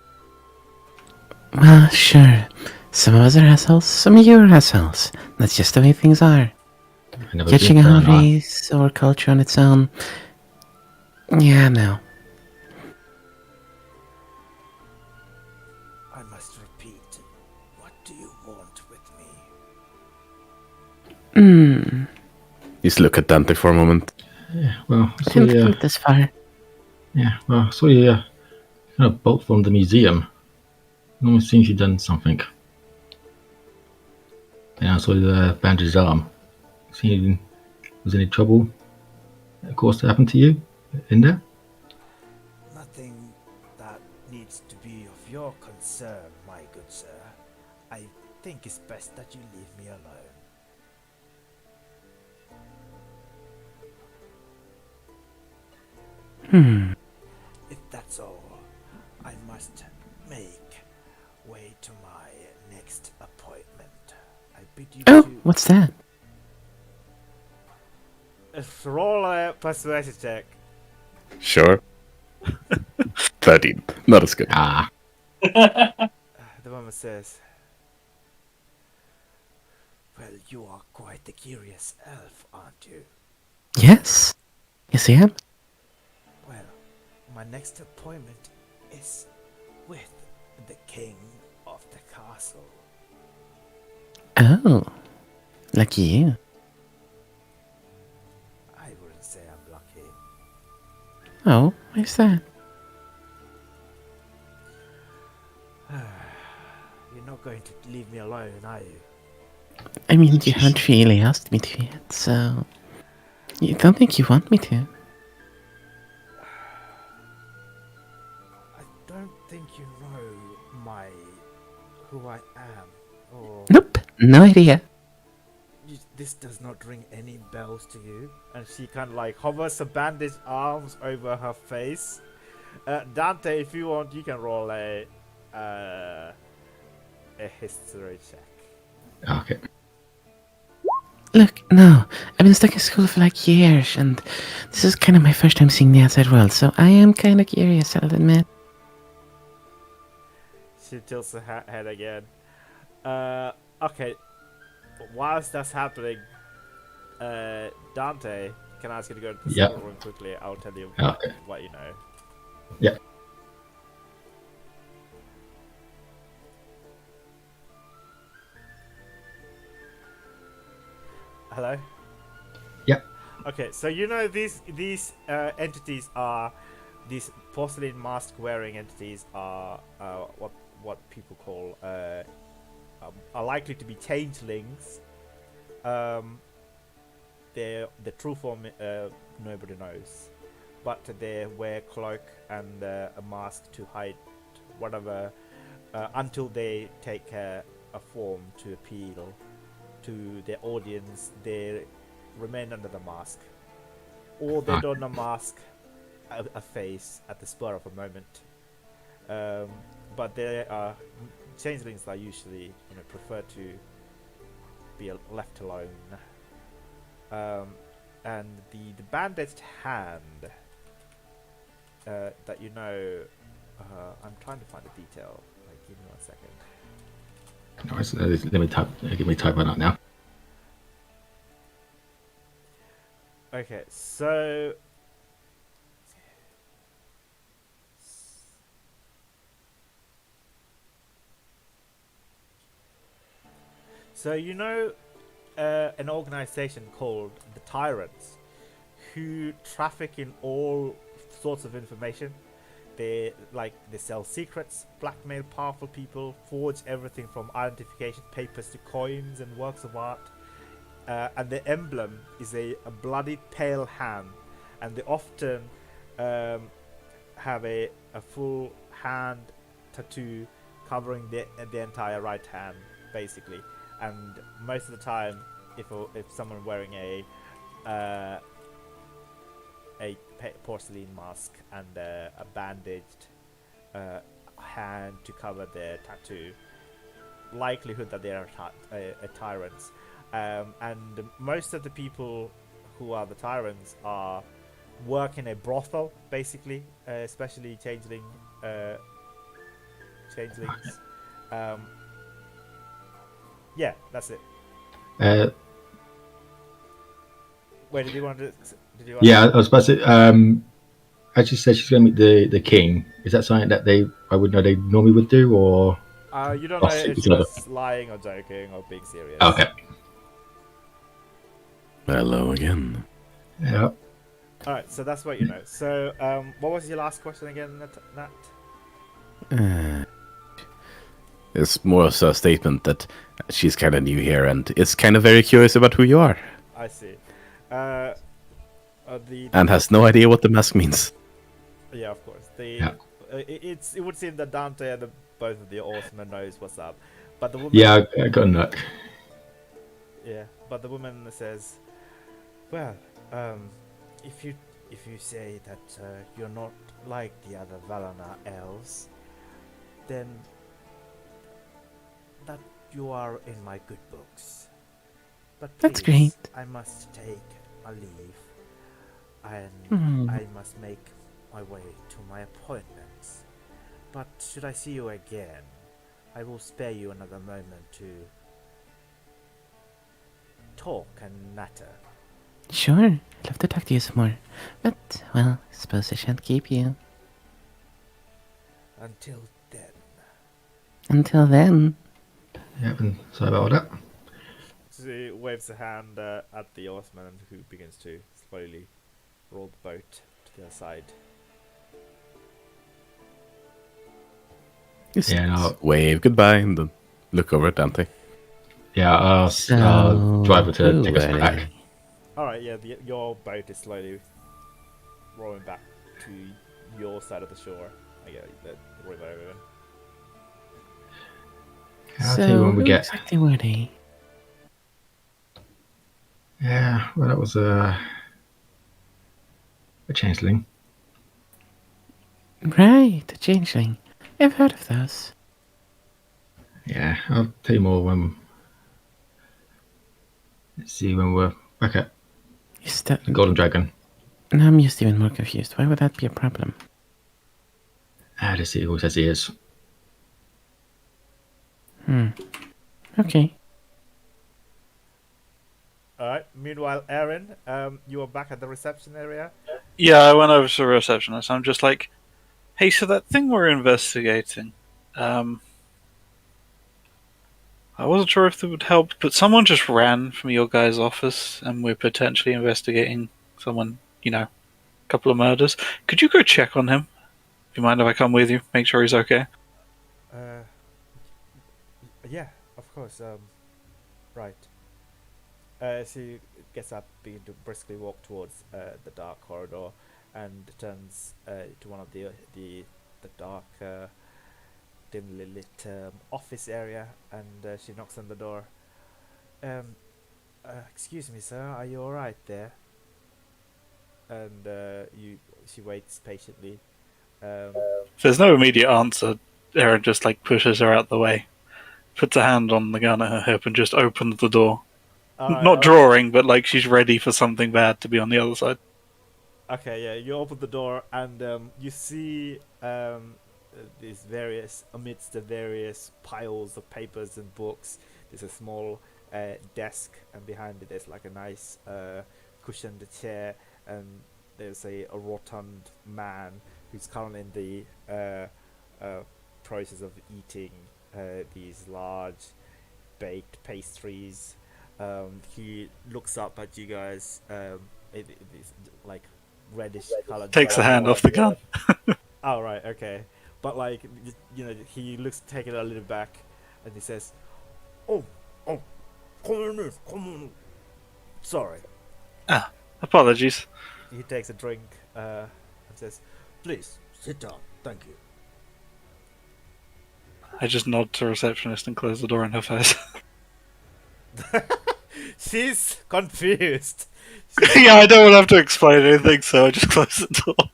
Well, sure. Some of us are assholes, some of you are assholes. That's just the way things are. I've never Judging been a there, whole no. race or culture on its own. Yeah, no. I must repeat. What do you want with me? Hmm. Just look at Dante for a moment. Yeah, well, I I saw didn't you, think this far. I saw you kind of bolt from the museum. It almost seems you've done something. And I saw the bandaged arm. Was any trouble, of course, happened to you in there? Nothing that needs to be of your concern, my good sir. I think it's best that you leave me alone. If that's all, I must make way to my next appointment. I bid you Oh, to what's that? roll a persuasion check. Sure. 13. Not as good. Ah, The woman says, "Well, you are quite the curious elf, aren't you? Yes? Yes, I am. Well, my next appointment is with the king of the castle." Oh. Lucky you. I wouldn't say I'm lucky. Oh, why's that? You're not going to leave me alone, are you? I mean, you haven't really asked me to yet, so... You don't think you want me to? I don't think you know who I am, or Nope, no idea. this does not ring any bells to you. And she kind of like hovers her bandaged arms over her face. Dante, if you want, you can roll a history check. Okay. Look, no, I've been stuck in school for like years, and this is kind of my first time seeing the outside world, so I am kind of curious, I'll admit. She tilts her head again. Okay. Whilst that's happening, Dante, can I ask you to go to the Yep. school room quickly? I'll tell you Okay. what you know. Yep. Hello? Yep. Okay, so you know these entities are these porcelain mask wearing entities are what people call are likely to be changelings. The true form nobody knows, but they wear cloak and a mask to hide whatever until they take a form to appeal to their audience. They remain under the mask, or they don a mask, a face at the spur of a moment. But they are changelings are usually prefer to be left alone. And the bandaged hand that you know, I'm trying to find the detail. Like, give me 1 second. Nice. Let me type that out now. Okay, so you know an organization called the Tyrants, who traffic in all sorts of information. They sell secrets, blackmail powerful people, forge everything from identification papers to coins and works of art. And the emblem is a bloody pale hand, and they often have a full hand tattoo covering the entire right hand, basically. And most of the time, if someone wearing a porcelain mask and a bandaged hand to cover their tattoo, likelihood that they are tyrants. And most of the people who are the tyrants are work in a brothel, basically, especially changelings. Yeah, that's it. Wait, did you want to? Yeah, I was about to. As she said, she's going to meet the king. Is that something that I would know they normally would do, or? You don't know if she was lying or joking or being serious. Okay. Hello again. Yeah. Alright, so that's what you know. So, what was your last question again, Nat? It's more of a statement that she's kind of new here and is kind of very curious about who you are. I see. And has no idea what the mask means. Yeah, of course. It would seem that Dante and both of the Horsemen knows what's up, but the woman. Yeah, I got a nut. Yeah, but the woman says, "Well, if you say that you're not like the other Valana elves, then that you are in my good books. But please, That's great. I must take a leave, and I must make my way to my appointments. But should I see you again, I will spare you another moment to talk and natter." Sure, I'd love to talk to you some more. But, well, I suppose I shan't keep you. Until then. Until then. Yeah, and sorry about all that. She waves a hand at the Horseman, who begins to slowly roll the boat to their side. Just Yeah, no. wave goodbye and then look over at Dante. Yeah, I'll drive her to take us back. Alright, yeah, your boat is slowly rowing back to your side of the shore. I get the river. I'll tell you when we who get. exactly were they? Yeah, well, that was a changeling. Right, a changeling. I've heard of those. Yeah, I'll tell you more when. Let's see, when we're back at Is that... the Golden Dragon. Now I'm just even more confused. Why would that be a problem? Let's see who says he is. Okay. Alright, meanwhile, Aaron, you are back at the reception area. Yeah, I went over to the receptionist. I'm just like, hey, so that thing we're investigating, I wasn't sure if it would help, but someone just ran from your guy's office, and we're potentially investigating someone, a couple of murders. Could you go check on him? Do you mind if I come with you? Make sure he's okay. Uh, yeah, of course. Right. She gets up, begin to briskly walk towards the dark corridor, and turns to one of the dark, dimly lit office area, and she knocks on the door. Excuse me, sir. Are you all right there? And she waits patiently. If there's no immediate answer, Erin just pushes her out the way, puts a hand on the gun at her hip, and just opens the door. Alright, Not drawing, but she's ready for something bad to be on the other side. Okay, yeah, you open the door and you see these various, amidst the various piles of papers and books, there's a small desk, and behind it there's a nice cushioned chair, and there's a rotund man who's currently in the process of eating these large baked pastries. He looks up at you guys. It's reddish colored. Takes the hand off the gun. Oh right, okay. But he looks taken a little back, and he says, "Oh, come on in, come on. Sorry." Apologies. He takes a drink and says, "Please sit down. Thank you." I just nod to the receptionist and close the door in her face. She's confused. Yeah, I don't have to explain anything, so I just close the door.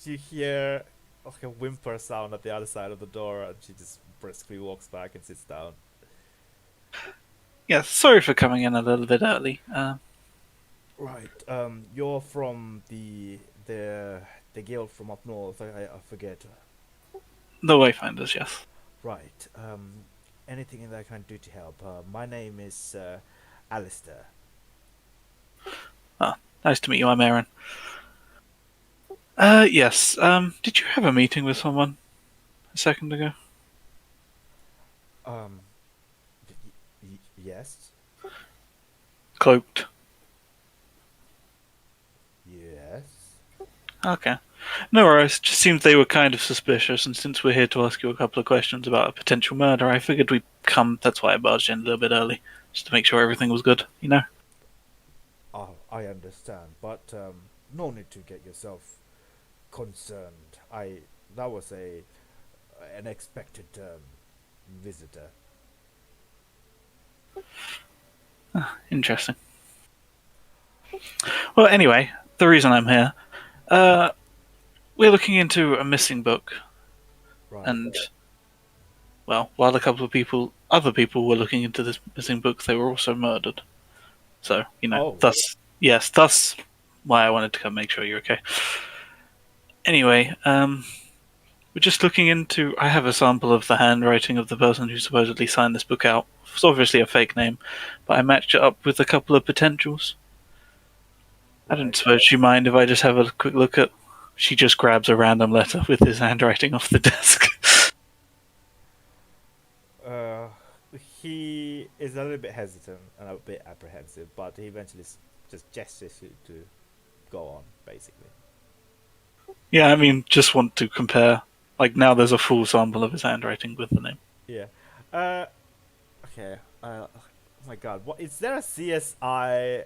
You hear a whimper sound at the other side of the door, and she just briskly walks back and sits down. Yeah, sorry for coming in a little bit early. Right. You're from the guild from up north. I forget. The Wayfinders, yes. Right. Anything that I can do to help? My name is Alistair. Nice to meet you, I'm Aaron. Yes. Did you have a meeting with someone a second ago? Yes. Cloaked. Yes. Okay. No worries. Just seems they were kind of suspicious, and since we're here to ask you a couple of questions about a potential murder, I figured we'd come. That's why I barged in a little bit early, just to make sure everything was good, Oh, I understand, but no need to get yourself concerned. That was an expected visitor. Interesting. Well, anyway, the reason I'm here, we're looking into a missing book, Right. and well, while a couple of other people were looking into this missing book, they were also murdered. So, Oh. thus why I wanted to come make sure you're okay. Anyway, we're just looking into. I have a sample of the handwriting of the person who supposedly signed this book out. It's obviously a fake name, but I matched it up with a couple of potentials. I don't suppose you mind if I just have a quick look at. She just grabs a random letter with his handwriting off the desk. He is a little bit hesitant and a bit apprehensive, but he eventually just gestures you to go on, basically. Yeah, I mean, just want to compare. Now there's a full sample of his handwriting with the name. Yeah. Okay. Oh my God. What is there a CSI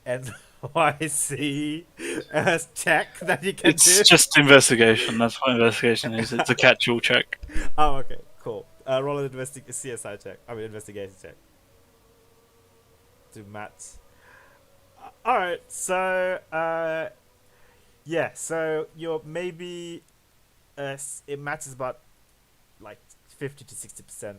NYC check that you can do? It's just investigation. That's what investigation is. It's a catch-all check. Oh, okay. Cool. Roll an CSI check. I mean, investigation check. to Matt. All right, so yeah, so you're maybe it matches about like 50 to 60%,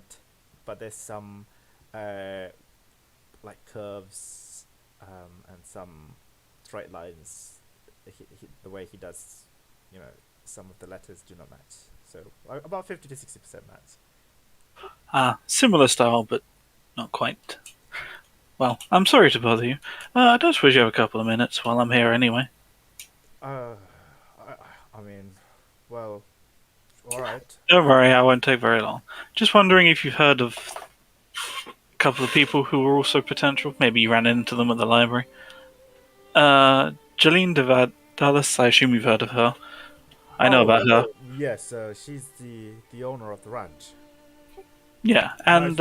but there's some like curves and some straight lines. The way he does, some of the letters do not match. So about 50 to 60% match. Similar style, but not quite. Well, I'm sorry to bother you. I don't suppose you have a couple of minutes while I'm here anyway. I mean, well, all right. Don't worry, I won't take very long. Just wondering if you've heard of a couple of people who were also potential. Maybe you ran into them at the library. Jeline de Dallas, I assume you've heard of her. I know about her. Yes, she's the owner of the ranch. Yeah, and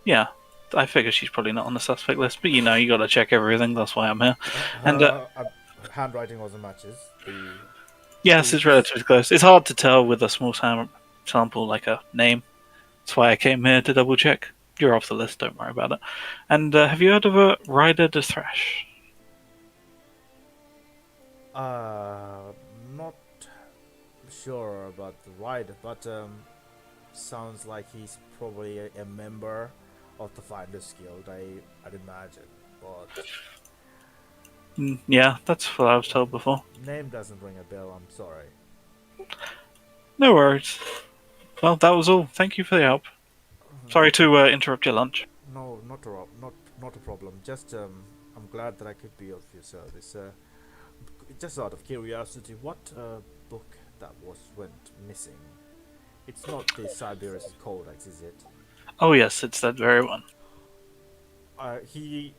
yeah, I figure she's probably not on the suspect list, but you gotta check everything, that's why I'm here. And handwriting also matches. yes, it's relatively close. It's hard to tell with a small sample like a name. That's why I came here to double check. You're off the list, don't worry about it. And have you heard of a Ryder de Thrash? Not sure about the rider, but sounds like he's probably a member of the Finders Guild, I'd imagine. But Yeah, that's what I was told before. name doesn't ring a bell, I'm sorry. No worries. Well, that was all. Thank you for the help. Sorry to interrupt your lunch. No, not a problem. Just I'm glad that I could be of your service. Just out of curiosity, what book that went missing? It's not the Siberius Codex, is it? Oh yes, it's that very one. He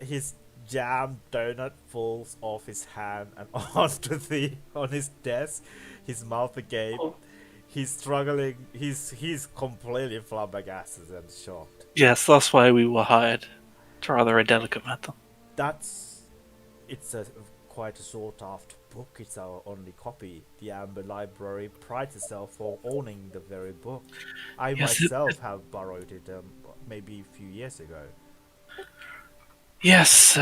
his jam donut falls off his hand and on his desk. His mouth agape. He's struggling. He's completely flabbergasted and shocked. Yes, that's why we were hired. It's rather a delicate matter. It's quite a sought after book. It's our only copy. The Amber Library prides itself for owning the very book. I myself have borrowed it maybe a few years ago. Yes,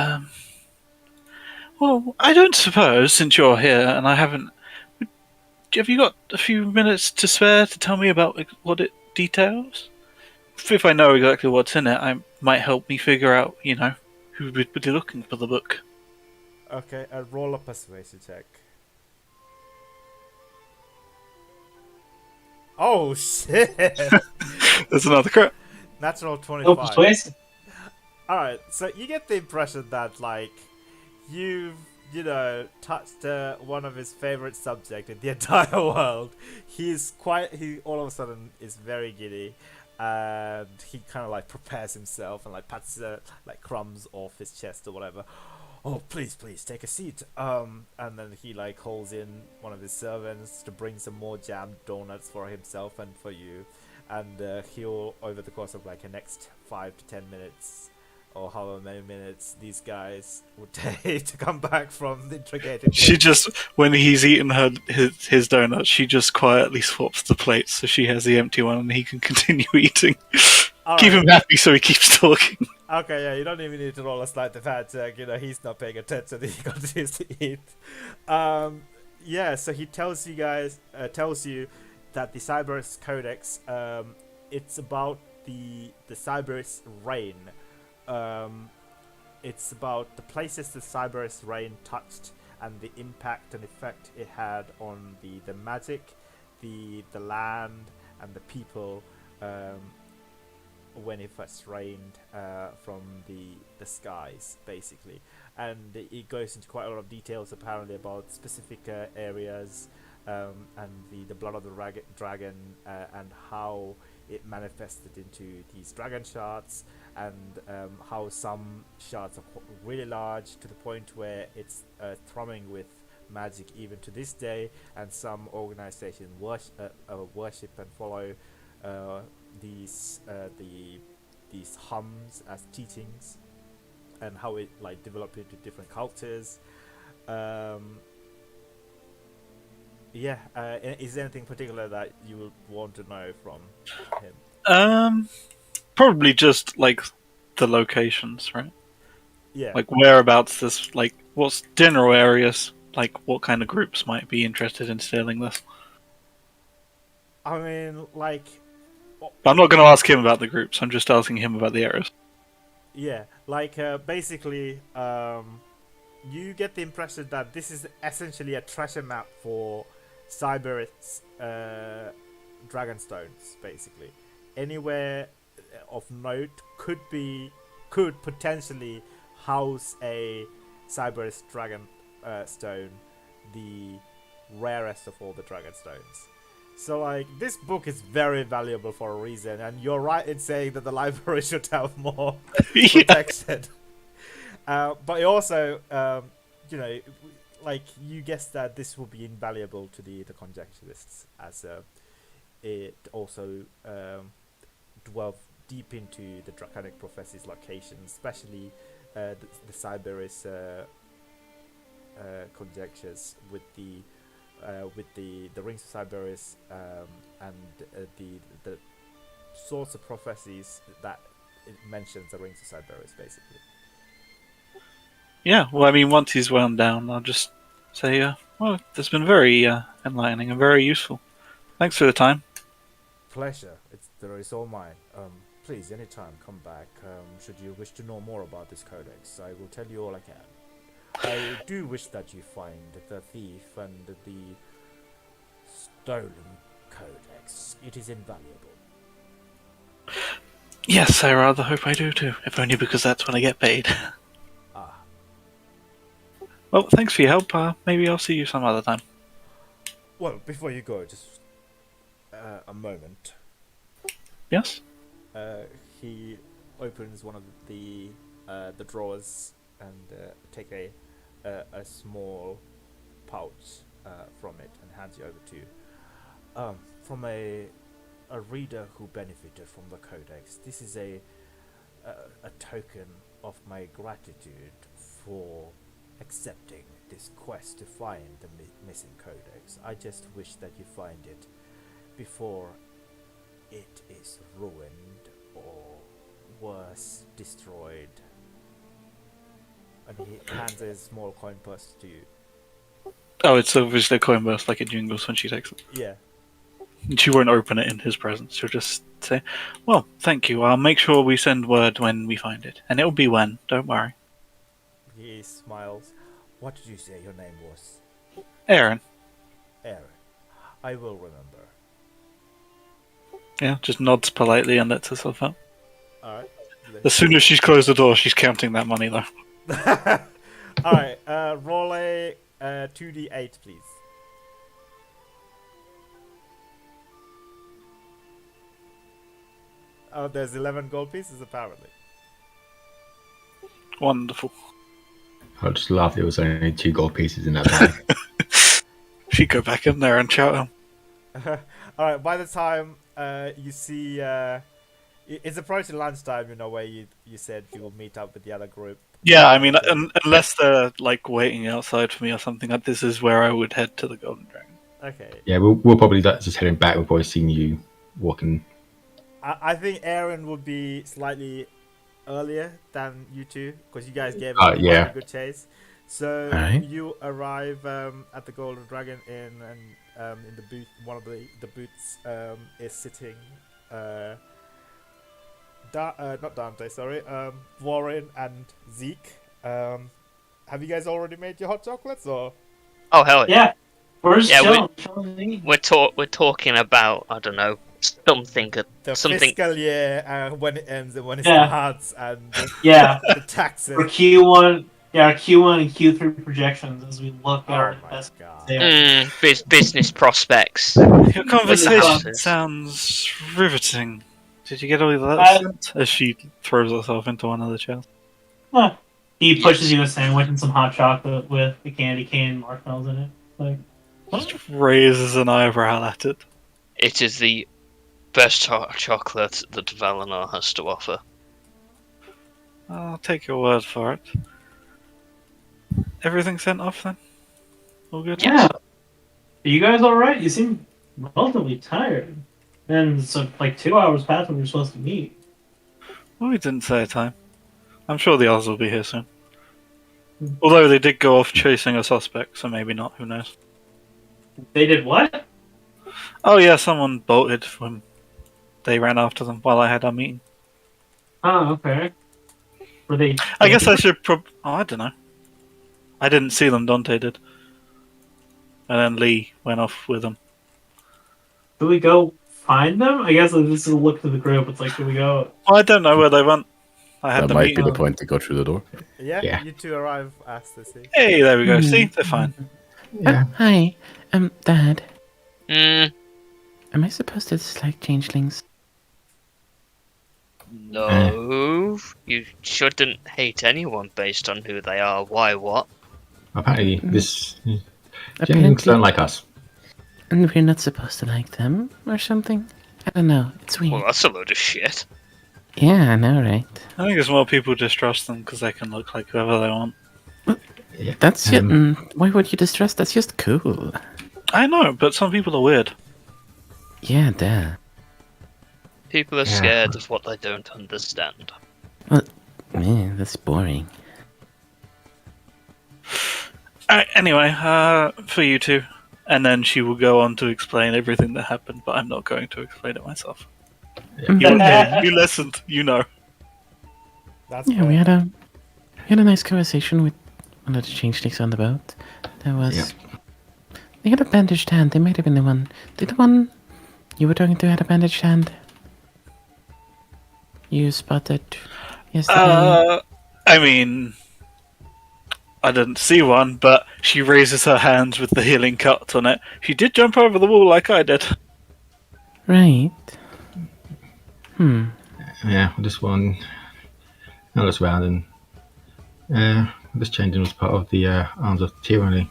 well, I don't suppose, since you're here and I haven't... Have you got a few minutes to spare to tell me about what it details? If I know exactly what's in it, I might help me figure out, who would be looking for the book. Okay, roll a persuasion check. Oh shit! There's another crit. Natural 25. Oh, persuasive. Alright, so you get the impression that, you've, touched one of his favorite subjects in the entire world. He all of a sudden is very giddy, and he kind of, prepares himself and, pats, crumbs off his chest or whatever. Oh, please, take a seat. And then he, calls in one of his servants to bring some more jammed donuts for himself and for you. And he'll, over the course of, the next 5 to 10 minutes, or however many minutes these guys would take to come back from the interrogating. She just, when he's eaten his donut, she just quietly swaps the plates so she has the empty one and he can continue eating. Keep him happy so he keeps talking. Okay, yeah, you don't even need to roll a sleight of hand check. He's not paying attention. He continues to eat. Yeah, so he tells you that the Cybers Codex, it's about the Cybers reign. It's about the places the Cybers reign touched and the impact and effect it had on the magic, the land, and the people. When it first rained from the skies, basically. And it goes into quite a lot of details, apparently, about specific areas and the blood of the dragon and how it manifested into these dragon shards, and how some shards are really large to the point where it's thrumming with magic even to this day, and some organizations worship and follow these hums as teachings, and how it developed into different cultures. Is there anything particular that you would want to know from him? Probably just the locations, right? Yeah. Like whereabouts this, like what's general areas, like what kind of groups might be interested in stealing this. I mean, like, I'm not going to ask him about the groups. I'm just asking him about the areas. yeah, like basically, you get the impression that this is essentially a treasure map for Cyber's Dragonstones. Basically, anywhere of note could potentially house a Cyber's Dragon stone, the rarest of all the Dragonstones. So, like, this book is very valuable for a reason, and you're right in saying that the library should have more protection. But it also, you know, like, you guess that this will be invaluable to the conjecturists, as it also delve deep into the Draconic Prophecy's location, especially the Cyberus conjectures with the rings of Cyberus and the sorts of prophecies that it mentions the rings of Cyberus, basically. Yeah, well, I mean, once he's wound down, I'll just say, well, it's been very enlightening and very useful. Thanks for the time. Pleasure. It's all mine. Please, anytime, come back. Should you wish to know more about this codex, I will tell you all I can. I do wish that you find the thief and the stolen codex. It is invaluable. Yes, I rather hope I do too, if only because that's when I get paid. Ah, Well, thanks for your help. Maybe I'll see you some other time. well, before you go, just a moment. Yes? He opens one of the drawers and take a small pouch from it and hands you over to you. From a reader who benefited from the codex. This is a token of my gratitude for accepting this quest to find the missing codex. I just wish that you find it before it is ruined or worse, destroyed. And he hands a small coin purse to you. Oh, it's obviously a coin burst like it jingles when she takes it. Yeah. She won't open it in his presence. She'll just say, well, thank you. I'll make sure we send word when we find it. And it'll be when, don't worry. He smiles. What did you say your name was? Aaron. Aaron. I will remember. Yeah, just nods politely and lets herself out. Alright. As soon as she's closed the door, she's counting that money, though. Alright, roll a 2d8, please. Oh, there's 11 gold pieces, apparently. Wonderful. I just laughed. There was only 2 gold pieces in that bag. She'd go back in there and shout him. Alright, by the time you see... it's approaching lunchtime, you know, where you said you will meet up with the other group. Yeah, I mean, unless they're, like, waiting outside for me or something, this is where I would head to the Golden Dragon. Okay. Yeah, we'll probably just heading back. We've probably seen you walking. I think Aaron would be slightly earlier than you two, because you guys gave yeah. a good chase. So Alright. you arrive at the Golden Dragon Inn, and in the booth, one of the booths is sitting not Dante, sorry, Warren and Zeke. Have you guys already made your hot chocolates, or? Oh hell Yeah. We're just Yeah, chilling. we're talking about, I don't know, something. The Something. fiscal year, when it ends and when it Yeah. starts, and Yeah. the taxes. For Q1, Q1 and Q3 projections as we look at Oh our my best god. sales. Business prospects. Your conversation houses. sounds riveting. Did you get all of that Uh, sent? As she throws herself into one of the chairs. Huh. He pushes you a sandwich and some hot chocolate with the candy cane marshmallows in it. Like, Just raises an eyebrow at it. It is the best hot chocolate that Valinor has to offer. I'll take your word for it. Everything sent off then? All good? yeah. Are you guys alright? You seem relatively tired. And so, like, 2 hours past when we were supposed to meet. Well, we didn't say a time. I'm sure the others will be here soon. Although they did go off chasing a suspect, so maybe not. Who knows? They did what? Oh yeah, someone bolted when they ran after them while I had our meeting. Oh, okay. Were they? I guess I should Oh, I don't know. I didn't see them. Dante did. And then Lee went off with them. Do we go find them? I guess this is a look to the group. It's like, do we go? I don't know where they went. I had That the might meeting. be the point to go through the door. Yeah, you two arrive as the see. Hey, there we go. See, they're fine. Yeah. Hi, Dad. Mm, Am I supposed to dislike changelings? no, you shouldn't hate anyone based on who they are, why, what. Apparently, this James Apparently, don't like us. and we're not supposed to like them or something. I don't know. It's weird. Well, that's a load of shit. Yeah, I know, right? I think it's more people distrust them because they can look like whoever they want. Yeah. That's why would you distrust? That's just cool. I know, but some people are weird. Yeah, duh. People are Yeah. scared of what they don't understand. Man, that's boring. Anyway, for you two. And then she will go on to explain everything that happened, but I'm not going to explain it myself. You listened, you know. That's Yeah, we had a nice conversation with one of the changelings on the boat. That was. They had a bandaged hand. They might have been the one. Did the one you were talking to had a bandaged hand? You spotted yesterday. I mean, I didn't see one, but she raises her hands with the healing cut on it. She did jump over the wall like I did. Right. Yeah, this one. I looked around and this changing was part of the Arms of Tyranny.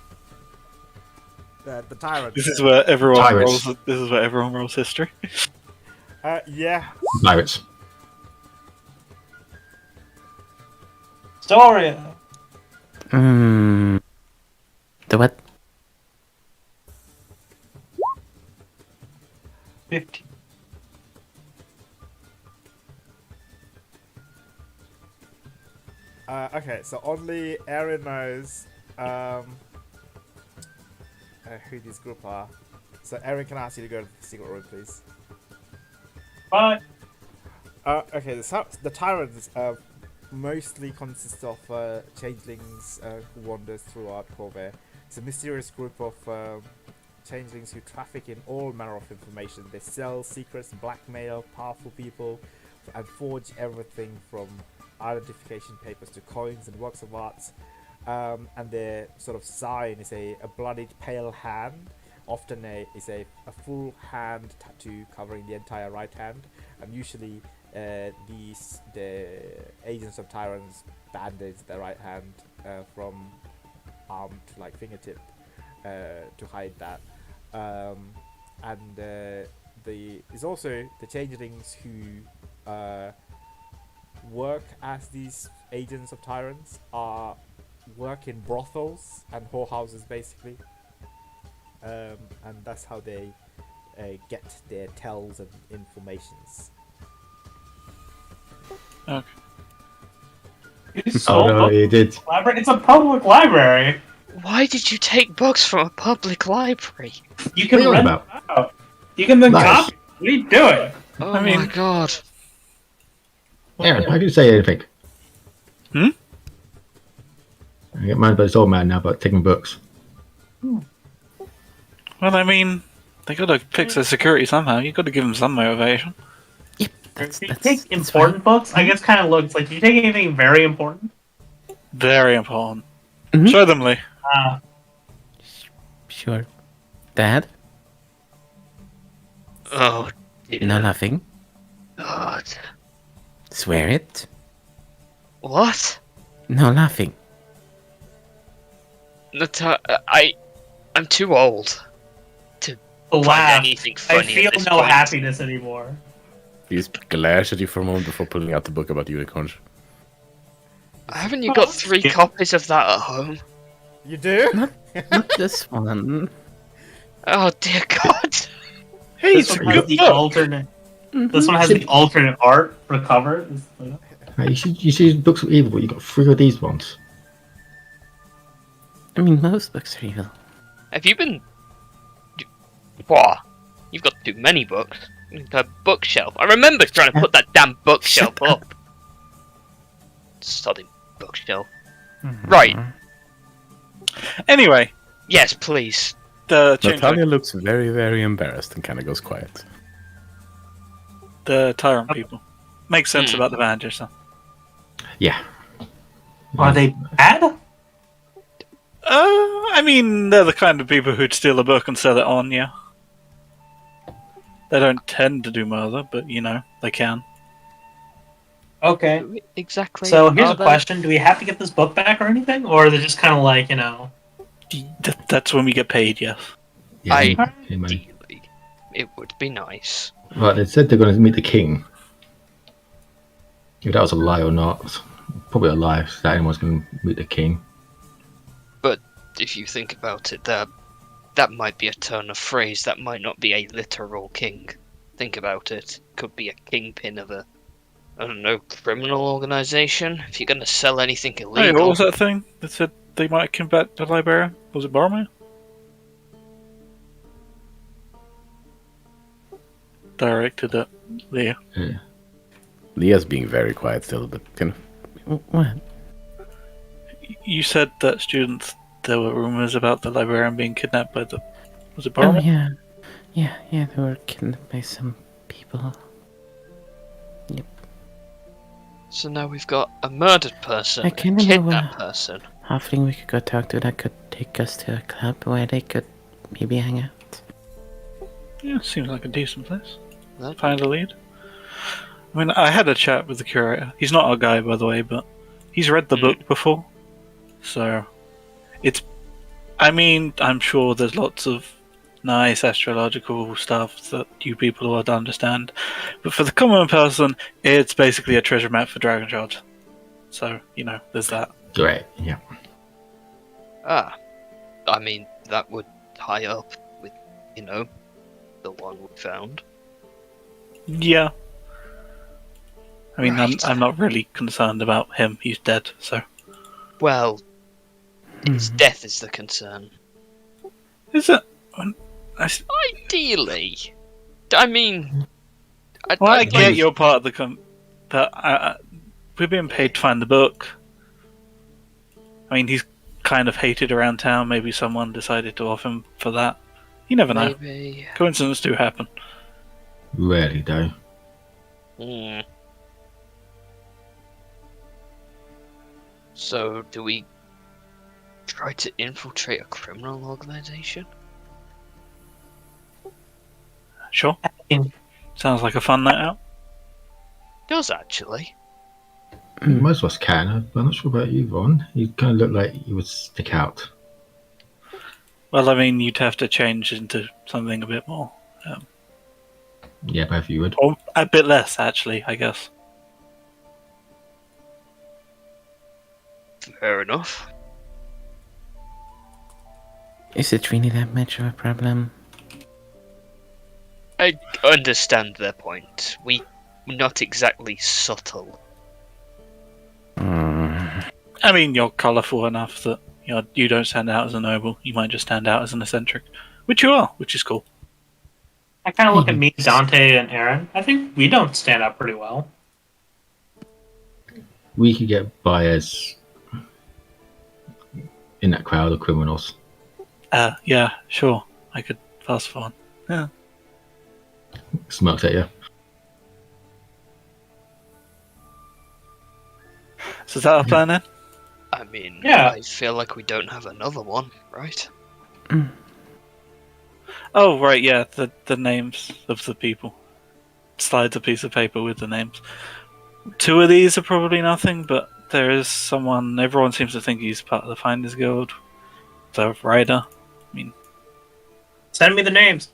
the tyrant. This is where everyone Pirates. rolls. This is where everyone rolls history. Yeah. Pirates. Storia. The what? 50. Okay, so only Aaron knows who this group are. So Aaron, can I ask you to go to the secret room, please? But Okay, the tyrants mostly consist of changelings who wanders throughout Corvair. It's a mysterious group of changelings who traffic in all manner of information. They sell secrets, blackmail powerful people, and forge everything from identification papers to coins and works of arts. And their sort of sign is a bloodied pale hand. Often is a full hand tattoo covering the entire right hand, and usually the agents of tyrants bandage their right hand from arm to like fingertip to hide that. And is also the changelings who work as these agents of tyrants work in brothels and whorehouses basically, and that's how they get their tells and informations. Okay. it's Oh no, he did. library. It's a public library. Why did you take books from a public library? You can What are you on rent about? them out. You can then Nice. copy. What are you doing? Oh I mean- my god. Aaron, how do you say anything? I get mad by this old man now about taking books. Well, I mean, they gotta fix their security somehow. You gotta give them some motivation. Yep. Do you take important books? I guess kind of looks like. Do you take anything very important? Very important. Mhm. Show them, Lee. Sure. Dad? Oh dear. No laughing. God. Swear it. What? No laughing. I'm too old to find Laugh. anything I funny feel at this no point. happiness anymore. He just glares at you for a moment before pulling out the book about unicorns. Haven't you got 3 copies of that at home? You do? Not this one. Oh dear God. Hey, This it's a one has good the book. alternate. This one has the alternate art for cover. Right, you should use books of evil, but you got 3 of these ones. I mean, most books are evil. Have you been? Whoa, you've got too many books. A bookshelf. I remember trying to put that damn bookshelf Shut up. Sodding bookshelf. Right. Anyway, Yes, please. the Natalia looks very, very embarrassed and kind of goes quiet. the tyrant people makes sense Hmm. about the Vanagers. So. Yeah. Are they bad? I mean, they're the kind of people who'd steal a book and sell it on. Yeah. They don't tend to do murder, but you know they can. Okay. Exactly. So here's are a they? question: do we have to get this book back or anything, or are they just kind of like That's when we get paid. Yes. Yeah, Ideally, it would be nice. Right, they said they're going to meet the king. If that was a lie or not, probably a lie. So that anyone's going to meet the king. If you think about it, that might be a turn of phrase. That might not be a literal king. Think about it. Could be a kingpin of a, I don't know, criminal organization. If you're going to sell anything Hey, illegal. what was that thing that said they might come back to the librarian? Was it Boromir? Directed at Leah. Leah's being very quiet still, but kind of. What? You said that students, there were rumors about the librarian being kidnapped by the. Was it Oh, Boromir? yeah. They were kidnapped by some people. So now we've got a murdered person, I a kinda know, kidnapped person. Halfling we could go talk to that could take us to a club where they could maybe hang out. Yeah, seems like a decent place. That- Find a lead. I mean, I had a chat with the curator. He's not our guy, by the way, but he's read the book before. So, it's. I mean, I'm sure there's lots of nice astrological stuff that you people would understand. But for the common person, it's basically a treasure map for Dragon Shards. So, you know, there's that. Great, yeah. Ah, I mean, that would tie up with, the one we found. Yeah. I mean, Right. I'm not really concerned about him. He's dead, so. Well, his death is the concern. Is it? Ideally. I mean... Well, I I'd get like- you're part of the but we're being paid to find the book. I mean, he's kind of hated around town. Maybe someone decided to off him for that. You never know. Maybe... Coincidences do happen. Rarely, though. Hmm. So, do we try to infiltrate a criminal organization? Sure. in? Sounds like a fun night out. Does actually. Most of us can. I'm not sure about you, Ron. You kind of look like you would stick out. Well, I mean, you'd have to change into something a bit more. Yeah, both of you would. Or a bit less, actually, I guess. Fair enough. Is it really that much of a problem? I understand their point. We're not exactly subtle. I mean, you're colourful enough that you don't stand out as a noble. You might just stand out as an eccentric. Which you are, which is cool. I kind of look at me, Dante, and Aaron. I think we don't stand out pretty well. We could get by as in that crowd of criminals. Yeah, sure. I could pass for one. Yeah. Smirks at you. So is that our plan then? I mean, Yeah. I feel like we don't have another one, right? Oh, right, yeah, the names of the people. Slides a piece of paper with the names. 2 of these are probably nothing, but there is someone, everyone seems to think he's part of the Finders Guild. So, Ryder. I mean, Send me the names.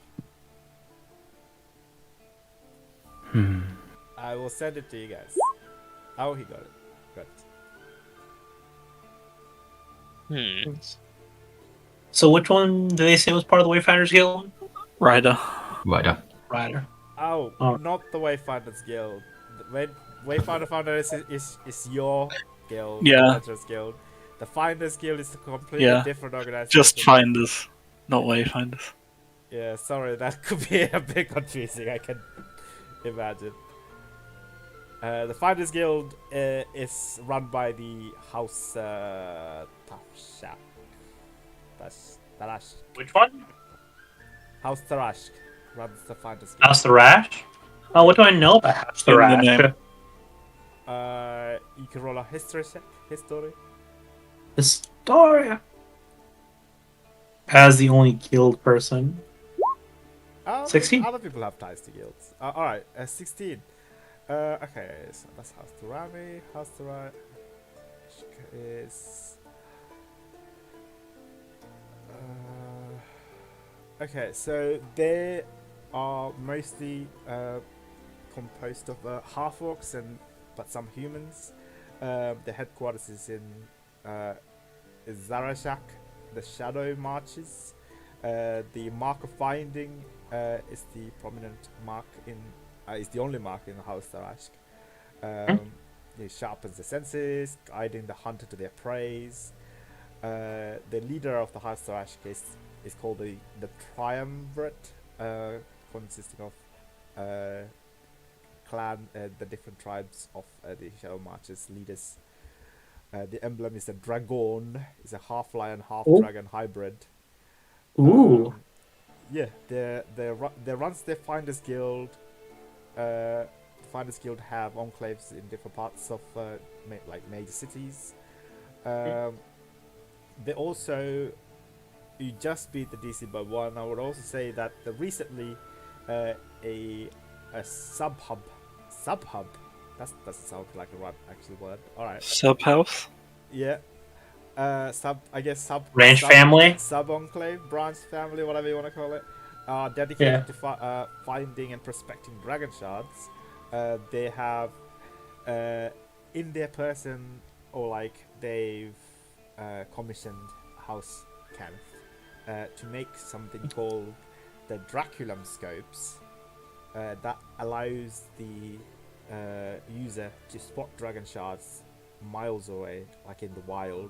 I will send it to you guys. Oh, he got it. Got it. Hmm. So which one did they say was part of the Wayfinders Guild? Ryder. Right up. Ryder. Oh, Oh. not the Wayfinders Guild. When Wayfinder Founders is your guild, Yeah. the Adventurers Guild. The Finders Guild is a completely Yeah. different organization. Just finders, not wayfinders. Yeah, sorry, that could be a bit confusing. I can imagine. The Finders Guild is run by the House Tarashk. Tarashk. Which one? House Tarashk runs the Finders Guild. House the Rash? Oh, what do I know about House the In the Rash? name. You can roll a history check. History. Historia. As the only guild person. 16. Other people have ties to guilds. Alright, 16. Okay, so that's House Turami. House Turami is. Okay, so they are mostly composed of half-orcs but some humans. The headquarters is in Zarashak, the Shadow Marches. The Mark of Finding is the prominent mark is the only mark in the House Tarashk. It sharpens the senses, guiding the hunter to their praise. The leader of the House Tarashk is called the Triumvirate, consisting of the different tribes of the Shadow Marches leaders. The emblem is a dragon. It's a half lion, half dragon hybrid. Ooh. Yeah, they runs the Finders Guild. The Finders Guild have enclaves in different parts of major cities. They also, you just beat the DC by 1. I would also say that recently a sub hub. That doesn't sound like the right actual word. All right. Sub house. Yeah. Sub Ranch family? Sub enclave, branch family, whatever you want to call it, dedicated to finding and prospecting dragon shards. They have in their person, or like they've commissioned House Kenneth to make something called the Draculum scopes that allows the user to spot dragon shards miles away, like in the wild.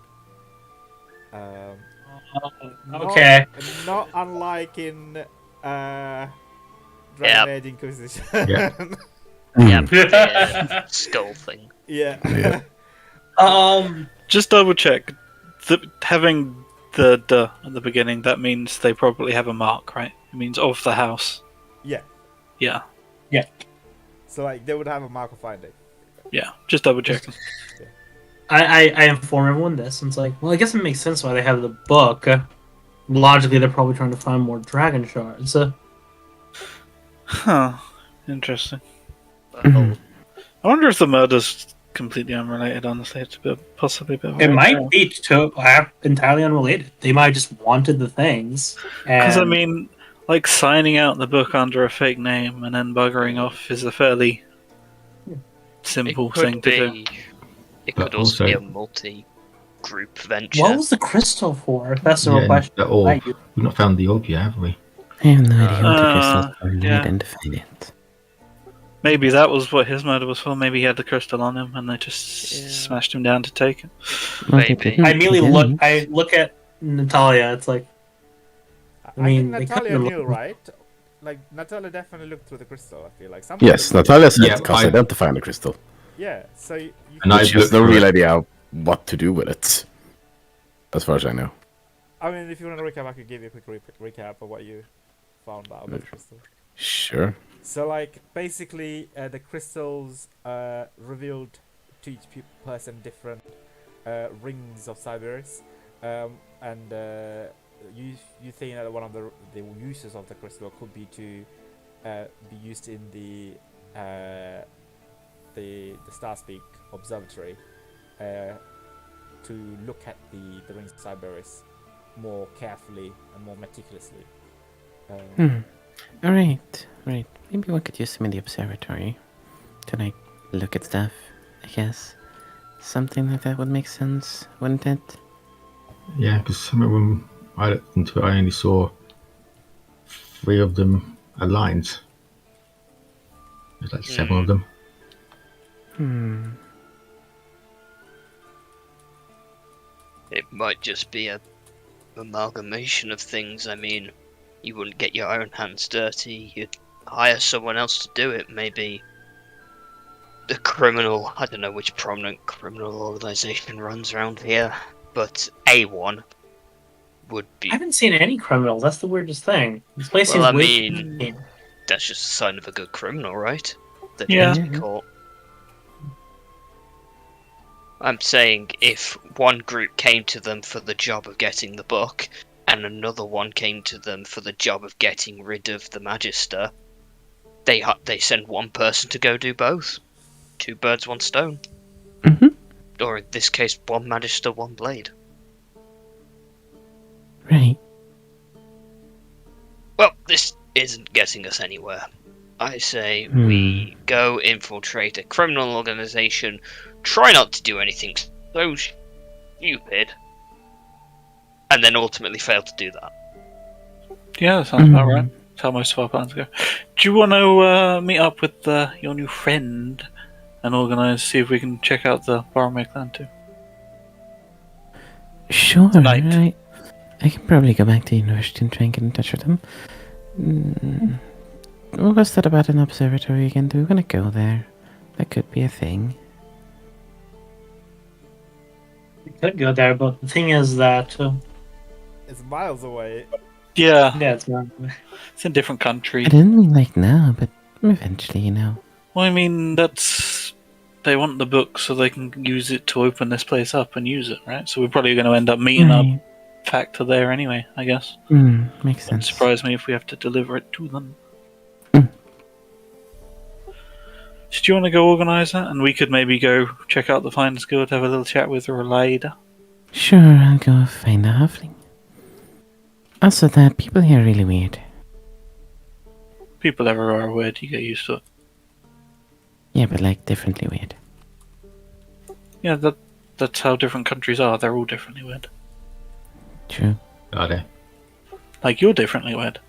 Okay. Not unlike in Dragon Age Inquisition. Yeah. Yeah, skull thing. Yeah. Just double check. Having the "d" at the beginning, that means they probably have a mark, right? It means of the house. Yeah. Yeah. So like they would have a mark of finding. Yeah. Just double checking. I inform everyone this, and it's like, well, I guess it makes sense why they have the book. Logically, they're probably trying to find more dragon shards. Huh. Interesting. I wonder if the murder's completely unrelated, honestly. It's possibly a bit of a It might be entirely unrelated. They might have just wanted the things. Because, I and- mean, like, signing out the book under a fake name and then buggering off is a fairly simple thing to do. It But could also be a also- multi-group venture. What was the crystal for? That's the real question. The orb. We've not found the orb yet, have we? I have no idea what the crystals are, and yeah. I identified it. Maybe that was what his murder was for. Maybe he had the crystal on him and they just smashed him down to take it. Well, they Maybe. didn't I immediately begin. look at Natalia. It's like, I mean, I they think Natalia couldn't knew, look- right? Like Natalia definitely looked through the crystal. I feel like Yes, Natalia said Yeah, because I- identifying the crystal. Yeah, so you And I She has looked no through real it. idea what to do with it. As far as I know. I mean, if you want to recap, I could give you a quick recap of what you found out about the crystal. Sure. So, like, basically, the crystals revealed to each person different rings of Cyberus, and you think that one of the uses of the crystal could be to be used in the Starspeak Observatory to look at the rings of Cyberus more carefully and more meticulously. Alright. Maybe one could use them in the observatory to, like, look at stuff, I guess. Something like that would make sense, wouldn't it? Yeah, because some of them I looked into it, I only saw 3 of them aligned. There's like 7 of them. It might just be a amalgamation of things. I mean, you wouldn't get your own hands dirty. You'd hire someone else to do it. Maybe the criminal. I don't know which prominent criminal organization runs around here, but A1 would be. I haven't seen any criminals. That's the weirdest thing. This place Well, I seems mean, weird. that's just a sign of a good criminal, right? That Yeah. needs to be caught. I'm saying if one group came to them for the job of getting the book, and another one came to them for the job of getting rid of the Magister, they send one person to go do both. 2 birds, 1 stone. Mhm. Or in this case, 1 Magister, 1 blade. Right. Well, this isn't getting us anywhere. I say we go infiltrate a criminal organization, try not to do anything so stupid, and then ultimately fail to do that. Yeah, that sounds about right. That's how most of our plans go. Do you want to meet up with your new friend and organise, see if we can check out the Boromir clan too? Sure. Tonight. I can probably go back to university and try and get in touch with them. What was that about an observatory again? Do we want to go there? That could be a thing. We could go there, but the thing is that It's miles away. Yeah, yeah, it's not. it's in a different country. I didn't mean like now, but eventually, you know. Well, I mean, they want the book so they can use it to open this place up and use it, right? So we're probably going to end up meeting up Right. factor there anyway, I guess. Makes Wouldn't sense. surprise me if we have to deliver it to them. Mm. So do you want to go organise that? And we could maybe go check out the Finder's Guild, have a little chat with Relaida. Sure, I'll go find a halfling. Also, the people here are really weird. People everywhere are weird, you get used to it. Yeah, but like differently weird. Yeah, that's how different countries are. They're all differently weird. True. Are they? Like, you're differently weird.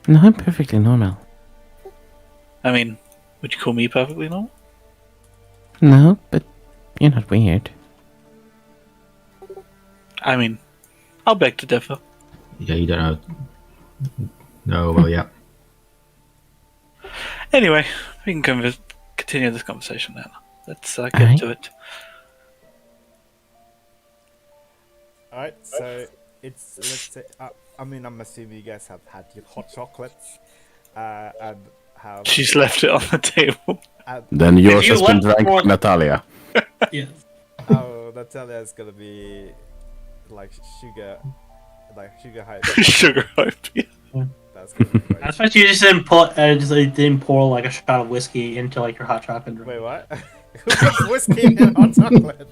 No, I'm perfectly normal. I mean, would you call me perfectly normal? No, but you're not weird. I mean, I'll beg to differ. Yeah, you don't know. No, well, yeah. Anyway, we can continue this conversation then. Let's get Alright. to it. Alright, so it's, let's say, I mean, I'm assuming you guys have had your hot chocolates, and have... She's left it on the table. Then yours you has been left drank, for- Natalia. Yeah. Oh, Natalia's gonna be like sugar high. Sugar hope. Yeah. That's gonna be great. I thought you just didn't didn't pour like a shot of whiskey into like your hot chocolate drink. Wait, what? Who puts whiskey in hot chocolate?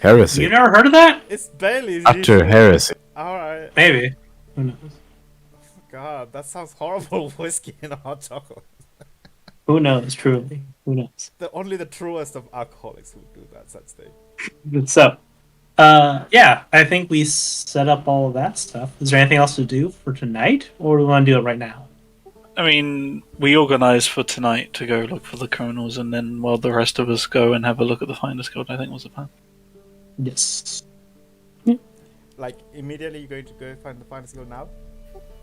Heresy. You never heard of that? It's Bailey's. Utter heresy. Alright. Maybe. Who knows? God, that sounds horrible. Whiskey in hot chocolate. Who knows? Truly, who knows? Only the truest of alcoholics would do that such thing. So, yeah, I think we set up all of that stuff. Is there anything else to do for tonight, or do we want to do it right now? I mean, we organised for tonight to go look for the criminals, and then while the rest of us go and have a look at the Finder's Guild, I think was the plan. Yes. Like immediately, you're going to go find the Finder's Guild now.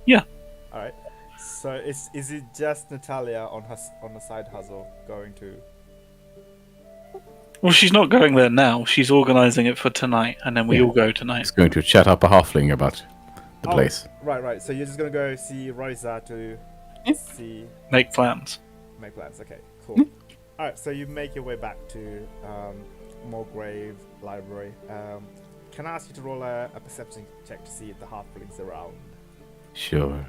Yeah. All right. So is it just Natalia on the side hustle going to? Well, she's not going there now. She's organising it for tonight, and then we Yeah. all go tonight. He's going to chat up a halfling about the place. Right. So you're just gonna go see Rosa to see Make plans. make plans. Okay, cool. All right. So you make your way back to Mulgrave Library. Can I ask you to roll a perception check to see if the halflings around? Sure.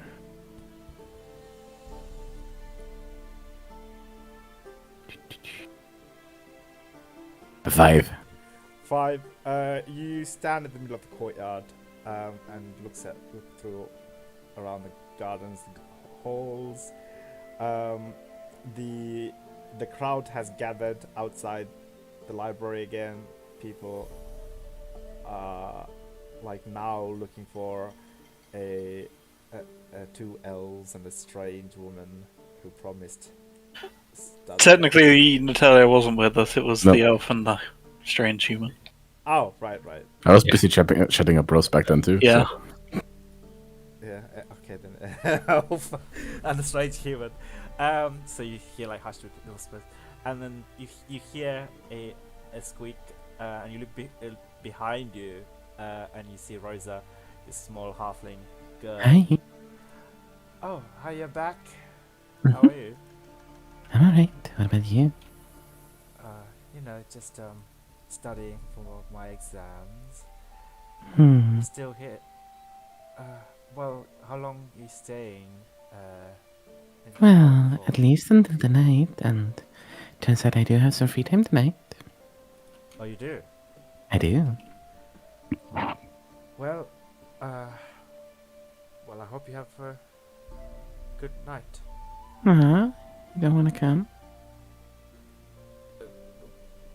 A 5. 5. You stand in the middle of the courtyard and look through around the gardens, the halls. The crowd has gathered outside the library again. People are like now looking for a 2 elves and a strange woman who promised Technically, Natalia wasn't with us. It was No. the elf and the strange human. Oh, right. I was busy shutting up Rose back then too. Yeah. So. Yeah. Okay then. And the strange human. So you hear like hushed whispers, and then you hear a squeak, and you look behind you, and you see Rosa, this small halfling girl. Hi. Oh, hi, you're back. How are you? I'm alright. What about you? Just studying for my exams. Hmm. Still here. Well, how long are you staying? in Well, town for? at least until the night, and turns out I do have some free time tonight. Oh, you do? I do. Well, I hope you have a good night. You don't want to come?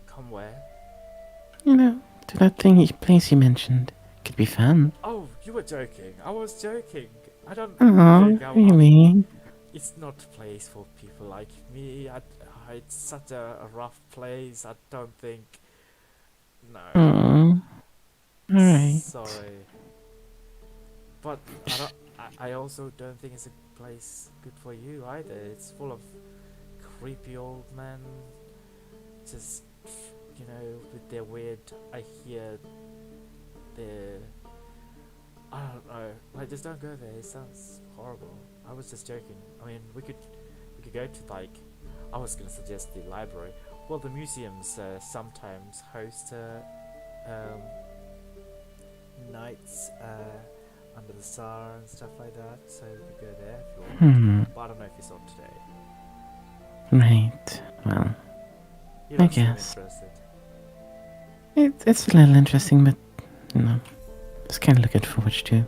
Come where? You know, to that place you mentioned. Could be fun. Oh, you were joking. I was joking. I don't Oh, think really? it's not a place for people like me. It's such a rough place. I don't think. No. Oh. Alright. Sorry. But I also don't think it's a place good for you either. It's full of creepy old men. Just, with their weird. I hear their. I don't know. Like, just don't go there. It sounds horrible. I was just joking. I mean, we could go to I was gonna suggest the library. Well, the museums sometimes host nights under the star and stuff like that. So we could go there if you want. But I don't know if it's on today. Right. Well, You don't seem guess. interested. it's a little interesting, but, just kind of looking forward to.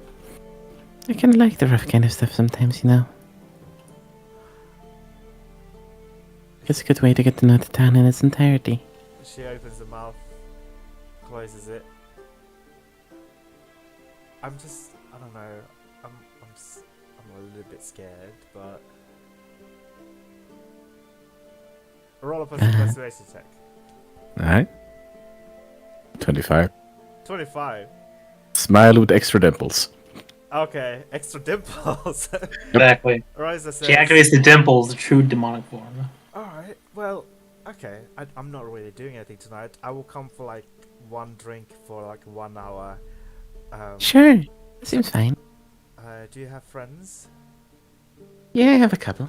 I kind of like the rough kind of stuff sometimes, It's a good way to get to know the town in its entirety. She opens the mouth, closes it. I don't know. I'm a little bit scared, but roll up a persuasion check. Alright. 25. 25. Smile with extra dimples. Okay, extra dimples. Exactly. Rosa says, She activates the dimples, the true demonic form. Alright, well, okay. I'm not really doing anything tonight. I will come for one drink for 1 hour. Sure. Seems fine. Do you have friends? Yeah, I have a couple.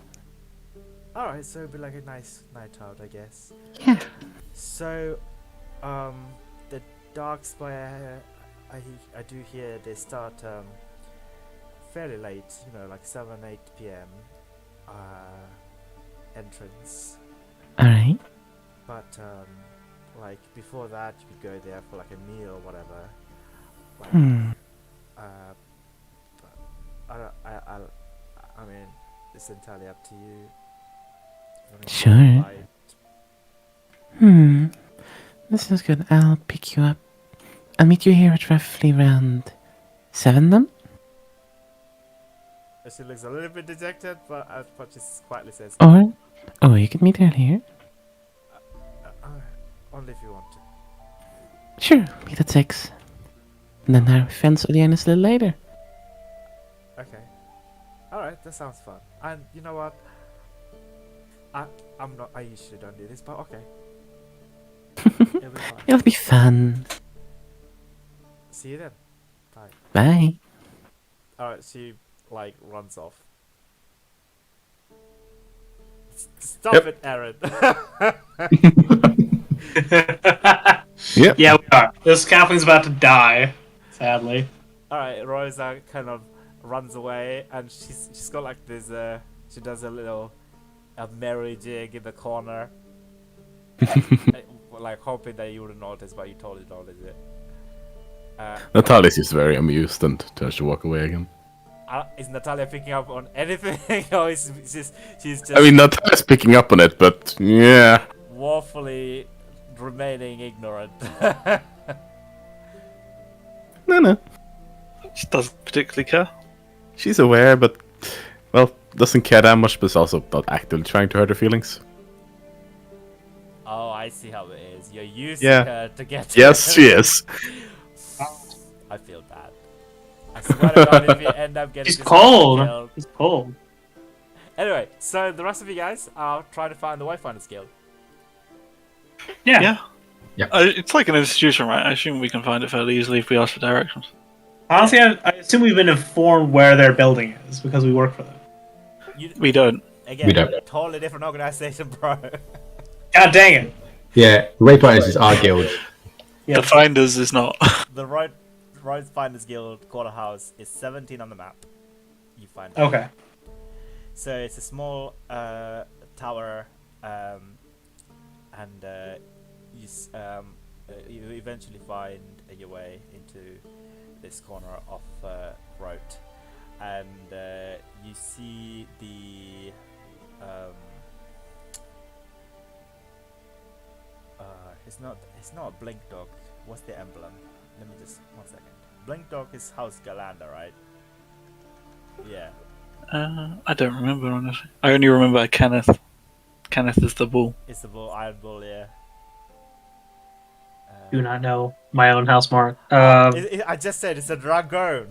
Alright, so it'll be like a nice night out, I guess. Yeah. So, the Dark Spire, I do hear they start fairly late, 7, 8 p.m. Entrance. Alright. But, before that, you could go there for a meal or whatever. But I mean, it's entirely up to you. Sure. This sounds good. I'll pick you up. I'll meet you here at roughly around 7 then? She looks a little bit dejected, but she quietly says, Or you could meet earlier. only if you want to. Sure, meet at 6. And then our friends will join us a little later. Okay. Alright, that sounds fun. And you know what? I usually don't do this, but okay. It'll be fine. It'll be fun. See you then. Bye. Bye. Alright, she runs off. Stop Yep. it, Aaron. Yep. Yeah, we are. This Catherine's about to die, sadly. Alright, Rosa kind of runs away, and she's got this. She does a merry jig in the corner, hoping that you wouldn't notice, but you totally notice it. Natalia is very amused and turns to walk away again. Is Natalia picking up on anything, or she's just I mean, Natalia's picking up on it, but yeah. woefully remaining ignorant? No. She doesn't particularly care. She's aware, but, well, doesn't care that much, but is also not actively trying to hurt her feelings. Oh, I see how it is. You're using Yeah. her to get. Yes, she is. I feel bad. I swear to God, if you end up getting She's this person cold. killed. She's cold. Anyway, so the rest of you guys are trying to find the Wayfinder's Guild. Yeah. Yeah. Yeah. It's like an institution, right? I assume we can find it fairly easily if we ask for directions. Honestly, I assume we've been informed where their building is because we work for them. We don't. Again, We don't. totally different organization, bro. God dang it. Yeah, Wayfinders is our guild. Yeah. The Finders is not. The Road Finders Guild Quarter House is 17 on the map. You find it. Okay. So it's a small tower, and you eventually find your way into this corner of road, and you see the it's not a blink dog. What's the emblem? Let me just 1 second. Blink dog is House Galanda, right? Yeah. I don't remember, honestly. I only remember Kenneth. Kenneth is the bull. It's the bull, Iron Bull, yeah. Do not know my own house mark. I just said it's a dragon.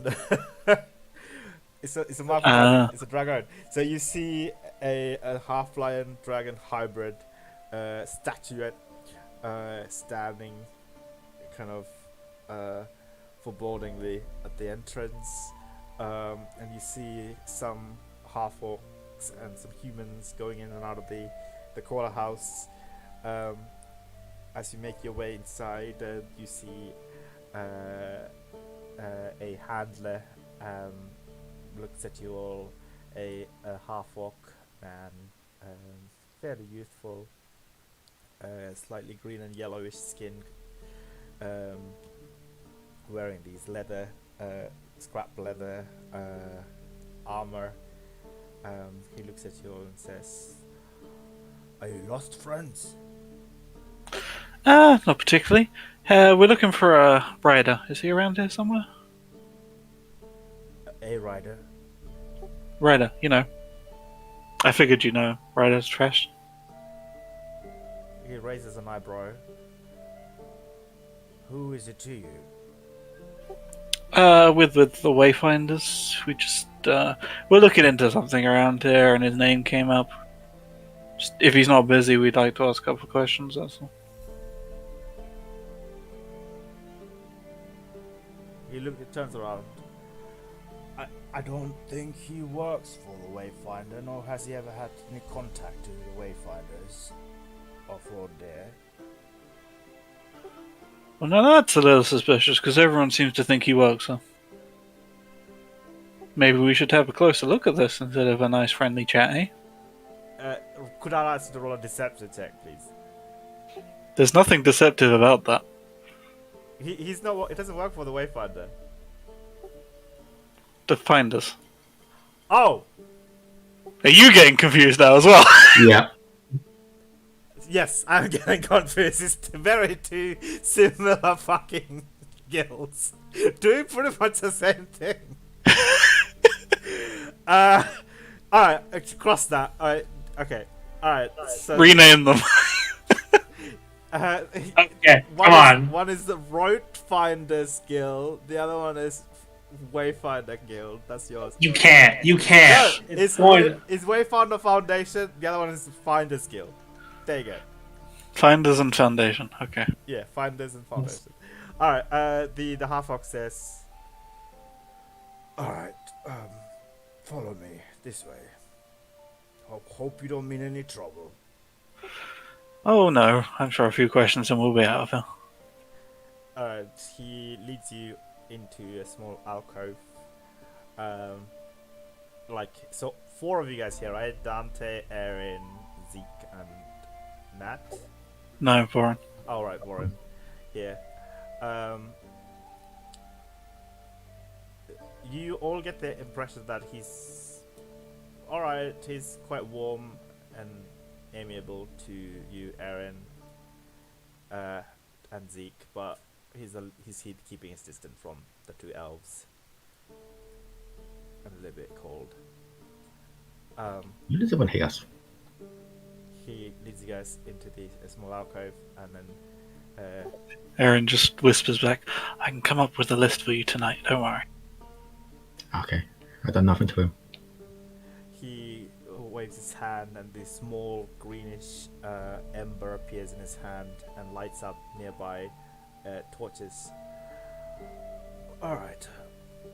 it's a mark. It's a dragon. So you see a half lion dragon hybrid statuette standing kind of forebodingly at the entrance, and you see some half orcs and some humans going in and out of the corner house. As you make your way inside, you see a handler looks at you all, a half orc man, fairly youthful, slightly green and yellowish skin, wearing these leather, scrap leather armor. He looks at you all and says, "Are you lost, friends?" Not particularly. We're looking for a rider. Is he around here somewhere? A rider. Rider, you know. I figured you know. Rider's trash. He raises an eyebrow. Who is it to you? With the Wayfinders, we just we're looking into something around here, and his name came up. Just, if he's not busy, we'd like to ask a couple of questions. That's all. He turns around. I don't think he works for the Wayfinder, nor has he ever had any contact with the Wayfinders off-road there. Well, now that's a little suspicious, because everyone seems to think he works there. Maybe we should have a closer look at this instead of a nice friendly chat, eh? Could I ask you to roll a deception check, please? There's nothing deceptive about that. He's not. It doesn't work for the Wayfinder. The Finders. Oh, Are you getting confused now as well? Yeah. yes, I'm getting confused. It's very two similar fucking guilds doing pretty much the same thing. Alright, cross that. Alright, okay. Alright, so Rename them. Okay, come on. One is the Road Finders Guild, the other one is Wayfinder Guild. That's yours. You can't. You can't. No, it's point. Wayfinder Foundation, the other one is Finders Guild. There you go. Finders and Foundation. Okay. Yeah, Finders and Foundation. Alright, the half-orc says, alright, follow me this way. Hope you don't mean any trouble. Oh no, I'm sure a few questions and we'll be out of here. Alright, he leads you into a small alcove. So 4 of you guys here, right? Dante, Aaron, Zeke, and Nat. No, Warren. Alright, Warren. Here. You all get the impression that he's alright, he's quite warm and amiable to you, Aaron, and Zeke, but he's keeping his distance from the 2 elves. And a little bit cold. Does everyone hate us? He leads you guys into the small alcove, and then Aaron just whispers back, I can come up with a list for you tonight, don't worry. Okay, I've done nothing to him. he waves his hand, and the small greenish ember appears in his hand and lights up nearby torches. Alright,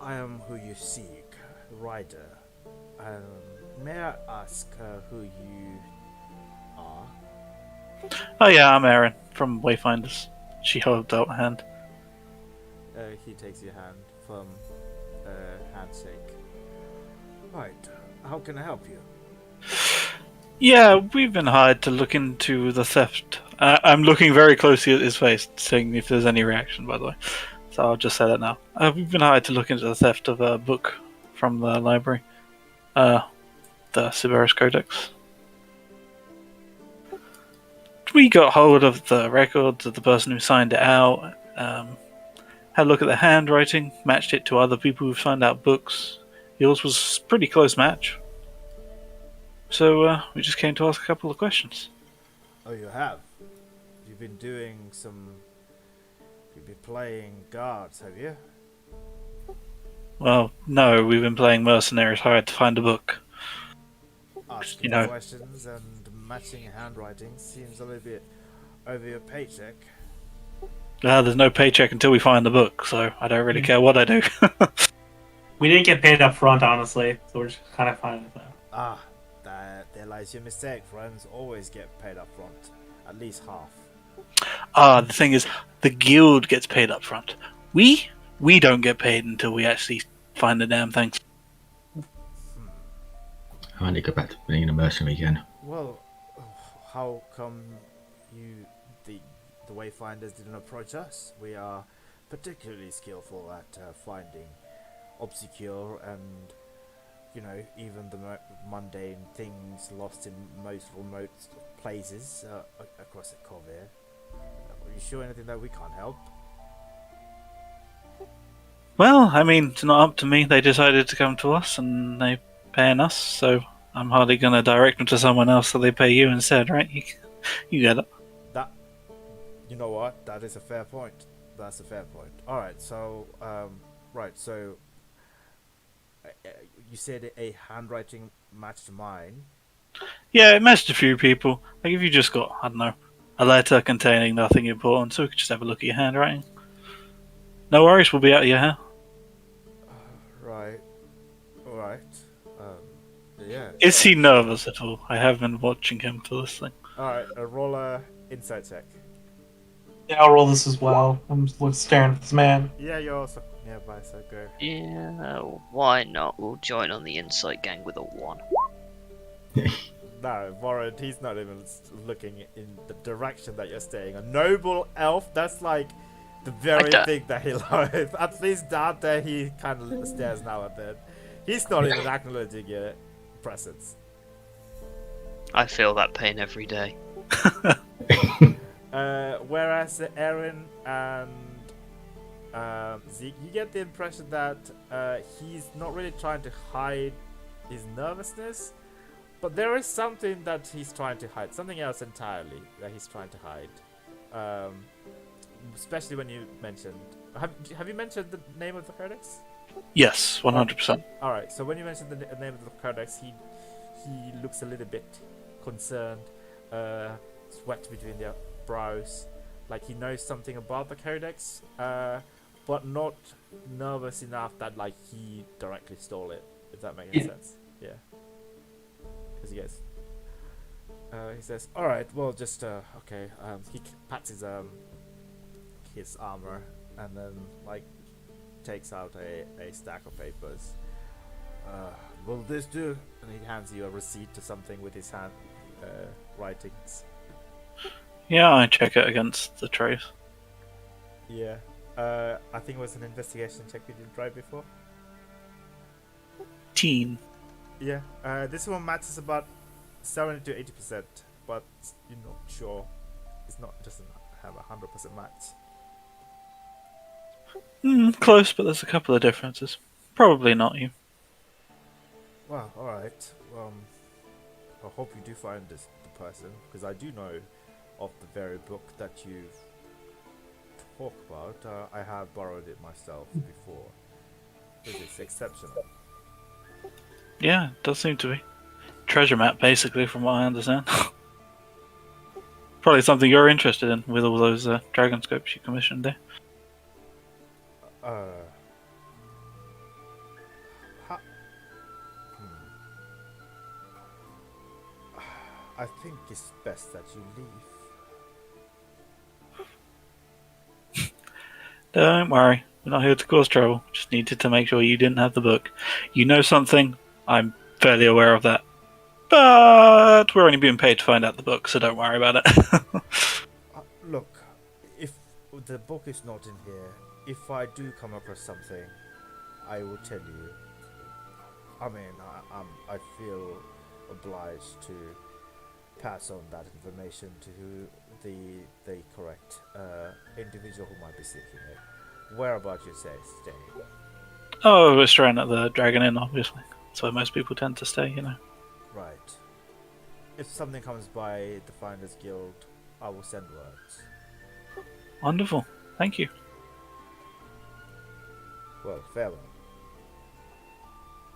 I am who you seek, Ryder. May I ask who you are? Oh yeah, I'm Aaron from Wayfinders. She holds out a hand. He takes your hand from handshake. Right, how can I help you? Yeah, we've been hired to look into the theft. I'm looking very closely at his face, seeing if there's any reaction, by the way. So I'll just say that now. We've been hired to look into the theft of a book from the library. The Siberys Codex. We got hold of the records of the person who signed it out, had a look at the handwriting, matched it to other people who signed out books. Yours was a pretty close match. So we just came to ask a couple of questions. Oh, you have? You've been doing some... You've been playing guards, have you? Well, no, we've been playing mercenaries hired to find a book. Asking You know. questions and matching handwriting seems a little bit over your paycheck. There's no paycheck until we find the book, so I don't really care what I do. We didn't get paid up front, honestly, so we're just kind of fine with that. Ah, there lies your mistake. Friends always get paid up front. At least half. The thing is, the guild gets paid up front. We don't get paid until we actually find the damn things. I need to go back to being a mercenary again. Well, how come the Wayfinders didn't approach us? We are particularly skillful at finding obscure and, even the mundane things lost in most remote places across the Corvair. Are you sure anything that we can't help? Well, I mean, it's not up to me. They decided to come to us, and they paying us, so I'm hardly going to direct them to someone else so they pay you instead, right? You get it. That, you know what? That is a fair point. That's a fair point. All right. So, So, you said a handwriting matched mine. Yeah, it messed a few people. Like if you just got, I don't know, a letter containing nothing important, so we could just have a look at your handwriting. No worries, we'll be out of your hair. Right. All right. Yeah. Is he nervous at all? I have been watching him for this thing. All right. Roll a insight check. Yeah, I'll roll this as well. I'm just staring at this man. Yeah, you're also nearby, so go. Yeah, why not? We'll join on the Insight gang with a 1. No, Warren, he's not even looking in the direction that you're staying. A noble elf, that's like the very thing that he loves. At least down there, he kind of stares now and then. He's not even acknowledging your presence. I feel that pain every day. Whereas Aaron and Zeke, you get the impression that he's not really trying to hide his nervousness, but there is something that he's trying to hide, something else entirely that he's trying to hide. Especially when you mentioned, have you mentioned the name of the codex? Yes, 100%. All right. So when you mentioned the name of the codex, he looks a little bit concerned, sweat between their brows, like he knows something about the codex, but not nervous enough that like he directly stole it. If that makes any sense, yeah. Because he says, "All right, well, just okay." He pats his armor and then like takes out a stack of papers. Will this do? And he hands you a receipt to something with his hand writings. Yeah, I check it against the trace. Yeah. I think it was an investigation check we did right before. Teen. Yeah. This one matches about 70 to 80%, but you're not sure. It's not doesn't have 100% match. Close, but there's a couple of differences. Probably not you. Well, all right. I hope you do find the person, because I do know of the very book that you've talked about. I have borrowed it myself before. It's exceptional. Yeah, it does seem to be. Treasure map, basically, from what I understand. Probably something you're interested in with all those dragon scopes you commissioned there. Uh, ha- I think it's best that you leave. Don't worry, we're not here to cause trouble. Just needed to make sure you didn't have the book. You know something, I'm fairly aware of that. But we're only being paid to find out the book, so don't worry about it. Look, if the book is not in here, if I do come across something, I will tell you. I mean, I feel obliged to pass on that information to the correct individual who might be seeking it. Where about you say stay? Oh, we're staying at the Dragon Inn, obviously. That's where most people tend to stay, you know. Right. If something comes by the Finders Guild, I will send words. Wonderful. Thank you. Well, farewell.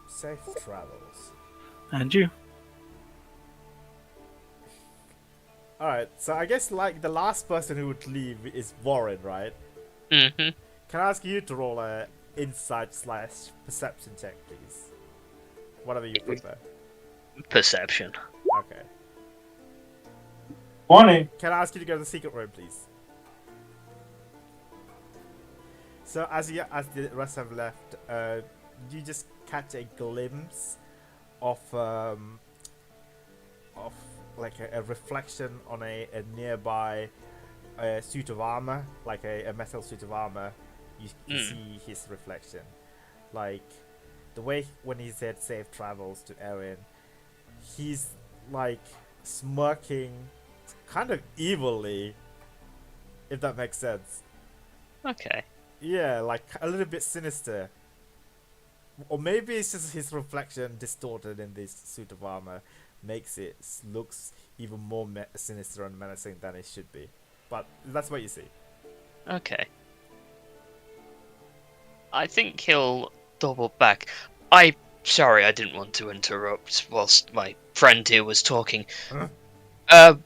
Safe travels. And you. Alright, so I guess like the last person who would leave is Warren, right? Mm-hmm. Can I ask you to roll a insight/perception check, please? Whatever you prefer. Perception. Okay. Morning. Can I ask you to go to the secret room, please? So as the rest have left, you just catch a glimpse of like a reflection on a nearby suit of armor, like a metal suit of armor. You can see his reflection, like the way when he said "safe travels" to Erin, he's like smirking, kind of evilly, if that makes sense. Okay. Yeah, like a little bit sinister. Or maybe it's just his reflection distorted in this suit of armor makes it looks even more sinister and menacing than it should be. But that's what you see. Okay. I think he'll double back. Sorry, I didn't want to interrupt whilst my friend here was talking. Huh?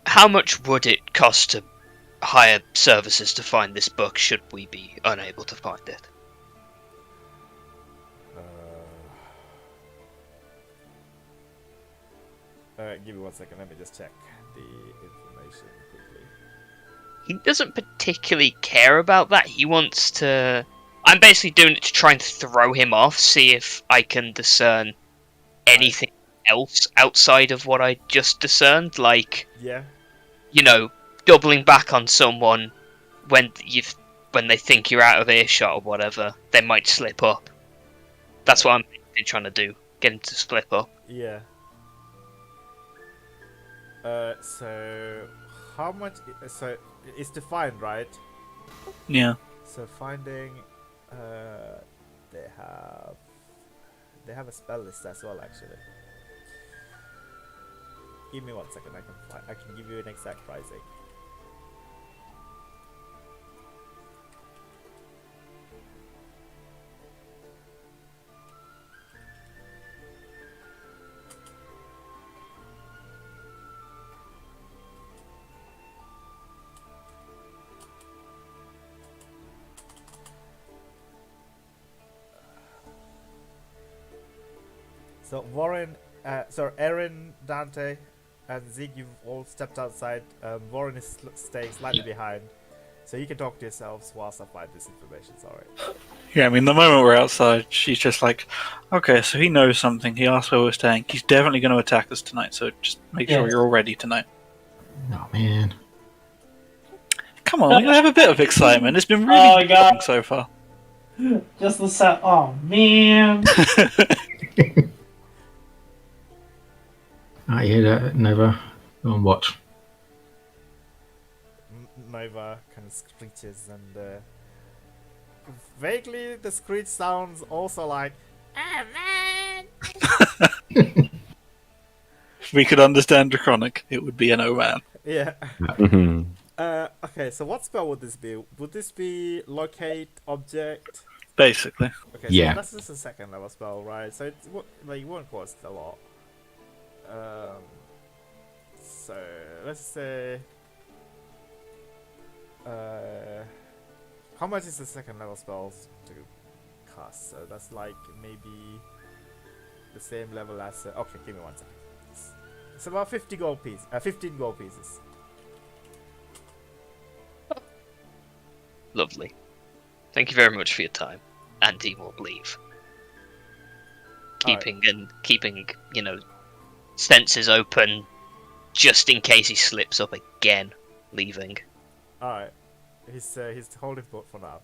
How much would it cost to hire services to find this book should we be unable to find it? Give me 1 second, let me just check the information quickly. He doesn't particularly care about that. He wants to... I'm basically doing it to try and throw him off, see if I can discern anything else outside of what I just discerned. Like, Yeah. you know, doubling back on someone when they think you're out of earshot or whatever, they might slip up. That's what I'm trying to do. Get him to slip up. Yeah. So how much? So it's defined, right? Yeah. So finding, they have a spell list as well, actually. Give me 1 second. I can give you an exact pricing. So Warren, Erin, Dante, and Zeke, you've all stepped outside. Warren is staying slightly behind, so you can talk to yourselves whilst I find this information. Sorry. Yeah, I mean, the moment we're outside, she's just like, okay, so he knows something. He asked where we're staying. He's definitely going to attack us tonight, so just make sure Yes. you're all ready tonight. Oh man. Come on, we gotta have a bit of excitement. It's been Oh really my God. boring so far. Just the set. Oh man. I hear that, Nova. Go and watch. Nova kind of screeches, and vaguely the screech sounds also like, "Ah man." if we could understand Draconic, it would be an oman. Yeah. Mhm. Okay, so what spell would this be? Would this be locate object? Basically. Okay, Yeah. so that's just a second level spell, right? So it's like it won't cost a lot. So let's say, how much is the second level spells to cast? So that's like maybe the same level as. Okay, give me 1 second. It's about 15 gold pieces. Lovely. Thank you very much for your time. And he will leave. Keeping, senses open, just in case he slips up again, leaving. Alright. He's holding for now.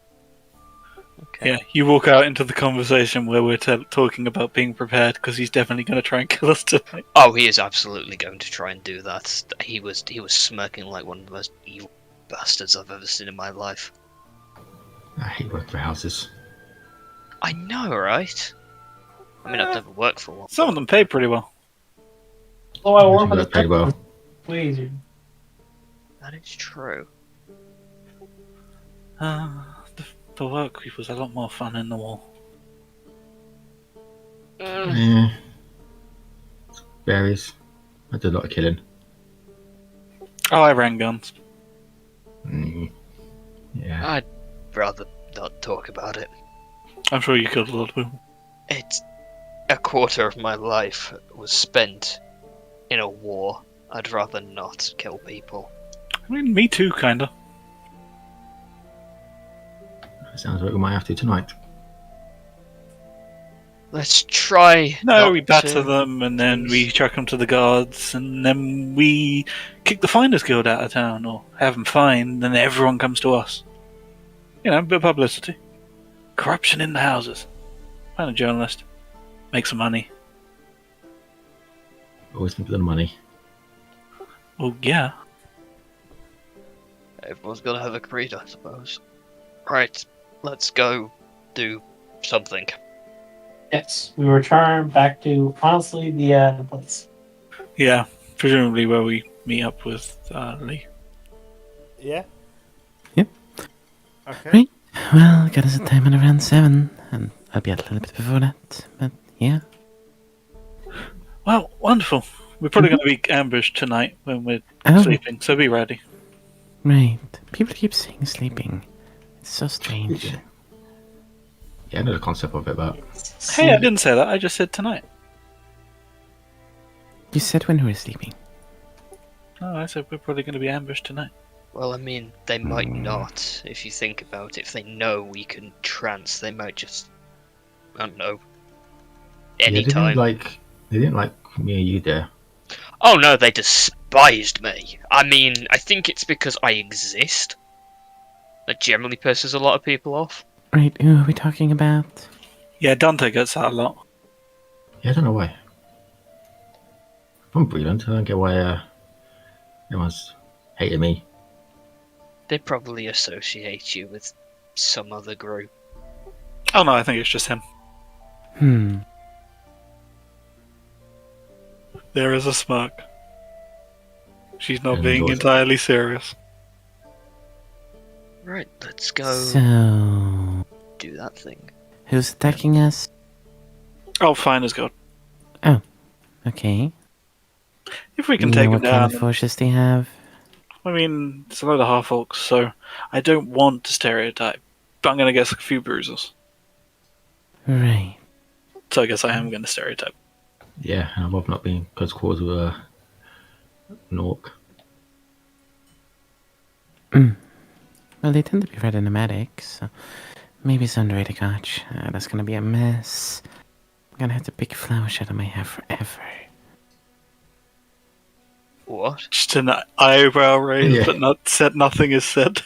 Okay. Yeah, you walk out into the conversation where we're talking about being prepared because he's definitely going to try and kill us tonight. Oh, he is absolutely going to try and do that. He was smirking like one of the most evil bastards I've ever seen in my life. I hate working for houses. I know, right? I mean, I've never worked for one. Some of them pay pretty well. Oh, I work That with paid well. Please. That is true. The work week was a lot more fun in the war. Yeah. Varies. I did a lot of killing. Oh, I ran guns. Yeah. I'd rather not talk about it. I'm sure you killed a lot of people. It's a quarter of my life was spent in a war. I'd rather not kill people. I mean, me too, kinda. Sounds like we might have to tonight. Let's try. No, not we batter to- them, and then we chuck them to the guards, and then we kick the Finers Guild out of town, or have them fined, and everyone comes to us. You know, a bit of publicity. Corruption in the houses. Find a journalist. Make some money. Always think of the money. Well, yeah. Everyone's got to have a creed, I suppose. Right, let's go do something. Yes, we return back to honestly the place. Yeah, presumably where we meet up with Lee. Yeah. Yep. Okay. Right. Well, got us a time at around 7, and I'll be out a little bit before that, but yeah. Well, wonderful. We're probably going to be ambushed tonight when we're Oh. sleeping, so be ready. Right. People keep saying sleeping. It's so strange. Yeah, I know the concept of it, but Hey, I didn't say that. I just said tonight. You said when we were sleeping. No, I said we're probably going to be ambushed tonight. Well, I mean, they might not. If you think about it, if they know we can trance, they might just, I don't know, anytime. they didn't like me or you there. Oh no, they despised me. I mean, I think it's because I exist. That generally pisses a lot of people off. Right, who are we talking about? Yeah, Dante gets that a lot. Yeah, I don't know why. I'm brilliant. I don't get why everyone's hating me. They probably associate you with some other group. Oh no, I think it's just him. There is a smirk. She's not And being also- entirely serious. Right, let's go So, do that thing. who's attacking us? Oh, fine as God. Okay. If we can You take know him what kind down. of forces they have? I mean, it's a load of half-orcs, so I don't want to stereotype, but I'm going to guess a few bruises. Right. So I guess I am going to stereotype. Yeah, and I'd rather not be in close quarters with an orc. Well, they tend to be rather nomadic, so maybe it's under 80 gotch. That's gonna be a mess. I'm gonna have to pick flowers out of my hair forever. What? Just an eyebrow raise, Yeah. but nothing is said.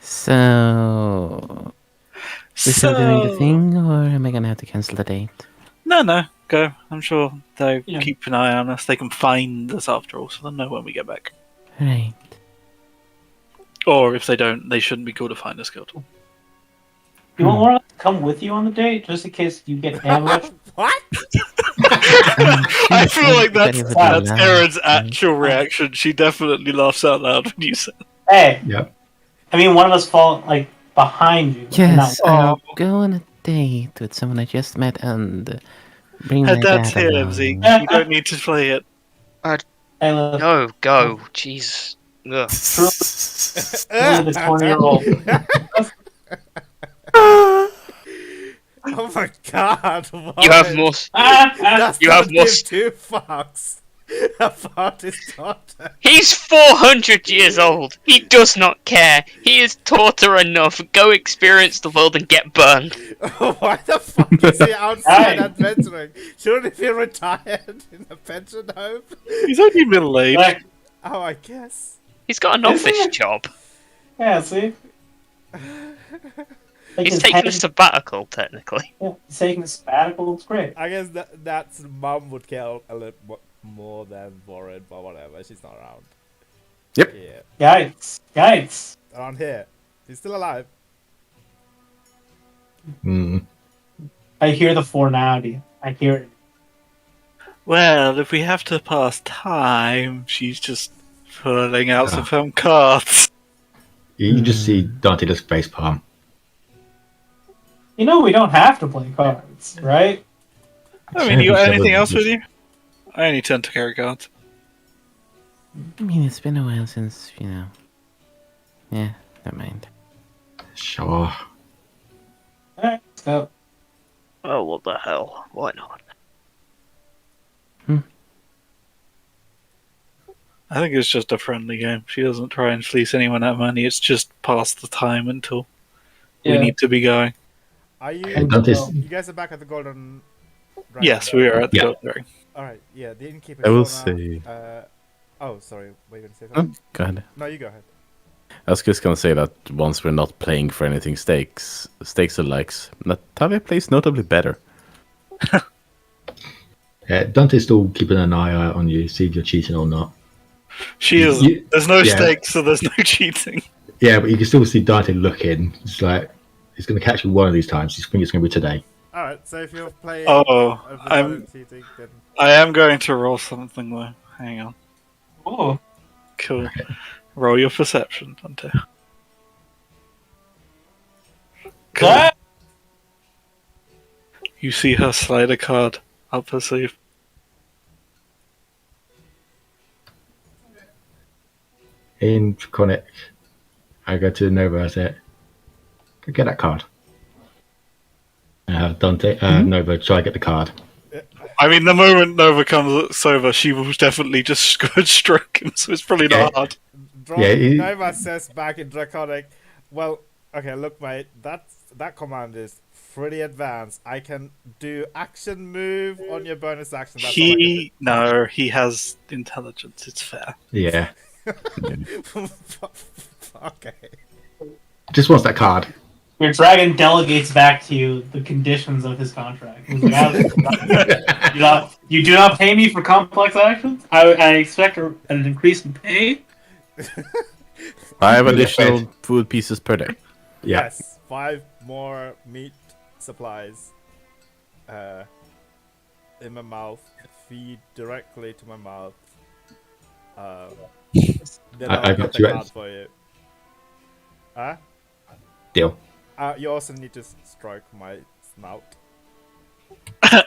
So, we still doing the thing, or am I gonna have to cancel the date? No, go. I'm sure they'll Yeah. keep an eye on us. They can find us after all, so they'll know when we get back. Right. Or if they don't, they shouldn't be called a Finder's Guild. You want one of the come with you on the date just in case you get ambushed? What? I feel like that's Very Erin's loud. actual reaction. She definitely laughs out loud when you say, Hey, Yep. I mean, one of us fall like behind you. and Yes, not- I'll go on a date with someone I just met and bring "Her my dad's dad here, along. Zeke. You don't need to play it." Hey, look, No, go. Jeez. Ugh. truly the 20-year-old. Oh my god! You have Warren more. does You not have more. give two fucks about his daughter. He's 400 years old. He does not care. He has taught her enough. Go experience the world and get burned. Why the fuck is he outside Hey. adventuring? Shouldn't he be retired in a pension home? He's only middle aged. Like, Oh, I guess. He's got an Isn't office it? job. yeah, see? Like He's his taking a head- sabbatical, technically. yeah, he's taking a sabbatical. It's great. I guess that's mom would care a little more than Warren, but whatever. She's not around. Yep. Yeah, Yikes! Yikes! around here. He's still alive. Mm. I hear the formality. I hear it. Well, if we have to pass time, she's just pulling out some film cards. You just see Dante just face palm. You know we don't have to play cards, right? I mean, you got anything else with you? I only tend to carry cards. I mean, it's been a while since, Yeah, never mind. Sure. Alright, let's go. Oh, what the hell? Why not? I think it's just a friendly game. She doesn't try and fleece anyone out of money. It's just pass the time until we Yeah. need to be going. Are you? And Dante's- You guys are back at the Golden. Dragon, Yes, right? we are at the Yeah. Gold Ring. All right. Yeah, the innkeeper. I will Shona, say- oh, sorry. Were you gonna say Oh, something? go ahead. No, you go ahead. I was just gonna say that once we're not playing for anything stakes or likes, Natalia plays notably better. Dante's still keeping an eye out on you, see if you're cheating or not. She is. You- There's no yeah. stakes, so there's no cheating. Yeah, but you can still see Dante looking. It's like he's going to catch you one of these times. He's thinking it's going to be today. All right. So if you're playing, Oh, without I'm. cheating, then I am going to roll something though. Hang on. Oh, Cool. Roll your perception, Dante. Cool. that You see her slide a card up her sleeve. In Draconic, I go to Nova. I say, "Go get that card." And I have Dante, Nova try to get the card. I mean, the moment Nova comes over, she will definitely just stroke him, so it's probably not Yeah. hard. Nova says back in Draconic. Well, okay, look, mate. That command is pretty advanced. I can do action move on your bonus action. That's He has intelligence. It's fair. Yeah, all I can do. Okay. just wants that card. your dragon delegates back to you the conditions of his contract. He's like, you do not pay me for complex actions. I expect an increase in pay. 5 Good additional effect. food pieces per day. Yeah, Yes, 5 more meat supplies. In my mouth, feed directly to my mouth. Then I I'll got get the you. card for you. Huh? deal. You also need to stroke my snout.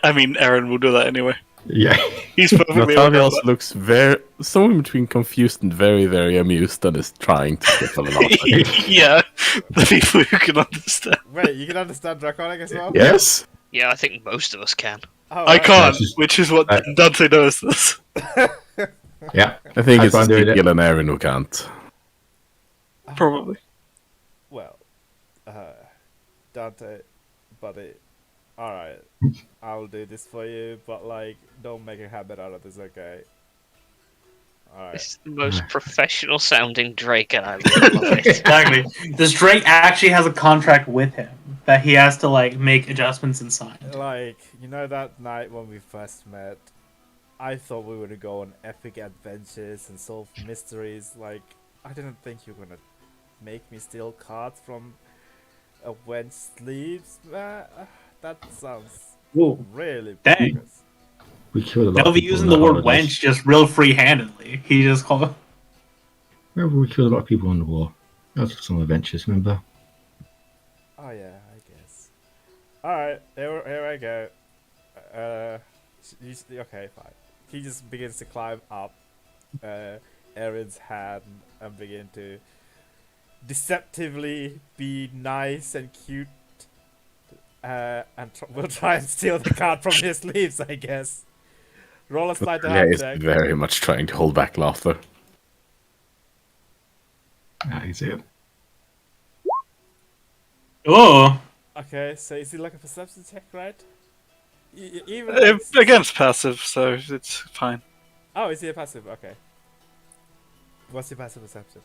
I mean, Aaron will do that anyway. Yeah, He's perfectly Natalia okay also with looks somewhere between confused and very, very amused and is trying to skip a lot. that. Yeah, the people who can understand. Wait, you can understand Draconic as well? Yes? Yeah, I think most of us can. Oh, I right. can't, just- which is what I- Dante knows this. yeah. I think I it's find it- Gil and Aaron who can't. Probably. Well, Dante, buddy. Alright, I'll do this for you, but like, don't make a habit out of this, okay? Alright. This is the most professional sounding Drake, and I love it. Exactly. This Drake actually has a contract with him that he has to like make adjustments inside. Like, you know that night when we first met, I thought we were gonna go on epic adventures and solve mysteries. Like, I didn't think you were gonna make me steal cards from When sleeps, that sounds Ooh, really dang. progress. We killed a lot They'll of be people using on the word holidays. wench just real free-handedly. He just called. Remember, we killed a lot of people on the war. That was some adventures, remember? Oh yeah, I guess. All right, here I go. Okay, fine. He just begins to climb up Erin's hand and begin to deceptively be nice and cute. And we'll try and steal the card from his sleeves, I guess. Roll a sleight of Yeah, hand he's check. very much trying to hold back laughter. That is it. Oh, Okay, so is he like a perception check, right? Even like... Against passive, so it's fine. Oh, is he a passive? Okay. What's your passive perception?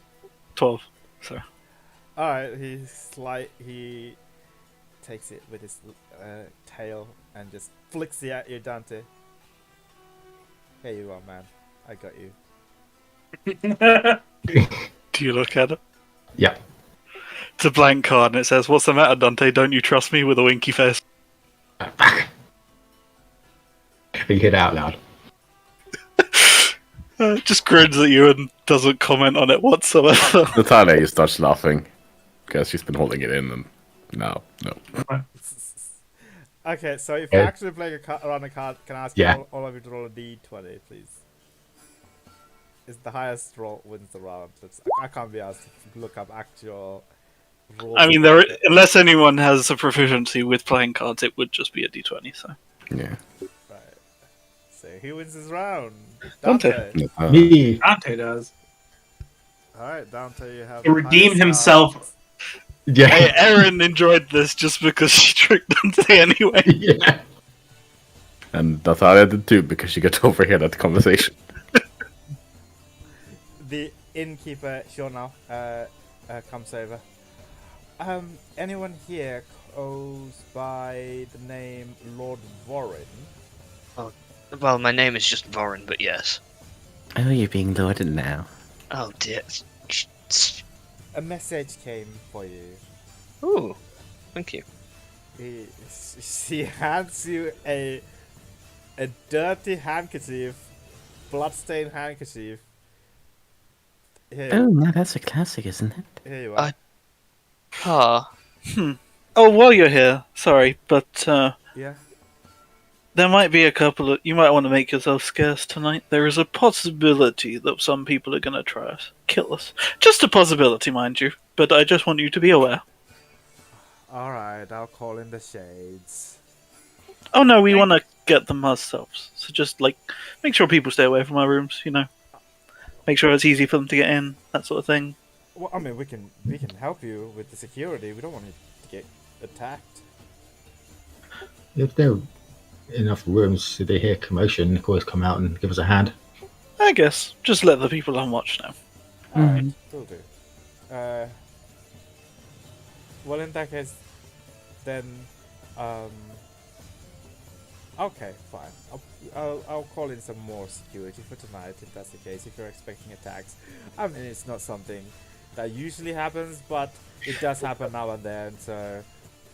12. So Alright, he takes it with his tail and just flicks it at you, Dante. Here you are, man. I got you. do you look at it? Yeah. It's a blank card and it says, "What's the matter, Dante? Don't you trust me?" with a winky face. He hit out loud. Just grins at you and doesn't comment on it whatsoever. Natalia starts laughing because she's been holding it in, and no. Okay, so if you're actually playing around a card, can I ask Yeah. all of you to roll a d20, please? It's the highest roll wins the round. I can't be asked to look up actual rules. I mean, unless anyone has a proficiency with playing cards, it would just be a d20. So Yeah. Right. So who wins this round? Dante. Me. Dante does. Alright, Dante, you have... He redeemed himself. Yeah. Hey, Erin enjoyed this just because she tricked Dante anyway. Yeah. And Natalia did too because she got to overhear that conversation. The innkeeper, sure now, comes over. Anyone here goes by the name Lord Warren? Well, my name is just Vorin, but yes. Oh, you're being lorded now. Oh dear. A message came for you. Ooh, thank you. She hands you a dirty handkerchief, bloodstained handkerchief. Here, Oh, now that's a classic, isn't it? here you are. Ah, Oh, while you're here, sorry, but Yeah. there might be a couple of... You might want to make yourself scarce tonight. There is a possibility that some people are going to try us. Kill us. Just a possibility, mind you. But I just want you to be aware. Alright, I'll call in the shades. Oh no, we want to get them ourselves. So just, make sure people stay away from our rooms, you know. Make sure it's easy for them to get in, that sort of thing. Well, I mean, we can help you with the security. We don't want you to get attacked. If there are enough rooms, if they hear commotion, they can always come out and give us a hand. I guess. Just let the people on watch know. Alright, will do. Well, in that case, then, okay, fine. I'll call in some more security for tonight, if that's the case, if you're expecting attacks. I mean, it's not something that usually happens, but it does happen now and then, so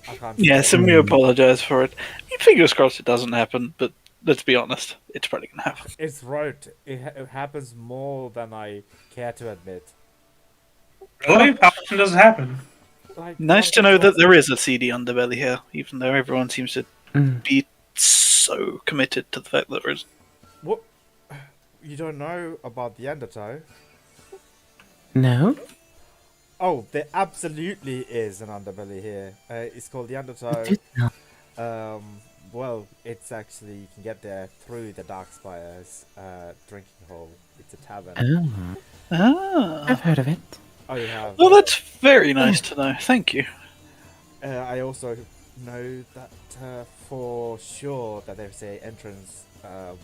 I can't... Yes, and we apologise for it. I mean, fingers crossed it doesn't happen, but let's be honest, it's probably going to happen. It's right. It happens more than I care to admit. Really? How often does it happen? Nice to know that there is a seedy underbelly here, even though everyone seems to Mm. be so committed to the fact that there is. What? You don't know about the undertow? No? Oh, there absolutely is an underbelly here. It's called the undertow. Did not. Well, it's actually, you can get there through the Darkspire's drinking hole. It's a tavern. Oh, I've Ah. heard of it. Oh, you have? Well, that's very nice to know. Thank you. I also know that for sure that there's a entrance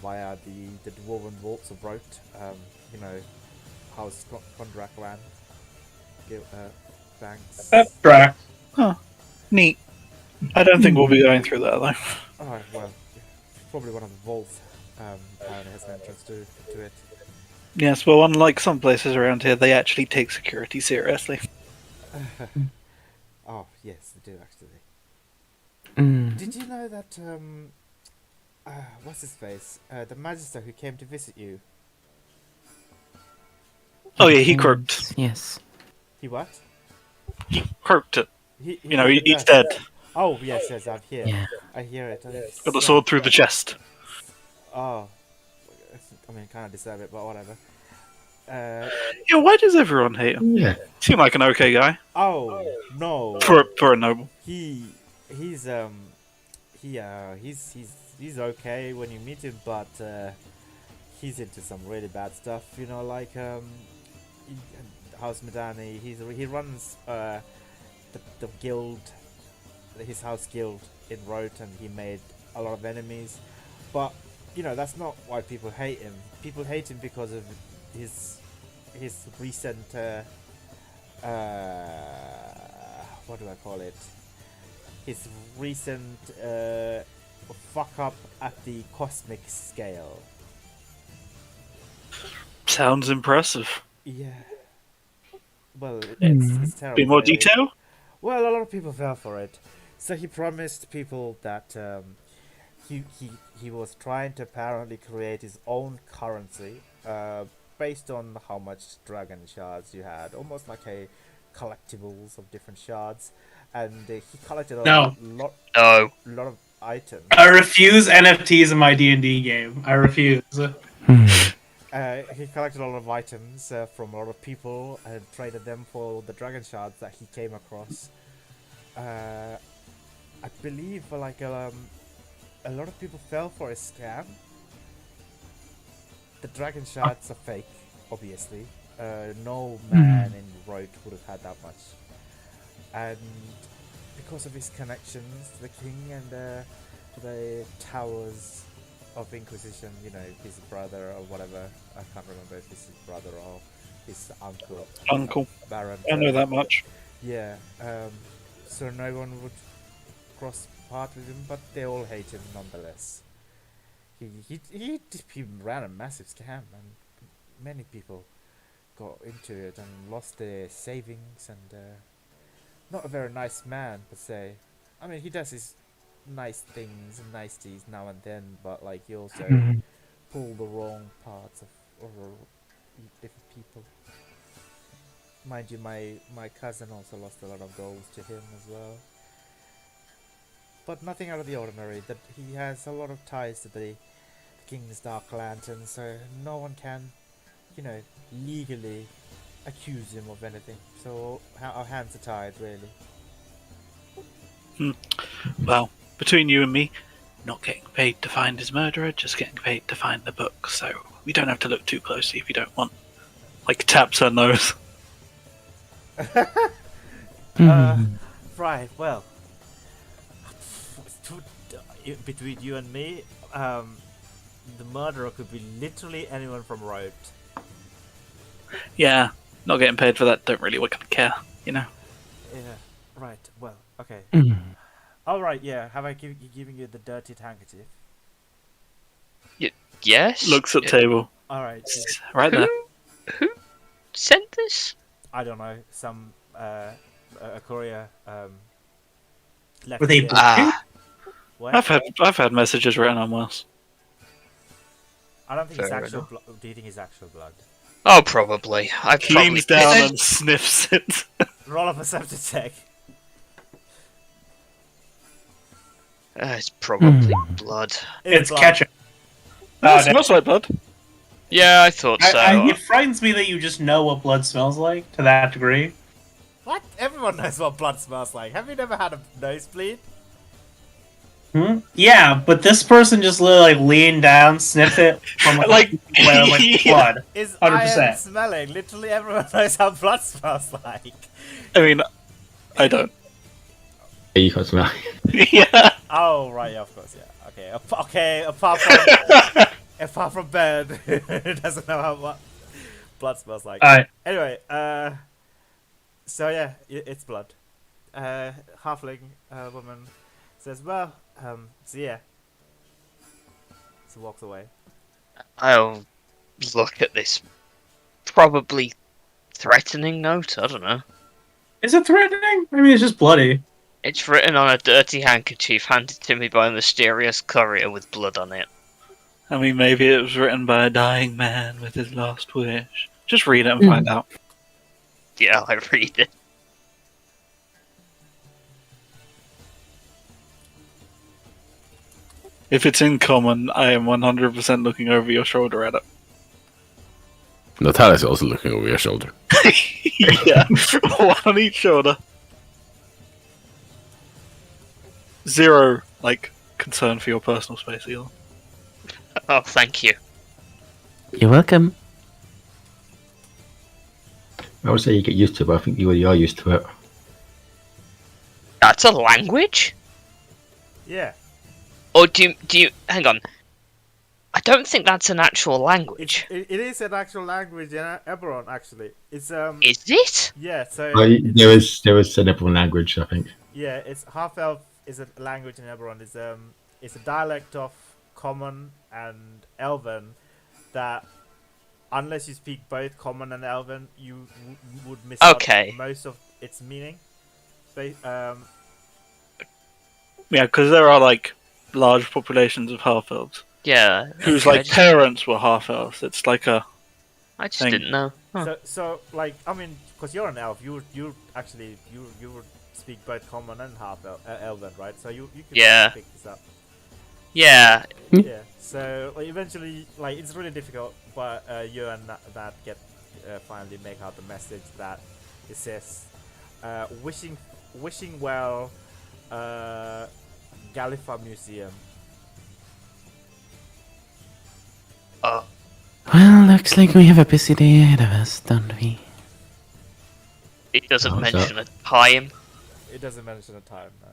via the Dwarven Vaults of Rote. You know, House Kondrakaran. Banks. Drac. Neat. I don't think we'll be going through that, though. Oh, well, probably one of the vaults apparently has an entrance to it. Yes, well, unlike some places around here, they actually take security seriously. Oh, yes, they do actually. Mm. Did you know that what's his face? The Magister who came to visit you. Oh yeah, he Kings, croaked. Yes. He what? He croaked it. He You know, the he's nurse. dead. Oh yes, yes, I hear. Yeah. I hear it. Got the sword through the chest. Oh, I mean, kind of deserve it, but whatever. Yeah, why does everyone hate him? Yeah. Seemed like an okay guy Oh no. for a noble. He's he's okay when you meet him, but he's into some really bad stuff. You know, like House Medani. He runs the guild, his house guild in Rote, and he made a lot of enemies. But you know, that's not why people hate him. People hate him because of his recent what do I call it? His recent fuck up at the cosmic scale. Sounds impressive. Yeah. Well, it's terrible. Be more really. detail? Well, a lot of people fell for it. So he promised people that he was trying to apparently create his own currency based on how much dragon shards you had, almost like a collectibles of different shards. And he collected a lot No. of items. I refuse NFTs in my D&D game. I refuse. He collected a lot of items from a lot of people and traded them for the dragon shards that he came across. I believe like a lot of people fell for a scam. The dragon shards are fake, obviously. No man in Rote would have had that much. And because of his connections to the king and the towers of Inquisition, you know, his brother or whatever, I can't remember if it's his brother or his uncle. Uncle. Baron. I know that much. Yeah. So no one would cross path with him, but they all hate him nonetheless. He ran a massive scam, and many people got into it and lost their savings, and not a very nice man per se. I mean, he does his nice things and nice deeds now and then, but like he also pull the wrong parts of different people. Mind you, my cousin also lost a lot of goals to him as well. But nothing out of the ordinary. That he has a lot of ties to the King's Dark Lantern, so no one can, you know, legally accuse him of anything. So our hands are tied, really. Well, between you and me, not getting paid to find his murderer, just getting paid to find the book. So we don't have to look too closely if you don't want. Like taps her nose. Right. Well, between you and me, the murderer could be literally anyone from Rote. Yeah, not getting paid for that. Don't really care, you know. Yeah. Right. Well. Okay. All right. Yeah. Have I given you the dirty handkerchief? Yes. Looks at table. All right. Right there. Who sent this? I don't know. Some a courier. Left Were they it. What? I've had messages written on worse. I don't think it's Fair actual enough. blood. Do you think it's actual blood? Oh, probably. I probably Leans down and sniffs it. Roll a perception check. It's probably blood. It's blood. ketchup. Oh, it smells like blood. Yeah, I thought so. It frightens me that you just know what blood smells like to that degree. What? Everyone knows what blood smells like. Have you never had a nosebleed? Yeah, but this person just literally leaned down, sniffed it from Like- blood. Is 100%. iron smelling? Literally everyone knows how blood smells like. I mean, I don't. You can't smell. Yeah. Oh right, yeah, of course, yeah. Okay, apart from Ben, who doesn't know how blood smells like. Alright. Anyway, so yeah, it's blood. Halfling woman says, "Well, so yeah." So walks away. I'll look at this probably threatening note. I don't know. Is it threatening? I mean, it's just bloody. It's written on a dirty handkerchief handed to me by a mysterious courier with blood on it. I mean, maybe it was written by a dying man with his last wish. Just read it and find out. Yeah, I read it. If it's in common, I am 100% looking over your shoulder at it. Natalia's also looking over your shoulder. Yeah, one on each shoulder. Zero, concern for your personal space, either. Oh, thank you. You're welcome. I would say you get used to it, but I think you already are used to it. That's a language? Yeah. Or do you hang on? I don't think that's an actual language. It is an actual language in Eberron, actually. It's Is it? Yeah, so There is an Eberron language, I think. yeah, it's half elf is a language in Eberron. It's a dialect of Common and Elven that, unless you speak both Common and Elven, you would miss Okay. out most of its meaning. Yeah, because there are large populations of half elves Yeah. whose okay, parents were half elves. It's like a I just thing. didn't know. Huh. So I mean, because you're an elf, you would speak both Common and half Elven, right? So you could Yeah. pick this up. Yeah. Yeah. So eventually, it's really difficult, but you and that get finally make out the message that it says, wishing well, Galifa Museum. Well, looks like we have a busy day ahead of us, don't we? It doesn't Oh, mention a time. It doesn't mention a time, no.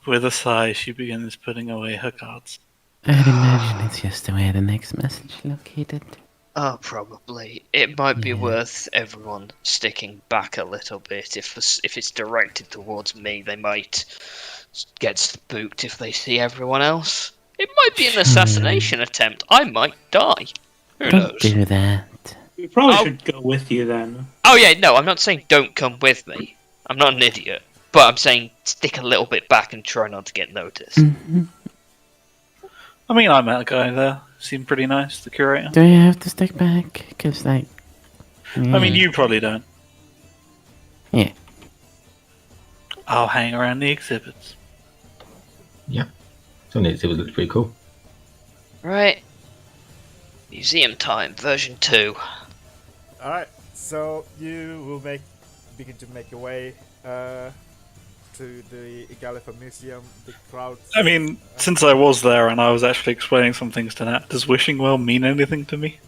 With a sigh, she begins putting away her cards. I'd imagine it's just where the next message located. Oh, probably. It might be Yeah. worth everyone sticking back a little bit. If it's directed towards me, they might get spooked if they see everyone else. It might be an assassination attempt. I might die. Who Don't knows? do that. We probably Oh. should go with you then. Oh yeah, no, I'm not saying don't come with me. I'm not an idiot. But I'm saying stick a little bit back and try not to get noticed. Mhm. I mean, I met a guy there. Seemed pretty nice, the curator. Do I have to stick back? Because, I mean, you probably don't. Yeah. I'll hang around the exhibits. Some of it looks pretty cool. Right. Museum time, version 2. All right. So you will begin to make your way to the Galifa Museum. The crowd. I mean, since I was there and I was actually explaining some things to Nat, does wishing well mean anything to me?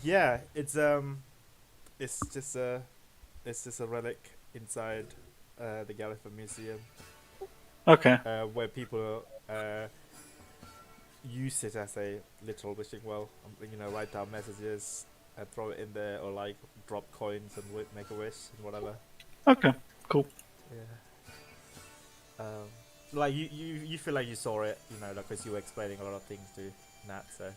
Yeah, it's just a relic inside the Galifa Museum, Okay. where people use it as a literal wishing well. Write down messages and throw it in there, or drop coins and make a wish and whatever. Okay. Cool. Yeah. You feel like you saw it, because you were explaining a lot of things to Nat. So.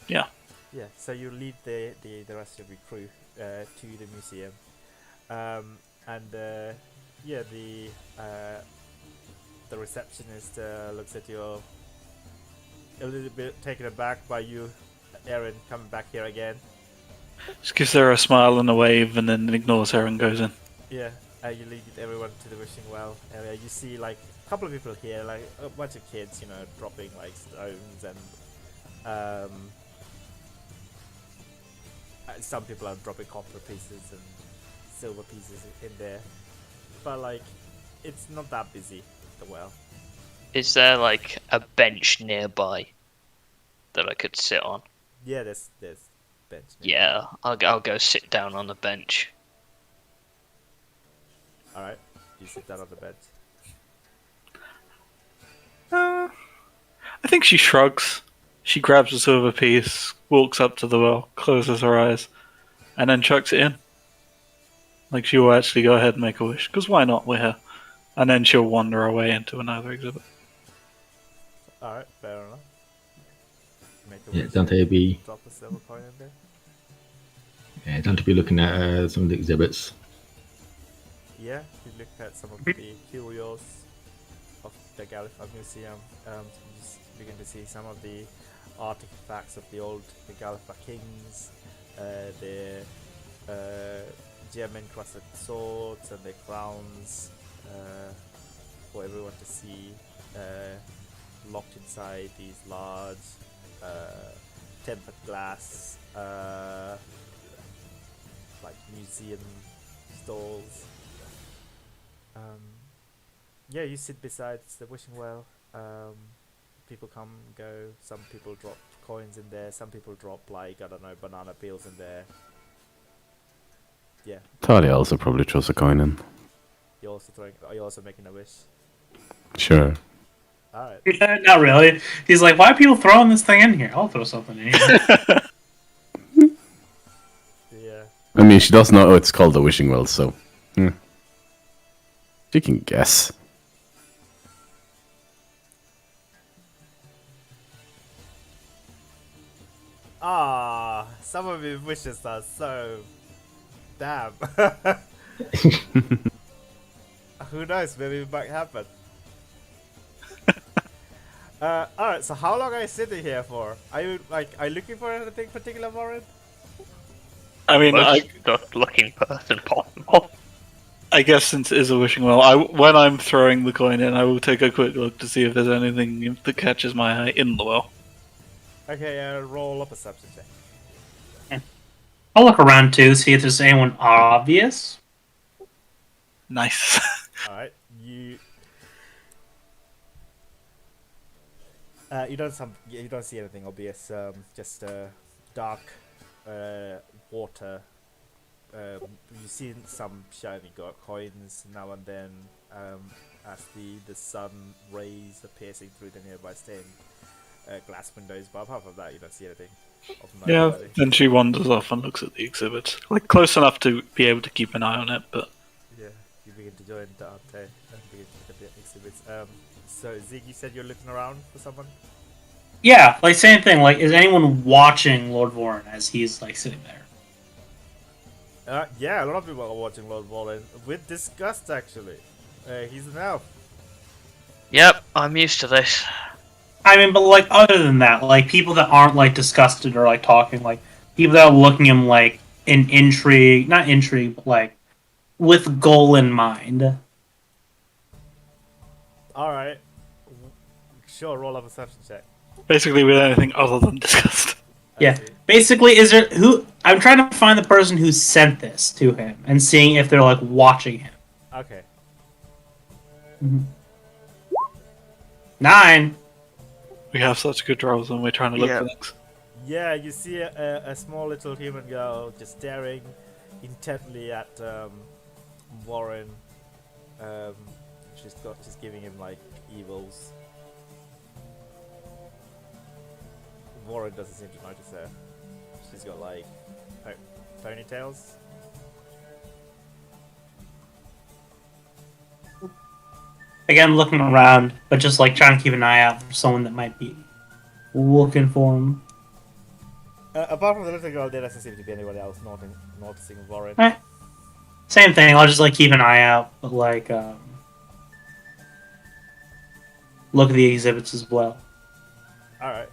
Yeah. Yeah, so you lead the rest of your crew to the museum, the receptionist looks at you all a little bit taken aback by you, Aaron, coming back here again. Just gives her a smile and a wave and then ignores her and goes in. Yeah, you lead everyone to the wishing well area. You see a couple of people here, a bunch of kids, dropping stones and some people are dropping copper pieces and silver pieces in there, but it's not that busy. The well. Is there a bench nearby that I could sit on? Yeah, there's bench. Yeah, I'll go sit down on the bench. All right, you sit down on the bench. I think she shrugs. She grabs a silver piece, walks up to the well, closes her eyes, and then chucks it in. She will actually go ahead and make a wish, because why not? We're here. And then she'll wander away into another exhibit. All right, fair enough. Make a Yeah, wish. Dante will be Drop a silver coin in there. Yeah, time to be looking at some of the exhibits. Yeah, you look at some of the curios of the Galifa Museum. You just begin to see some of the artifacts of the old Galifa kings, their gem-encrusted swords and their crowns for everyone to see, locked inside these large tempered glass like museum stalls. Yeah, you sit beside the wishing well. People come, go. Some people drop coins in there. Some people drop, like, I don't know, banana peels in there. Yeah, Talia also probably throws a coin in. you're also throwing. Are you also making a wish? Sure. All right. Yeah, not really. He's like, why are people throwing this thing in here? I'll throw something in here. Yeah. I mean, she does know it's called the wishing well, so she can guess. Ah, some of his wishes are so damn. Who knows? Maybe it might happen. Alright, so how long are you sitting here for? Are you looking for anything particular, Warren? I mean, Most good-looking person possible. I guess since it is a wishing well, when I'm throwing the coin in, I will take a quick look to see if there's anything that catches my eye in the well. Okay, roll up a perception check. I'll look around too, see if there's anyone obvious. Nice. Alright, you don't see anything obvious. Just dark water. You've seen some shiny coins now and then as the sun rays are piercing through the nearby stained glass windows. But apart from that, you don't see anything. Yeah, noteworthy. then she wanders off and looks at the exhibits. Like, close enough to be able to keep an eye on it, but... Yeah, you begin to join the arte and begin to look at the exhibits. So Zig, you said you're looking around for someone? Yeah, like same thing. Like, is anyone watching Lord Warren as he's like sitting there? Yeah, a lot of people are watching Lord Warren with disgust. Actually, he's an elf. Yep, I'm used to this. I mean, but like other than that, like people that aren't like disgusted or like talking, like people that are looking at him like in intrigue, not intrigue, but like with goal in mind. All right, sure. Roll a perception check. Basically with anything other than disgust. Yeah. Basically, is there who? I'm trying to find the person who sent this to him and seeing if they're like watching him. Okay. 9. We have such good rolls when we're trying to look for things. Yeah, you see a small little human girl just staring intently at Warren. She's giving him like evils. Warren doesn't seem to notice her. She's got like ponytails. Again, looking around, but just like trying to keep an eye out for someone that might be looking for him. Apart from the little girl, there doesn't seem to be anybody else noticing Warren. Same thing. I'll just like keep an eye out, but like look at the exhibits as well. All right.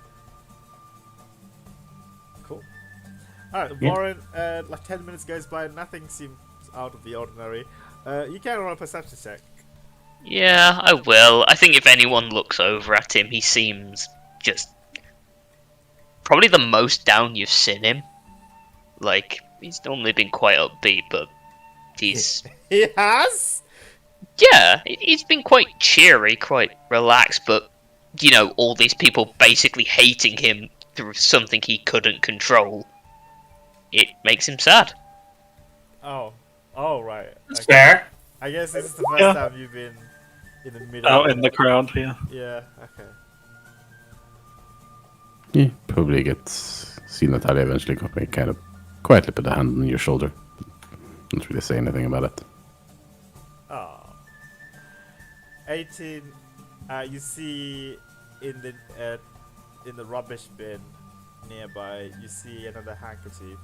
Cool. All right, Yeah. Warren. Like 10 minutes goes by, nothing seems out of the ordinary. You can roll a perception check. Yeah, I will. I think if anyone looks over at him, he seems just probably the most down you've seen him. Like, he's normally been quite upbeat, but he's... He has? Yeah, he's been quite cheery, quite relaxed, but, you know, all these people basically hating him through something he couldn't control, it makes him sad. Oh, right. That's fair. I guess this is the first time you've been in the middle. Out in the crowd, yeah. Yeah. Okay. Yeah, probably gets see Natalia eventually come and kind of quietly put a hand on your shoulder. Don't really say anything about it. Oh. 18. You see in the rubbish bin nearby, you see another handkerchief.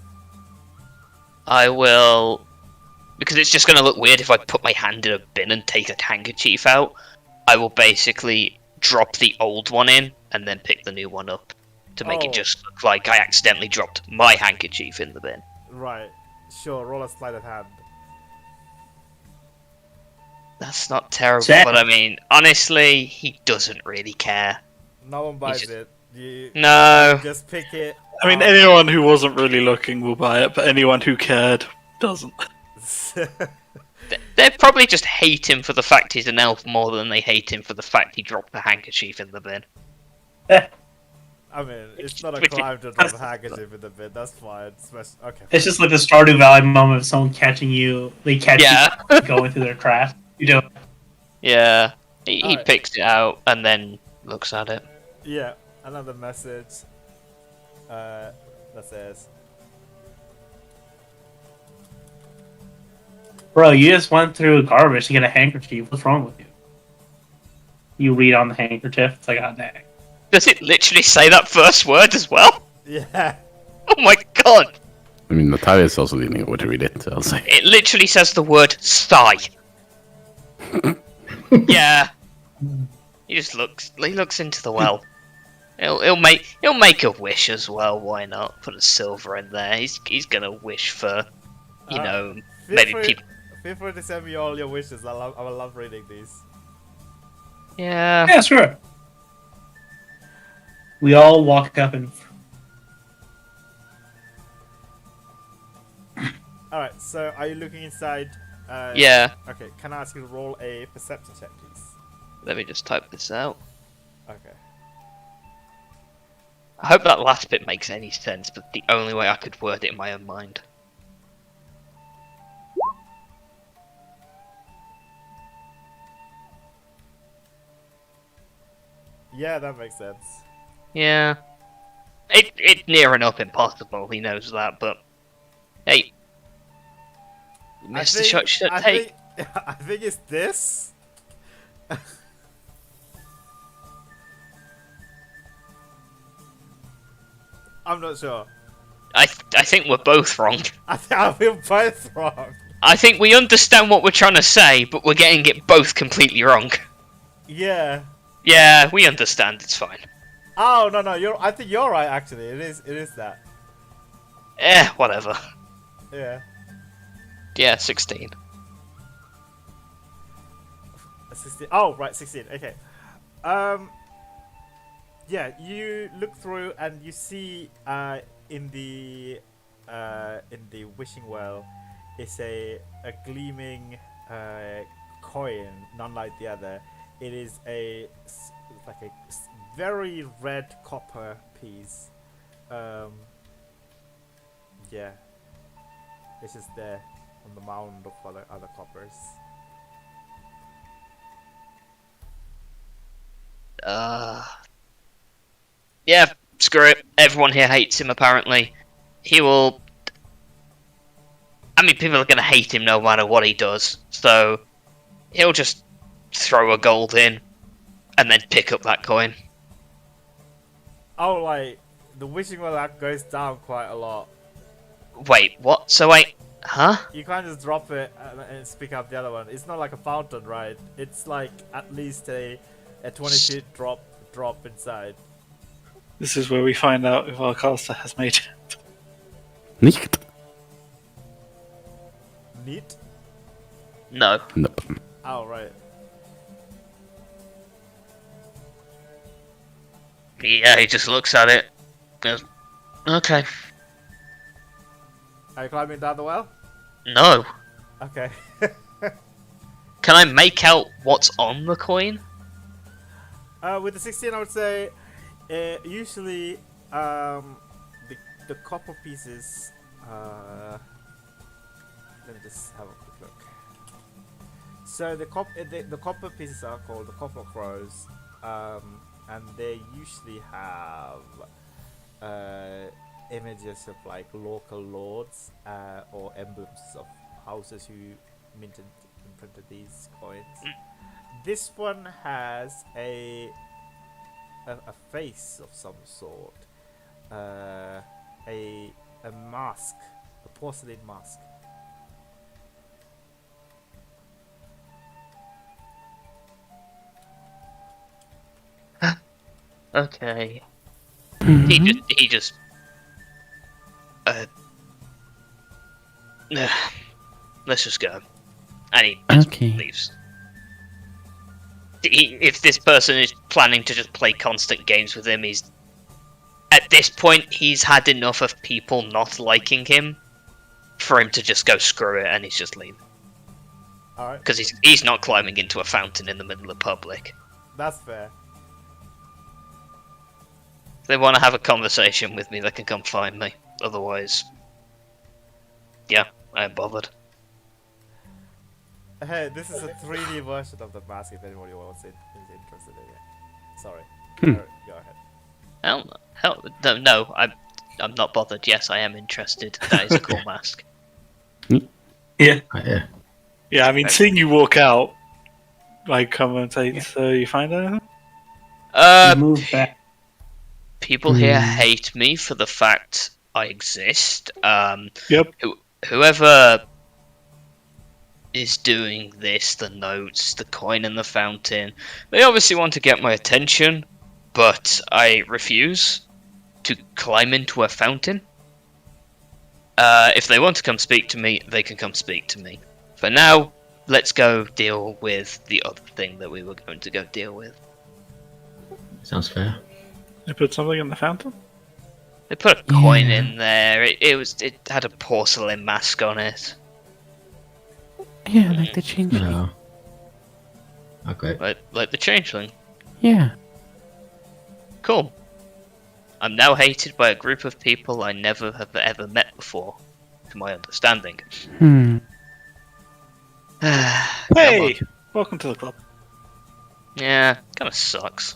I will, because it's just going to look weird if I put my hand in a bin and take a handkerchief out. I will basically drop the old one in and then pick the new one up to make it Oh. just look like I accidentally dropped my handkerchief in the bin. Right. Sure. Roll a sleight of hand. That's not terrible, Check. but I mean, honestly, he doesn't really care. No one buys just- it. You No. just pick it. I mean, up. anyone who wasn't really looking will buy it, but anyone who cared doesn't. They probably just hate him for the fact he's an elf more than they hate him for the fact he dropped the handkerchief in the bin. I mean, it's not a Which- crime to drop a handkerchief in the bin. That's fine. Okay. It's just like the Stardew Valley moment of someone catching you. They catch Yeah. you going through their craft. You do. Yeah. He Alright. picks it out and then looks at it. Yeah. Another message. That says, Bro, you just went through garbage to get a handkerchief. What's wrong with you? You read on the handkerchief. It's like, oh, dang. Does it literally say that first word as well? yeah. Oh my god! I mean, Natalia's also leaning over to read it, I'll say. It literally says the word sigh. Yeah. He just looks. He looks into the well. He'll make a wish as well. Why not? Put a silver in there. He's gonna wish for, you know, maybe people. Feel free to send me all your wishes. I love reading these. Yeah. Yeah, sure. We all walk up and. Alright, so are you looking inside? Yeah. Okay, can I ask you to roll a perception check, please? Let me just type this out. Okay. I hope that last bit makes any sense, but the only way I could word it in my own mind. Yeah, that makes sense. Yeah. It's near enough impossible, he knows that, but... Hey. You missed the shot you should take. I think it's this. I'm not sure. I think we're both wrong. I think we're both wrong. I think we understand what we're trying to say, but we're getting it both completely wrong. Yeah. Yeah, we understand, it's fine. Oh no, I think you're right. Actually, it is that. Whatever. Yeah. Yeah, 16. 16. Oh, right, 16. Okay. Yeah, you look through and you see in the wishing well is a gleaming coin, none like the other. It is like a very red copper piece. Yeah, it's just there on the mound of other coppers. Yeah, screw it. Everyone here hates him, apparently. He will... I mean, people are going to hate him no matter what he does, so... He'll just throw a gold in, and then pick up that coin. Oh, like, the wishing well that goes down quite a lot. Wait, what? So wait... Huh? You can't just drop it and pick up the other one. It's not like a fountain, right? It's like at least a 20 feet drop inside. This is where we find out if our caster has made it. Nicht? Neat. No. Nope. Oh, right. Yeah, he just looks at it. Goes, okay. Are you climbing down the well? No. Okay. Can I make out what's on the coin? With the 16, I would say usually the copper pieces. Let me just have a quick look. So the copper pieces are called the copper crows, and they usually have images of like local lords or emblems of houses who minted and printed these coins. This one has a face of some sort, a mask A porcelain mask. Okay. Mhm. He just let's just go. And he just Okay. leaves. If this person is planning to just play constant games with him, he's at this point he's had enough of people not liking him for him to just go screw it, and he's just leaving. Alright, Because he's not climbing into a fountain in the middle of public. that's fair. If they want to have a conversation with me, they can come find me. Otherwise, yeah, I ain't bothered. Hey, this is a 3D version of the mask if anybody wants it, is interested in it. Sorry. Alright, go ahead. Hell, no, I'm not bothered. Yes, I am interested. That is a cool mask. Yeah. Yeah. Yeah, I mean, seeing you walk out, like, commentate, so you find anything? Move back. People here hate me for the fact I exist. Yep. Whoever is doing this, the notes, the coin and the fountain, they obviously want to get my attention, but I refuse to climb into a fountain. If they want to come speak to me, they can come speak to me. For now, let's go deal with the other thing that we were going to go deal with. Sounds fair. They put something in the fountain? They put a coin Yeah. in there. It had a porcelain mask on it. Yeah, like the changeling. No. Okay. Like the changeling. Yeah. Cool. I'm now hated by a group of people I never have ever met before, to my understanding. Hmm. Hey! Welcome to the club. Yeah, kind of sucks,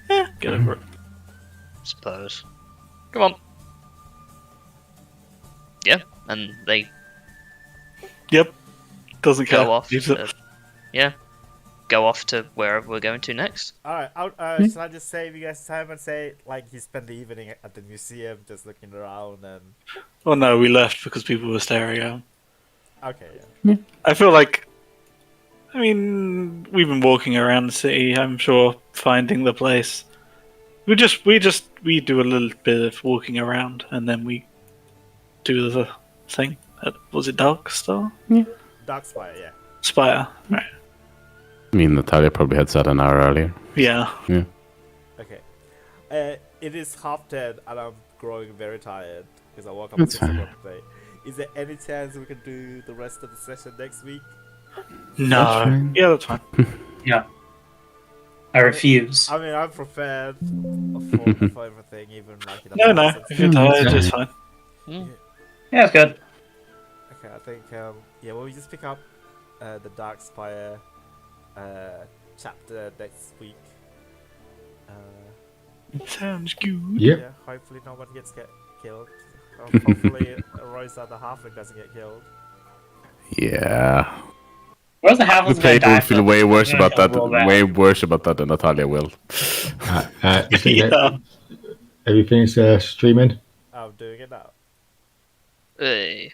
Yeah, get over it. I suppose. Come on. Yeah, and they Yep. Doesn't care. go off. Leaves it. Yeah, go off to wherever we're going to next. Alright, should I just save you guys time and say, like, he spent the evening at the museum just looking around and... Well, no, we left because people were staring at him. Okay, yeah. I feel like, I mean, we've been walking around the city. I'm sure finding the place. We do a little bit of walking around, and then we do the thing. Was it Dark Star? Dark Spire, yeah. Spire, right? I mean, Natalia probably had said an hour earlier. Yeah. Okay. It is 10:30 and I'm growing very tired because I woke up That's at 6 fine. o'clock today. Is there any chance we can do the rest of the session next week? No. fine. Yeah, that's fine. Yeah. I refuse. I mean, I'm prepared for everything, even like in No, no. advance and If you're stuff. tired, it's fine. Yeah, it's good. Okay, I think, yeah, we'll just pick up the Dark Spire chapter next week. Sounds good. Yep. Yeah, hopefully no one gets killed. Hopefully Rosa the Halfling doesn't get killed. Yeah. Where's the The half player will feel way worse I'm gonna about that. roll back. Way worse about that than Natalia will. You think Yeah. that everything's streaming? I'm doing it now. Hey.